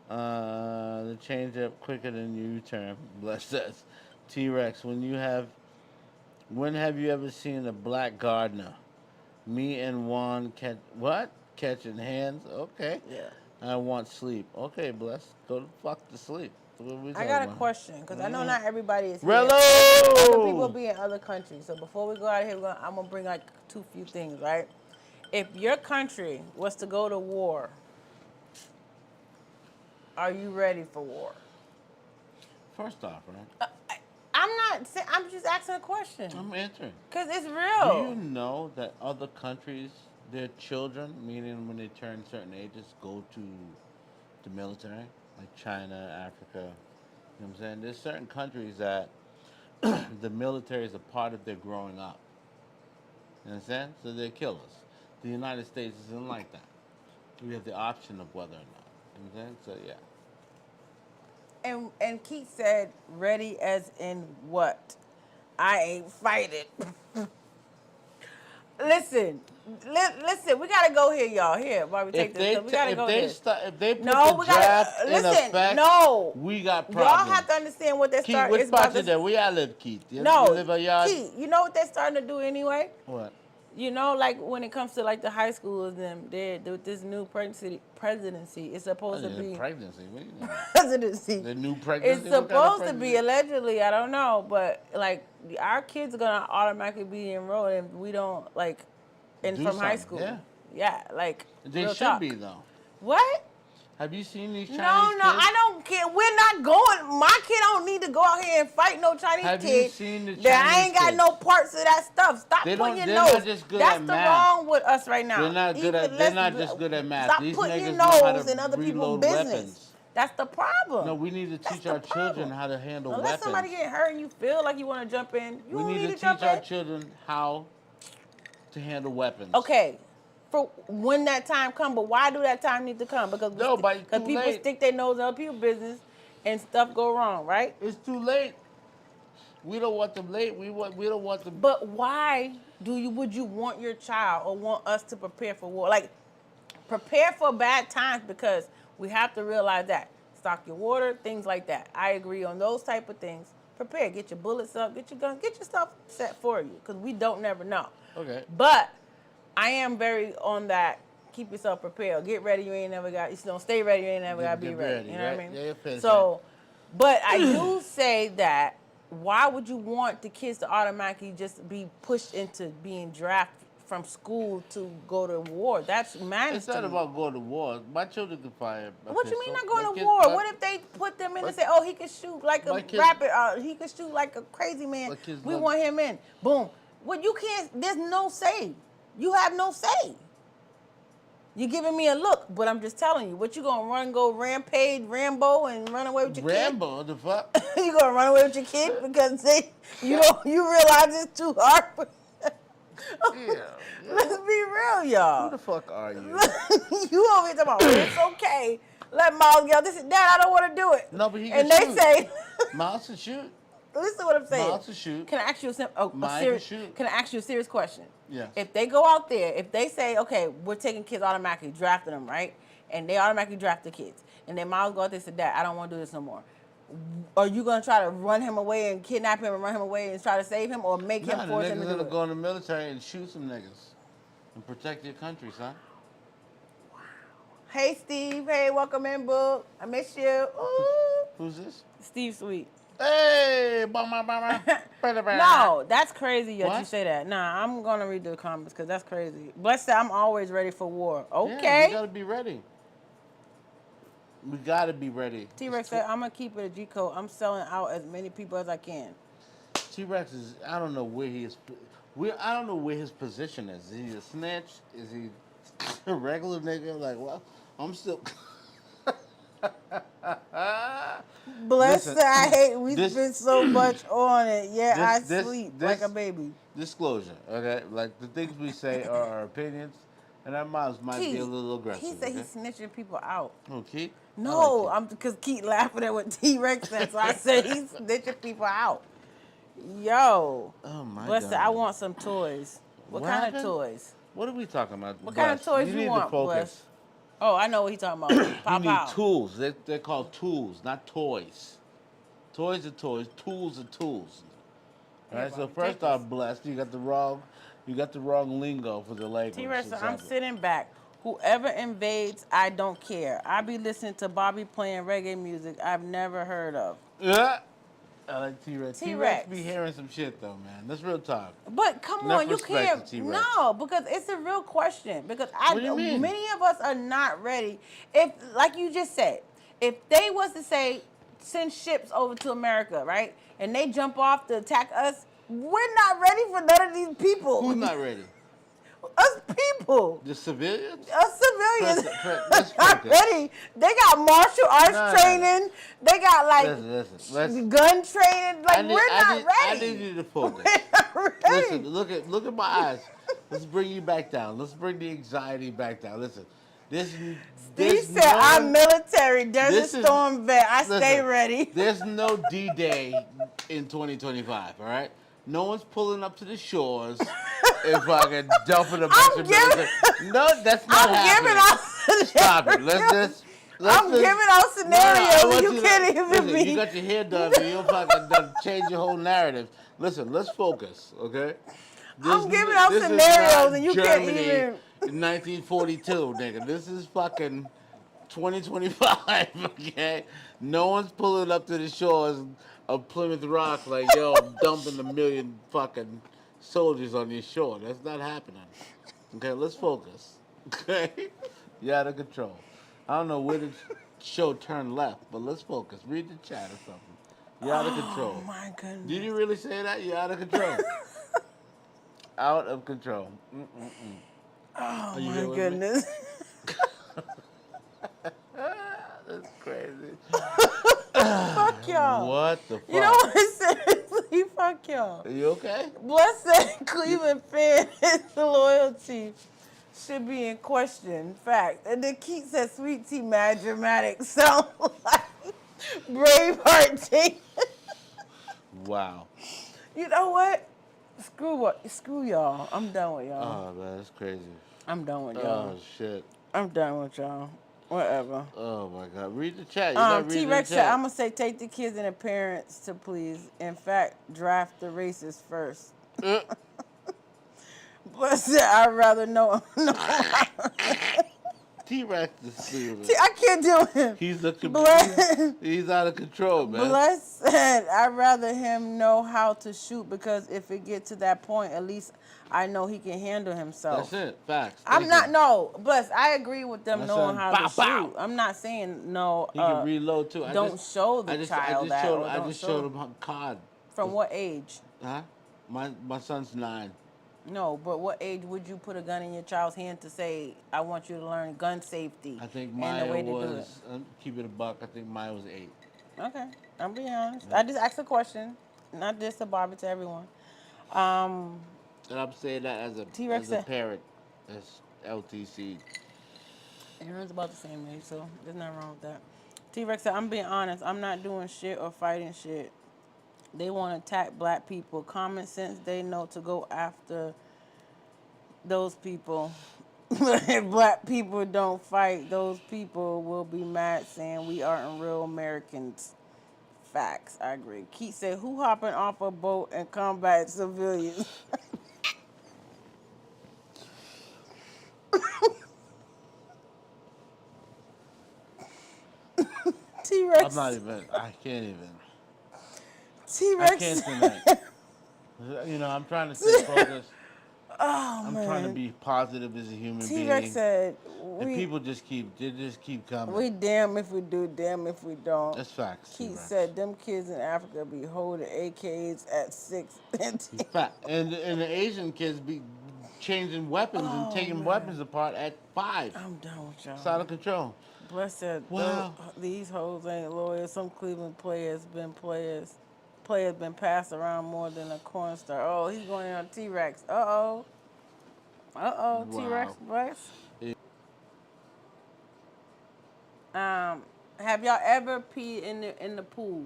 A: The change up quicker than you turn. Bless says. T-Rex, when have you ever seen a black gardener? Me and Juan catching hands? Okay.
B: Yeah.
A: I want sleep. Okay, bless. Go the fuck to sleep. What are we
B: I
A: talking
B: got a
A: about?
B: question, because I know not everybody is here.
A: Rello!
B: Other people be in other countries. So before we go out of here, I'm going to bring like few things, right? If your country was to go to war, are you ready for war?
A: First off, right?
B: I'm just asking a question.
A: I'm answering.
B: Because it's real.
A: Do you know that other countries, their children, meaning when they turn certain ages, go to the military? Like China, Africa. You know what I'm saying? There's certain countries that the military is a part of their growing up. You understand? So they're killers. The United States isn't like that. We have the option of whether or not. You know what I'm saying? So yeah.
B: And Keith said, ready as in what? I ain't fighting. Listen, we gotta go here, y'all. Here, while we take this, 'cause we gotta go this.
A: If they put
B: No,
A: the
B: we
A: draft
B: gotta
A: in
B: listen.
A: effect,
B: No,
A: we got
B: y'all
A: problems.
B: have to understand what they're
A: Keith,
B: starting.
A: which
B: It's
A: part
B: about
A: you
B: to.
A: there? Where I live, Keith? You
B: No,
A: live a yard?
B: Keith, you know what they're starting to do anyway?
A: What?
B: You know, like when it comes to like the high schools, they're with this new presidency, it's supposed to be
A: Pregnancy. What do you mean?
B: presidency.
A: The new pregnancy.
B: It's supposed to be allegedly, I don't know, but like our kids are gonna automatically be enrolled, and we don't like, and
A: Do
B: from high
A: something,
B: school.
A: yeah.
B: Yeah, like
A: They
B: real
A: should
B: talk.
A: be though.
B: What?
A: Have you seen these Chinese
B: No,
A: kids?
B: I don't care. We're not going. My kid don't need to go out here and fight no Chinese
A: Have you
B: kid.
A: seen the
B: that I
A: Chinese
B: ain't got
A: kids?
B: no parts of that stuff. Stop
A: They
B: putting
A: don't-
B: your
A: they're
B: nose.
A: not just good
B: That's
A: at
B: the
A: math.
B: wrong with us right now.
A: They're not good at. They're not just good at math.
B: Stop
A: These
B: putting
A: niggas
B: your
A: know how
B: nose
A: to
B: in other people's
A: reload
B: business.
A: weapons.
B: That's the problem.
A: No, we need to
B: That's
A: teach
B: the
A: our children
B: problem.
A: how to handle
B: Unless
A: weapons.
B: somebody get hurt and you feel like you want to jump in, you
A: We
B: don't
A: need to
B: to
A: teach
B: jump
A: our
B: in.
A: children how to handle weapons.
B: Okay, for when that time come, but why do that time need to come? Because
A: No, but it's too
B: people
A: late.
B: stick their nose in other people's business and stuff go wrong, right?
A: It's too late. We don't want them late. We don't want them.
B: But why would you want your child or want us to prepare for war? Like, prepare for bad times, because we have to realize that. Stock your water, things like that. I agree on those type of things. Prepare. Get your bullets up. Get your guns. Get your stuff set for you, because we don't never know.
A: Okay.
B: But I am very on that. Keep yourself prepared. Get ready. You ain't never got. You know, stay ready. You ain't never got to be
A: Get
B: ready.
A: ready,
B: You know
A: right?
B: what I mean?
A: Yeah, you're finished.
B: So, but I do say that. Why would you want the kids to automatically just be pushed into being drafted from school to go to war? That's madness.
A: It's not about going to war. My children can fire. a
B: What you
A: pistol.
B: mean not going
A: My
B: to
A: kids-
B: war?
A: my-
B: What if they put them in
A: my-
B: and say, oh, he can shoot like a
A: my kids-
B: rapper, he can shoot like a crazy man.
A: My kids
B: We
A: love-
B: want him in. Boom. Well, you can't, there's no say. You have no say. You're giving me a look, but I'm just telling you. What you gonna run, go rampage, Rambo, and run away with your
A: Rambo, the fuck?
B: kid? You gonna run away with your kid because you realize it's too hard for
A: Yeah.
B: Let's be real,
A: Who
B: y'all.
A: the fuck are you?
B: You over here talking about, it's okay. Let Miles get out. This is Dad, I don't want to do it.
A: No, but he
B: and
A: can
B: they
A: shoot.
B: say,
A: Miles to shoot.
B: listen to what I'm saying.
A: Miles to shoot.
B: Can I ask you
A: Mine
B: serious?
A: to shoot.
B: Can I ask you a serious question?
A: Yes.
B: If they go out there, if they say, okay, we're taking kids automatically, drafting them, right? And they automatically draft the kids, and then Miles go out there and say, Dad, I don't want to do this no more. Are you gonna try to run him away and kidnap him and run him away and try to save him, or make
A: Nah,
B: him
A: the
B: force him
A: niggas
B: to do
A: gonna
B: it?
A: go in the military and shoot some niggas and protect your country, son.
B: Hey, Steve. Hey, welcome in, Book. I miss you. Ooh.
A: Who's this?
B: Steve Sweet.
A: Hey,
B: No, that's crazy that you
A: What?
B: say that. Nah, I'm gonna read the comments because that's crazy. Bless that, I'm always ready for war.
A: Yeah,
B: Okay.
A: we gotta be ready. We gotta be ready.
B: T-Rex said, I'm gonna keep it a G code. I'm selling out as many people as I can.
A: T-Rex is. I don't know where he is. I don't know where his position is. Is he a snitch? Is he a regular nigga? Like, well, I'm still.
B: Bless
A: Listen,
B: that, I hate. We
A: this-
B: spend so much on it. Yeah,
A: this-
B: I sleep like a baby.
A: Disclosure, okay? Like, the things we say are our opinions, and our mouths might be a little aggressive.
B: He said
A: okay?
B: he's snitching people out.
A: Oh, Keith? I
B: No,
A: like
B: I'm because Keith laughing at what T-Rex said, so I said he's snitching people out. Yo,
A: Oh, my
B: Bless
A: God.
B: that, I want some toys. What kind
A: happened?
B: of toys?
A: What are we talking about?
B: What kind of toys
A: you
B: you
A: need
B: want,
A: to focus.
B: Bless? Oh, I know what he's talking about. Pow
A: You need
B: pow.
A: tools. They're called tools, not toys. Toys are toys. Tools are tools. All right. So
B: Bobby,
A: first
B: take
A: off,
B: this.
A: Blessed, you got the wrong lingo for the language.
B: T-Rex,
A: It's
B: I'm
A: like-
B: sitting back. Whoever invades, I don't care. I be listening to Bobby playing reggae music I've never heard of.
A: Yeah. I like T-Rex.
B: T-Rex.
A: T-Rex be hearing some shit though, man. That's real talk.
B: But come
A: Enough
B: on, you
A: respect
B: can't.
A: to T-Rex.
B: No, because it's a real question. Because
A: What do you mean?
B: many of us are not ready. If, like you just said, if they was to say send ships over to America, right, and they jump off to attack us, we're not ready for none of these people.
A: Who's not ready?
B: Us people.
A: The civilians?
B: Us civilians
A: Let's
B: not
A: focus.
B: ready. They got martial arts
A: No.
B: training. They got like
A: Listen.
B: gun training. Like we're not
A: I
B: ready.
A: need you to focus.
B: We're not ready.
A: Listen, look at my eyes. Let's bring you back down. Let's bring the anxiety back down. Listen,
B: He
A: There's
B: said,
A: no
B: I'm
A: one-
B: military,
A: This
B: Desert
A: is-
B: Storm vet. I stay
A: listen,
B: ready.
A: There's no D-Day in 2025, all right? No one's pulling up to the shores and fucking dumping a bunch of military. No, that's not
B: I'm
A: happening.
B: giving out
A: Stop it.
B: I'm giving out scenarios
A: I want
B: you can't even
A: listen,
B: be.
A: you got your hair done, but you fucking done change your whole narrative. Listen, let's focus, okay?
B: I'm giving out scenarios and you can't
A: Germany
B: even.
A: in 1942, nigga. This is fucking 2025, okay? No one's pulling up to the shores of Plymouth Rock like, yo, I'm dumping 1 million fucking soldiers on your shore. That's not happening. Okay, let's focus. Okay? You're out of control. I don't know where the show turned left, but let's focus. Read the chat or something. You're out of control.
B: Oh my goodness.
A: Did you really say that? You're out of control. Out of control.
B: Oh
A: you
B: my
A: here with me?
B: goodness.
A: That's crazy.
B: Fuck y'all.
A: What the fuck?
B: You know what? Seriously, fuck y'all.
A: Are you okay?
B: Blessed Cleveland fan, his loyalty should be in question. Fact. And then Keith said, Sweet Tea mad dramatic. Sound like Braveheart thing.
A: Wow.
B: You know what? Screw y'all. I'm done with y'all.
A: Oh, man, that's crazy.
B: I'm done with y'all.
A: Oh, shit.
B: I'm done with y'all. Whatever.
A: Oh, my God. Read the chat. You're not reading
B: T-Rex
A: the
B: said,
A: chat.
B: I'm going to say take the kids and the parents to please. In fact, draft the racists first. Blessed, I'd rather know.
A: T-Rex is stupid.
B: I can't deal with him.
A: He's looking.
B: Blessed,
A: He's out of control, man.
B: Blessed said, I'd rather him know how to shoot because if it gets to that point, at least I know he can handle himself.
A: That's it. Facts.
B: I'm
A: Thank
B: not,
A: you.
B: no, Bless, I agree with them
A: My
B: knowing
A: son,
B: how
A: bow,
B: to
A: bow.
B: shoot. I'm not saying no.
A: He can reload, too.
B: Don't show the child that. Or
A: I
B: don't
A: just
B: show
A: showed him how COD.
B: From what age?
A: Huh? My son's 9.
B: No, but what age would you put a gun in your child's hand to say, I want you to learn gun safety?
A: I think
B: and
A: Maya
B: the way to
A: was, keep it a buck, I think Maya was 8.
B: Okay, I'm being honest. I just asked a question, not just to Bobby, to everyone.
A: And I'm saying that as a
B: T-Rex
A: as a
B: said-
A: parent, as LTC.
B: Aaron's about the same age, so there's nothing wrong with that. T-Rex said, I'm being honest. I'm not doing shit or fighting shit. They want to attack black people. Common sense, they know to go after those people. If black people don't fight, those people will be mad saying we aren't real Americans. Facts, I agree. Keith said, who hopping off a boat and combat civilians? T-Rex.
A: I'm not even, I can't even.
B: T-Rex.
A: I can't tonight. You know, I'm trying to stay focused.
B: Oh,
A: I'm
B: man.
A: trying to be positive as a human
B: T-Rex
A: being.
B: said,
A: And people just keep coming.
B: we damn if we do, damn if we don't.
A: That's facts.
B: Keith
A: T-Rex.
B: said, them kids in Africa be holding AKs at 6 and 10.
A: Fact. And the Asian kids be changing weapons and taking weapons apart at 5.
B: I'm done with y'all.
A: It's out of control.
B: Bless said,
A: Wow.
B: these hoes ain't lawyers. Some Cleveland players been passed around more than a cornstarch. Oh, he's going on T-Rex. Uh-oh.
A: Wow.
B: T-Rex, bless.
A: Yeah.
B: Have y'all ever peed in the pool?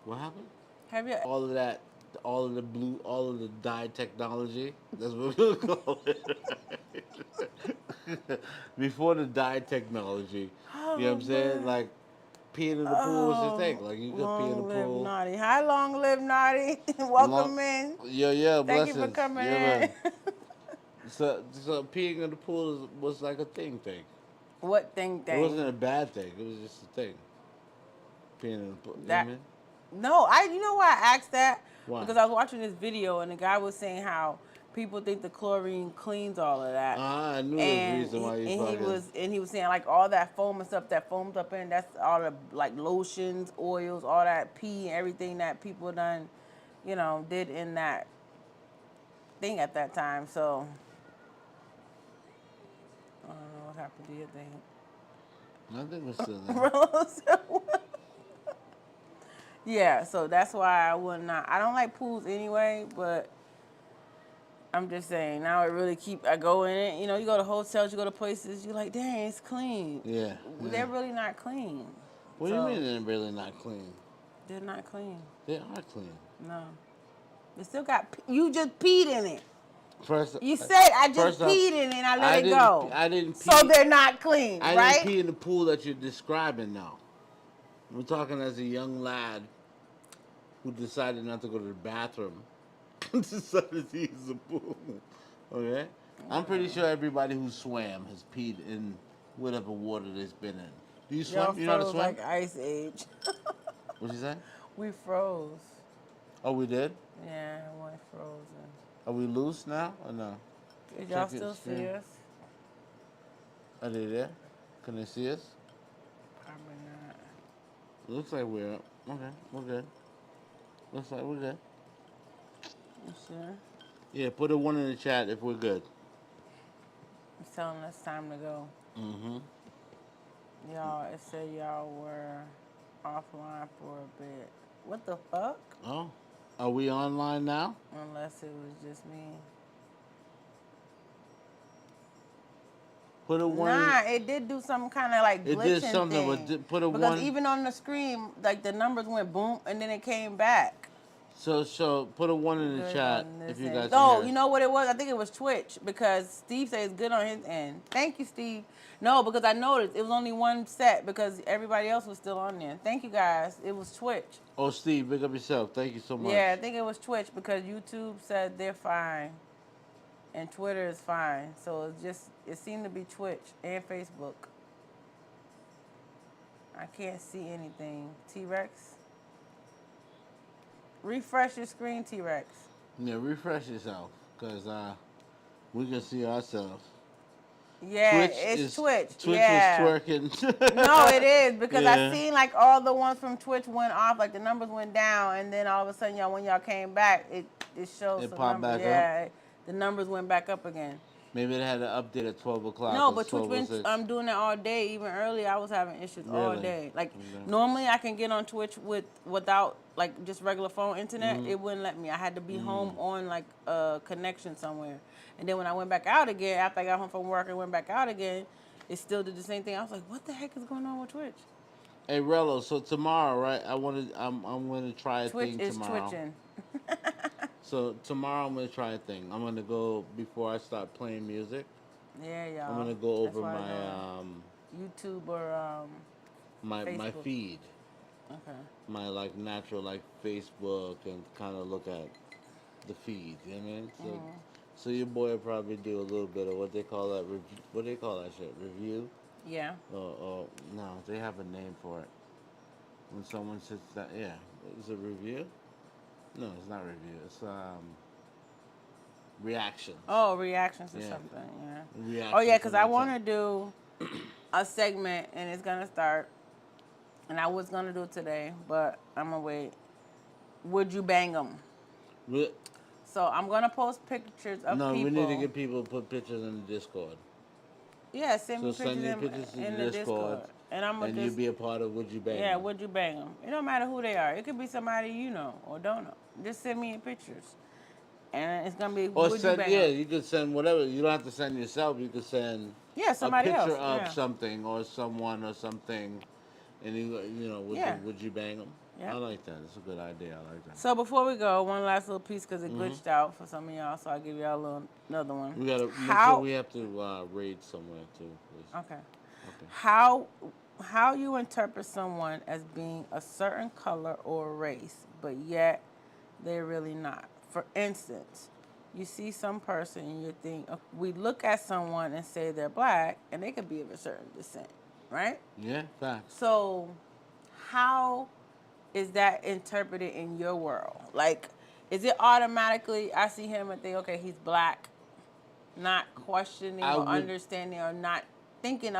A: What happened?
B: Have you?
A: All of that, all of the dye technology. That's what we're gonna call it. Before the dye technology, you know what I'm saying? Like peeing in the pool was the thing. Like you could pee in the
B: Long live
A: pool.
B: Naughty. Hi, long live Naughty. Welcome in.
A: Yeah,
B: Thank you
A: blessings.
B: for coming
A: Yeah,
B: in.
A: man. So peeing in the pool was like a thing.
B: What thing?
A: It wasn't a bad thing. It was just a thing. Peeing in the pool.
B: That-
A: You know what I mean?
B: No, you know why I asked that?
A: Why?
B: Because I was watching this video and the guy was saying how people think the chlorine cleans all of that.
A: I knew there was a reason why
B: he was saying like all that foam and stuff that foams up in, that's all the like lotions, oils, all that pee and everything that people done, did in that thing at that time. So I don't know what happened to your thing.
A: I think we're still there.
B: Yeah, so that's why I would not. I don't like pools anyway, but I'm just saying. Now it really I go in it. You know, you go to hotels, you go to places. You're like, dang, it's clean.
A: Yeah.
B: They're really not clean.
A: What do you mean they're really not clean?
B: They're not clean.
A: They are clean.
B: No. They still got. You just peed in it.
A: First,
B: You said I just peed in it and I let it go.
A: I didn't pee.
B: So they're not clean,
A: I
B: right?
A: didn't pee in the pool that you're describing now. We're talking as a young lad who decided not to go to the bathroom. Decided to use the pool. Okay? I'm pretty sure everybody who swam has peed in whatever water they've been in. Do you swim?
B: Y'all
A: You know how to
B: froze
A: swim?
B: like Ice Age.
A: What'd you say?
B: We froze.
A: Oh, we did?
B: Yeah, we went frozen.
A: Are we loose now or no?
B: Did y'all
A: Check it,
B: still see
A: stream.
B: us?
A: Are they there? Can they see us?
B: Probably not.
A: Looks like we're up. Okay, we're good. Looks like we're good.
B: You sure?
A: Yeah, put a 1 in the chat if we're good.
B: It's telling us time to go.
A: Mm-hmm.
B: Y'all, it said y'all were offline for a bit. What the fuck?
A: Oh, are we online now?
B: Unless it was just me.
A: Put a 1.
B: Nah, it did do some kind of like glitching
A: It did something,
B: thing.
A: but put a
B: because
A: 1.
B: even on the screen, like the numbers went boom and then it came back.
A: So put a 1 in the
B: Good
A: chat
B: on
A: if
B: this
A: you
B: end.
A: guys.
B: Oh,
A: can
B: you know what it was? I think it was Twitch because Steve says it's good on his end. Thank you, Steve. No, because I noticed it was only one set because everybody else was still on there. Thank you guys. It was Twitch.
A: Oh, Steve, big up yourself. Thank you so much.
B: Yeah, I think it was Twitch because YouTube said they're fine and Twitter is fine. So it seemed to be Twitch and Facebook. I can't see anything. T-Rex? Refresh your screen, T-Rex.
A: Yeah, refresh yourself, because we can see ourselves.
B: Yeah, it's Twitch.
A: Twitch
B: yeah.
A: is twerking.
B: No, it is, because
A: Yeah.
B: I seen like all the ones from Twitch went off, like the numbers went down, and then all of a sudden, y'all, when y'all came back, it shows
A: It
B: some
A: popped
B: numbers.
A: back
B: Yeah, the numbers went back up again.
A: Maybe they had an update at 12 o'clock.
B: No,
A: It's
B: but Twitch been
A: 12:06.
B: doing that all day. Even earlier, I was having issues all
A: Really?
B: day. Like
A: Okay.
B: normally, I can get on Twitch without like just regular phone internet.
A: Mm-hmm.
B: It wouldn't let me. I had to be home on like a connection somewhere. And then when I went back out again, after I got home from work and went back out again, it still did the same thing. I was like, what the heck is going on with Twitch?
A: Hey, Rello, so tomorrow, right? I'm gonna try a
B: Twitch
A: thing
B: is
A: tomorrow.
B: twitching.
A: So tomorrow I'm gonna try a thing. I'm gonna go before I start playing music.
B: Yeah, y'all.
A: I'm gonna go
B: That's
A: over
B: why
A: my
B: YouTube or
A: my
B: Facebook.
A: feed,
B: Okay.
A: my like natural like Facebook, and kind of look at the feed. You know what I mean? So, so your boy will probably do a little bit of what they call that review. What do they call that shit? Review?
B: Yeah.
A: Or no, they have a name for it. When someone sits down, yeah, is it review? No, it's not review. It's reaction.
B: Oh, reactions to
A: Yeah.
B: something. Yeah.
A: Reaction
B: Oh yeah,
A: to
B: because I
A: that
B: want to
A: thing.
B: do a segment and it's gonna start, and I was gonna do it today, but I'm gonna wait. Would you bang them?
A: Re-
B: So I'm gonna post pictures of
A: no,
B: people.
A: we need to get people to put pictures in the Discord.
B: Yeah, send me
A: So send me
B: pictures
A: pictures
B: in
A: to
B: the
A: Discord,
B: Discord, and I'm gonna
A: and
B: just
A: you'll be a part of Would You Bang?
B: yeah.
A: Them.
B: Would you bang them? It don't matter who they are. It could be somebody you know or don't know. Just send me pictures, and it's gonna be
A: Or
B: would
A: send,
B: you bang
A: yeah,
B: 'em?
A: you could send whatever. You don't have to send yourself. You could send
B: Yeah, somebody
A: a picture
B: else.
A: of
B: Yeah.
A: something or someone or something, and you know,
B: Yeah.
A: would you bang them?
B: Yeah.
A: I like that. It's a good idea. I like that.
B: So before we go, one last little piece because it glitched out for some of y'all, so I'll give y'all another one.
A: We gotta make
B: How-
A: sure we have to raid somewhere too, please.
B: Okay.
A: Okay.
B: How you interpret someone as being a certain color or race, but yet they're really not. For instance, you see some person and you think, we look at someone and say they're black, and they could be of a certain descent, right?
A: Yeah, facts.
B: So how is that interpreted in your world? Like, is it automatically, I see him and think, okay, he's black, not questioning
A: I
B: or
A: would-
B: understanding or not thinking